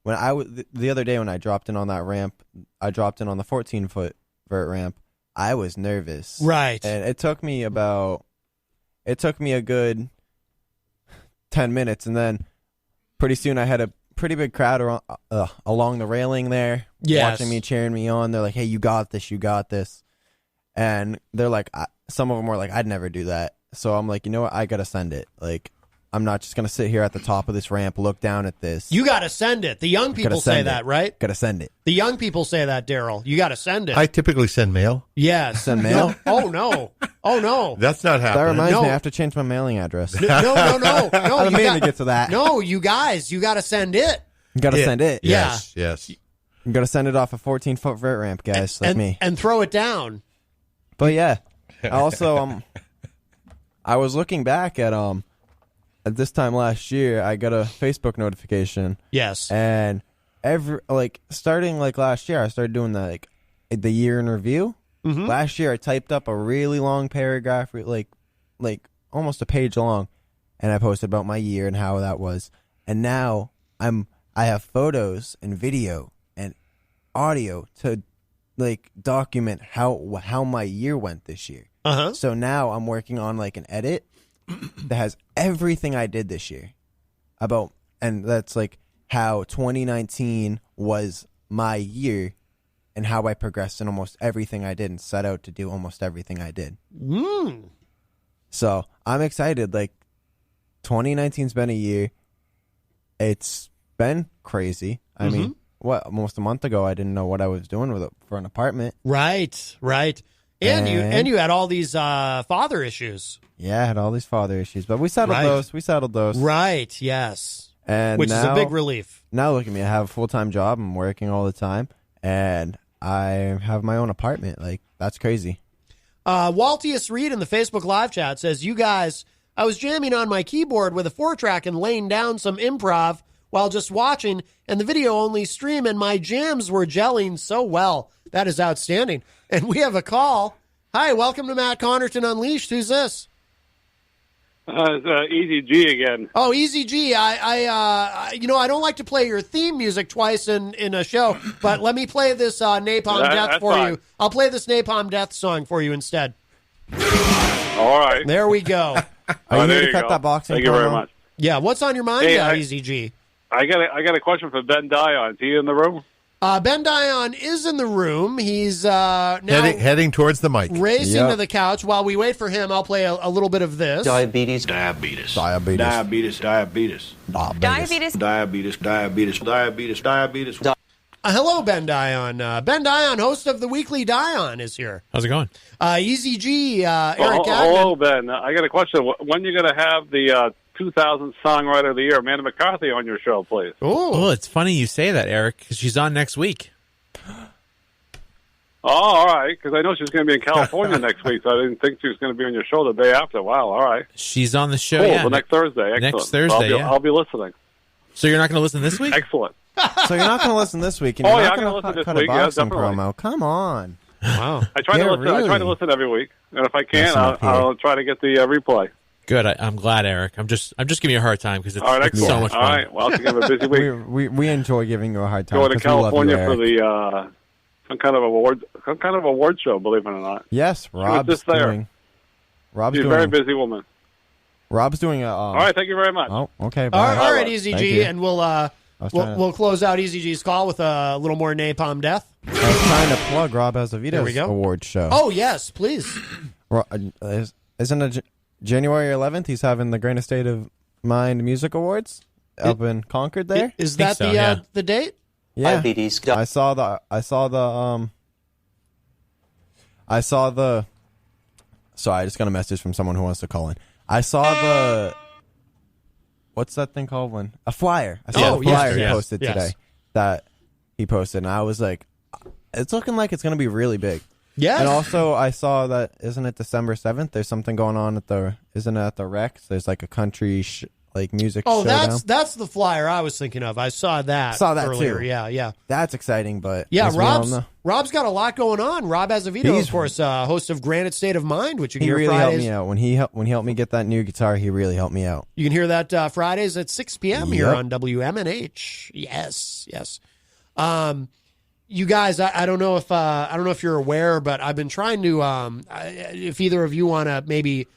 [SPEAKER 4] When the other day when I dropped in on that ramp, I dropped in on the 14-foot vert ramp, I was nervous.
[SPEAKER 1] Right.
[SPEAKER 4] And it took me a good 10 minutes, and then pretty soon I had a pretty big crowd along the railing there, watching me, cheering me on. They're like, hey, you got this. And they're like, some of them were like, I'd never do that. So I'm like, you know what? I got to send it. I'm not just going to sit here at the top of this ramp, look down at this.
[SPEAKER 1] You got to send it. The young people say that, right?
[SPEAKER 4] Got to send it.
[SPEAKER 1] The young people say that, Daryl. You got to send it.
[SPEAKER 8] I typically send mail.
[SPEAKER 1] Yes.
[SPEAKER 4] Send mail?
[SPEAKER 1] No. Oh, no. Oh, no.
[SPEAKER 8] That's not happening.
[SPEAKER 4] That reminds me, I have to change my mailing address.
[SPEAKER 1] No.
[SPEAKER 4] I didn't mean to get to that.
[SPEAKER 1] No, you guys, you got to send it.
[SPEAKER 4] You got to send it.
[SPEAKER 8] Yes.
[SPEAKER 4] You got to send it off a 14-foot vert ramp, guys, me.
[SPEAKER 1] And throw it down.
[SPEAKER 4] But yeah, also, I was looking back at this time last year, I got a Facebook notification.
[SPEAKER 1] Yes.
[SPEAKER 4] And starting last year, I started doing the year in review.
[SPEAKER 1] Mm-hmm.
[SPEAKER 4] Last year, I typed up a really long paragraph, almost a page long, and I posted about my year and how that was. And now I have photos and video and audio to document how my year went this year.
[SPEAKER 1] Uh-huh.
[SPEAKER 4] So now I'm working on an edit that has everything I did this year and that's how 2019 was my year and how I progressed in almost everything I did and set out to do almost everything I did. So I'm excited. 2019's been a year. It's been crazy. I mean, almost a month ago, I didn't know what I was doing for an apartment.
[SPEAKER 1] Right. And you had all these father issues.
[SPEAKER 4] Yeah, I had all these father issues, but we settled those.
[SPEAKER 1] Right, yes.
[SPEAKER 4] And
[SPEAKER 1] which
[SPEAKER 4] now,
[SPEAKER 1] is a big relief.
[SPEAKER 4] Now look at me. I have a full-time job. I'm working all the time, and I have my own apartment. Like, that's crazy.
[SPEAKER 1] Waltius Reed in the Facebook live chat says, you guys, I was jamming on my keyboard with a 4-track and laying down some improv while just watching, and the video only stream, and my jams were gelling so well. That is outstanding. And we have a call. Hi, welcome to Matt Connarton Unleashed. Who's this?
[SPEAKER 2] It's Easy G again.
[SPEAKER 1] Oh, Easy G. I don't like to play your theme music twice in a show, but let me play this Napalm Death for you. I'll play this Napalm Death song for you instead.
[SPEAKER 2] All right.
[SPEAKER 1] There we go.
[SPEAKER 4] Are you here to cut that boxing?
[SPEAKER 2] Thank you very much.
[SPEAKER 1] Yeah, what's on your mind, Easy G?
[SPEAKER 2] I got a question for Ben Dion. Is he in the room?
[SPEAKER 1] Ben Dion is in the room. He's now
[SPEAKER 8] heading towards the mic.
[SPEAKER 1] Racing to the couch. While we wait for him, I'll play a little bit of this.
[SPEAKER 7] Diabetes.
[SPEAKER 1] Hello, Ben Dion. Ben Dion, host of the Weekly Dion, is here.
[SPEAKER 12] How's it going?
[SPEAKER 1] Easy G, Eric Admin.
[SPEAKER 2] Hello, Ben. I got a question. When are you going to have the 2000 Songwriter of the Year, Amanda McCarthy, on your show, please?
[SPEAKER 12] Oh, it's funny you say that, Eric, because she's on next week.
[SPEAKER 2] Oh, all right, because I know she's going to be in California next week, so I didn't think she was going to be on your show the day after. Wow, all right.
[SPEAKER 12] She's on the show,
[SPEAKER 2] cool,
[SPEAKER 12] yeah.
[SPEAKER 2] Well, next Thursday. Excellent.
[SPEAKER 12] Next Thursday,
[SPEAKER 2] I'll be listening.
[SPEAKER 12] So you're not going to listen this week?
[SPEAKER 2] Excellent.
[SPEAKER 4] So you're not going to listen this week, and you're not going to
[SPEAKER 2] listen this
[SPEAKER 4] cut
[SPEAKER 2] week.
[SPEAKER 4] a boxing
[SPEAKER 2] definitely.
[SPEAKER 4] promo. Come on.
[SPEAKER 12] Wow.
[SPEAKER 2] I try to listen.
[SPEAKER 4] Really?
[SPEAKER 2] I try to listen every week, and if I can't, I'll try to get the replay.
[SPEAKER 12] Good. I'm glad, Eric. I'm just giving you a hard time because it's,
[SPEAKER 2] all right,
[SPEAKER 12] it's so much fun.
[SPEAKER 2] All right. Well, you have a busy week.
[SPEAKER 4] We enjoy giving you a hard time.
[SPEAKER 2] Going to California
[SPEAKER 4] for
[SPEAKER 2] the some kind of award show. Believe it or not.
[SPEAKER 4] Yes, Rob's doing.
[SPEAKER 2] She's a very busy woman.
[SPEAKER 4] Rob's doing a.
[SPEAKER 2] All right. Thank you very much.
[SPEAKER 4] Oh, okay. Bye.
[SPEAKER 1] All right, Easy G, and we'll close out Easy G's call with a little more Napalm Death.
[SPEAKER 4] I was trying to plug Rob Azevedo's award show.
[SPEAKER 1] Oh yes, please.
[SPEAKER 4] Isn't it January 11th? He's having the Greatest State of Mind Music Awards up in Concord. There
[SPEAKER 1] is that the date?
[SPEAKER 4] Yeah,
[SPEAKER 7] Diabetes.
[SPEAKER 4] I saw the. Sorry, I just got a message from someone who wants to call in. I saw the. What's that thing called? A flyer. I saw a flyer he posted today that he posted, and I was like, it's looking like it's going to be really big.
[SPEAKER 1] Yeah.
[SPEAKER 4] And also, I saw that, isn't it December 7th? There's something going on at the Rex? There's like a country music showdown.
[SPEAKER 1] Oh, that's the flyer I was thinking of. I saw that earlier.
[SPEAKER 4] Too.
[SPEAKER 1] Yeah.
[SPEAKER 4] That's exciting, but
[SPEAKER 1] Rob's got a lot going on. Rob Azevedo, of course, host of Granite State of Mind, which you can hear
[SPEAKER 4] really
[SPEAKER 1] Fridays.
[SPEAKER 4] Helped me out. When he helped me get that new guitar, he really helped me out.
[SPEAKER 1] You can hear that Fridays at 6 p.m. here on WMNH. Yes. You guys, I don't know if you're aware, but I've been trying to. If either of you want to maybe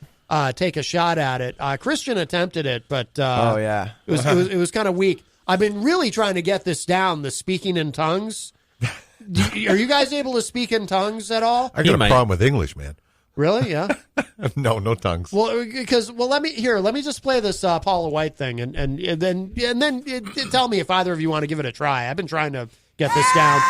[SPEAKER 1] take a shot at it, Christian attempted it, but it was kind of weak. I've been really trying to get this down. The speaking in tongues. Are you guys able to speak in tongues at all?
[SPEAKER 8] I got a problem with English, man.
[SPEAKER 1] Really? Yeah.
[SPEAKER 8] No tongues.
[SPEAKER 1] Well, let me just play this Paula White thing, and then tell me if either of you want to give it a try. I've been trying to get this down.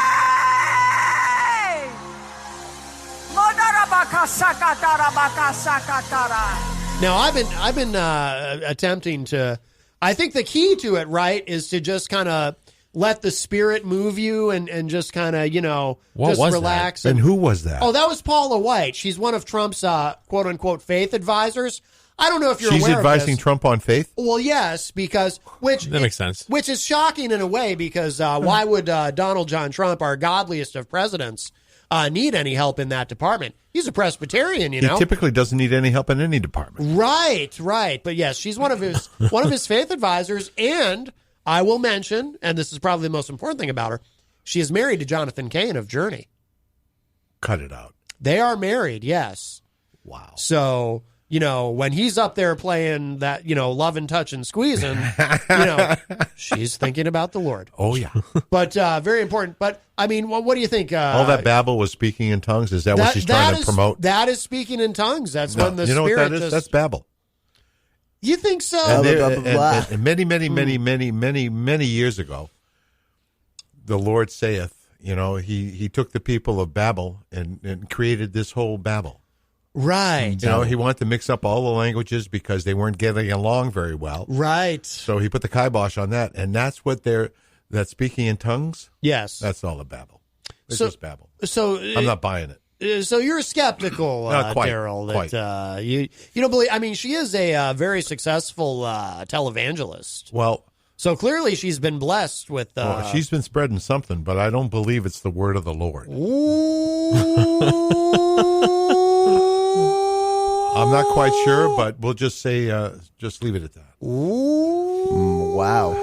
[SPEAKER 1] Now I've been attempting to. I think the key to it, right, is to just kind of let the spirit move you and just kind of just relax.
[SPEAKER 8] And who was that?
[SPEAKER 1] Oh, that was Paula White. She's one of Trump's quote unquote faith advisors. I don't know if you're aware of this.
[SPEAKER 8] She's advising Trump on faith?
[SPEAKER 1] Well, yes, because that
[SPEAKER 12] makes sense.
[SPEAKER 1] Which is shocking in a way, because why would Donald John Trump, our godliest of presidents, need any help in that department? He's a Presbyterian,
[SPEAKER 8] He typically doesn't need any help in any department.
[SPEAKER 1] Right. But yes, she's one of his faith advisors, and I will mention, and this is probably the most important thing about her, she is married to Jonathan Cain of Journey.
[SPEAKER 8] Cut it out.
[SPEAKER 1] They are married, yes.
[SPEAKER 8] Wow.
[SPEAKER 1] So, when he's up there playing that, love and touch and squeezing, she's thinking about the Lord.
[SPEAKER 8] Oh, yeah.
[SPEAKER 1] But very important. But, I mean, what do you think?
[SPEAKER 8] All that babble was speaking in tongues? Is that what she's trying to promote?
[SPEAKER 1] That is speaking in tongues. That's when the Spirit...
[SPEAKER 8] You know what that is? That's babble.
[SPEAKER 1] You think so?
[SPEAKER 8] And many years ago, the Lord saith, he took the people of Babel and created this whole Babel.
[SPEAKER 1] Right.
[SPEAKER 8] He wanted to mix up all the languages because they weren't getting along very well.
[SPEAKER 1] Right.
[SPEAKER 8] So he put the kibosh on that, and that's what that speaking in tongues.
[SPEAKER 1] Yes.
[SPEAKER 8] That's all a Babel. It's
[SPEAKER 1] So-
[SPEAKER 8] just Babel.
[SPEAKER 1] So
[SPEAKER 8] I'm not buying it.
[SPEAKER 1] So you're skeptical,
[SPEAKER 8] Quite,
[SPEAKER 1] Daryl,
[SPEAKER 8] quite.
[SPEAKER 1] that you don't believe. I mean, she is a very successful televangelist.
[SPEAKER 8] Well,
[SPEAKER 1] so clearly she's been blessed with.
[SPEAKER 8] she's been spreading something, but I don't believe it's the word of the Lord. I'm not quite sure, but we'll just say, just leave it at that.
[SPEAKER 4] Wow.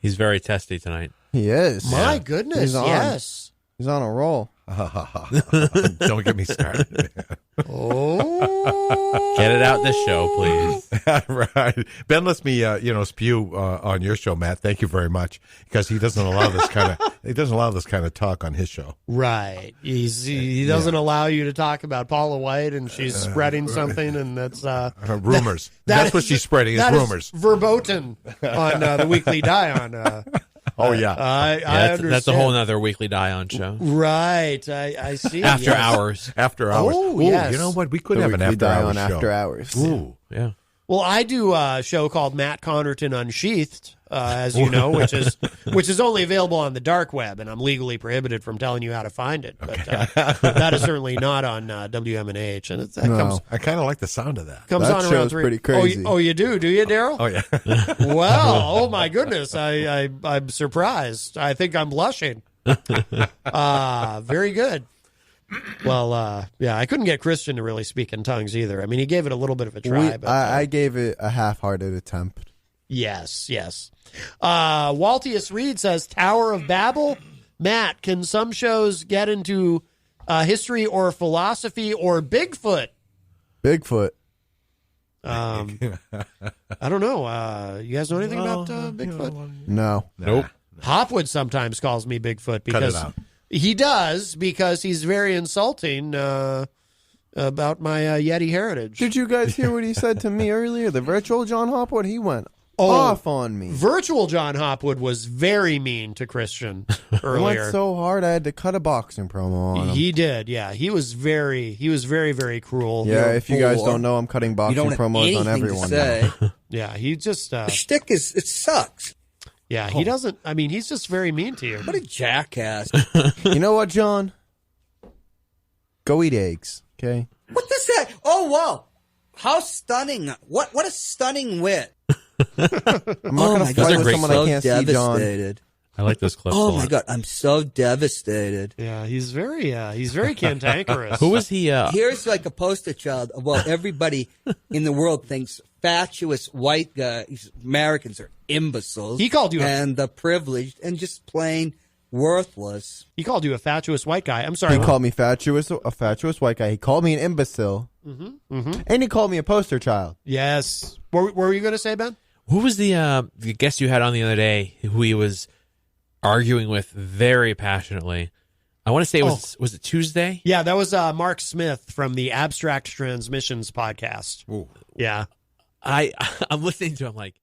[SPEAKER 12] He's very testy tonight.
[SPEAKER 4] He is.
[SPEAKER 1] My goodness,
[SPEAKER 4] He's on.
[SPEAKER 1] yes.
[SPEAKER 4] He's on a roll.
[SPEAKER 8] Don't get me started.
[SPEAKER 12] Get it out this show, please.
[SPEAKER 8] Right. Ben lets me, spew on your show, Matt. Thank you very much, because he doesn't allow this kind of talk on his show.
[SPEAKER 1] Right. He doesn't allow you to talk about Paula White, and she's spreading something, and that's
[SPEAKER 8] rumors. That's what she's spreading is rumors.
[SPEAKER 1] Verboten on the Weekly Dion.
[SPEAKER 8] Oh yeah,
[SPEAKER 1] I understand.
[SPEAKER 12] That's a whole other Weekly Dion show.
[SPEAKER 1] Right, I see.
[SPEAKER 12] After hours.
[SPEAKER 8] After hours.
[SPEAKER 1] Oh,
[SPEAKER 8] Ooh,
[SPEAKER 1] yes.
[SPEAKER 8] You know what? We could
[SPEAKER 4] The
[SPEAKER 8] have an
[SPEAKER 4] Weekly
[SPEAKER 8] after
[SPEAKER 4] Dion
[SPEAKER 8] hours show.
[SPEAKER 4] after hours.
[SPEAKER 8] Ooh.
[SPEAKER 12] Yeah.
[SPEAKER 1] Well, I do a show called Matt Connarton Unsheathed, as you know, which is only available on the dark web, and I'm legally prohibited from telling you how to find it. But that is certainly not on WMNH, and
[SPEAKER 8] I kind of like the sound of that.
[SPEAKER 1] Comes
[SPEAKER 4] That
[SPEAKER 1] on around
[SPEAKER 4] show's
[SPEAKER 1] 3.
[SPEAKER 4] pretty crazy.
[SPEAKER 1] Oh, you do you, Daryl?
[SPEAKER 8] Oh yeah.
[SPEAKER 1] Well, oh my goodness, I'm surprised. I think I'm blushing. Very good. Well, yeah, I couldn't get Christian to really speak in tongues either. I mean, he gave it a little bit of a try. But,
[SPEAKER 4] I gave it a half-hearted attempt.
[SPEAKER 1] Yes. Waltius Reed says Tower of Babel. Matt, can some shows get into history or philosophy or Bigfoot?
[SPEAKER 4] Bigfoot.
[SPEAKER 1] I don't know. You guys know anything about Bigfoot?
[SPEAKER 4] No.
[SPEAKER 12] Nope.
[SPEAKER 1] Hopwood sometimes calls me Bigfoot because
[SPEAKER 8] out.
[SPEAKER 1] he does, because he's very insulting about my Yeti heritage.
[SPEAKER 4] Did you guys hear what he said to me earlier? The virtual John Hopwood, he went off on me.
[SPEAKER 1] Virtual John Hopwood was very mean to Christian
[SPEAKER 4] He
[SPEAKER 1] earlier.
[SPEAKER 4] went so hard I had to cut a boxing promo on him.
[SPEAKER 1] He did, yeah. He was very, very cruel.
[SPEAKER 4] Yeah, if you guys
[SPEAKER 9] Or-
[SPEAKER 4] don't know, I'm cutting
[SPEAKER 9] You
[SPEAKER 4] boxing
[SPEAKER 9] don't have
[SPEAKER 4] promos on
[SPEAKER 9] anything
[SPEAKER 4] everyone
[SPEAKER 9] to say.
[SPEAKER 4] now.
[SPEAKER 1] Yeah, he just,
[SPEAKER 9] The shtick it sucks.
[SPEAKER 1] yeah, he doesn't, I mean, he's just very mean to you.
[SPEAKER 9] What a jackass.
[SPEAKER 4] You know what, John? Go eat eggs, okay?
[SPEAKER 9] What does that? Oh, wow. How stunning. What a stunning wit.
[SPEAKER 4] I'm not going to
[SPEAKER 12] Those
[SPEAKER 4] fight
[SPEAKER 12] are
[SPEAKER 4] with
[SPEAKER 12] great
[SPEAKER 4] someone I can't see, John.
[SPEAKER 9] devastated.
[SPEAKER 12] I like those clips. a
[SPEAKER 9] Oh,
[SPEAKER 12] lot.
[SPEAKER 9] my God. I'm so devastated.
[SPEAKER 1] Yeah, he's very cantankerous.
[SPEAKER 12] Who was he?
[SPEAKER 9] Here's like a poster child. Well, everybody in the world thinks fatuous white guys, Americans are imbeciles.
[SPEAKER 1] He called you
[SPEAKER 9] and the privileged and just plain worthless.
[SPEAKER 1] He called you a fatuous white guy. I'm sorry.
[SPEAKER 4] He called me a fatuous white guy. He called me an imbecile. And he called me a poster child.
[SPEAKER 1] Yes. What were you going to say, Ben?
[SPEAKER 12] Who was the guest you had on the other day who he was arguing with very passionately? I want to say it was it Tuesday?
[SPEAKER 1] Yeah, that was Mark Smith from the Abstract Transmissions podcast.
[SPEAKER 8] Ooh.
[SPEAKER 1] Yeah.
[SPEAKER 12] I'm listening to him like,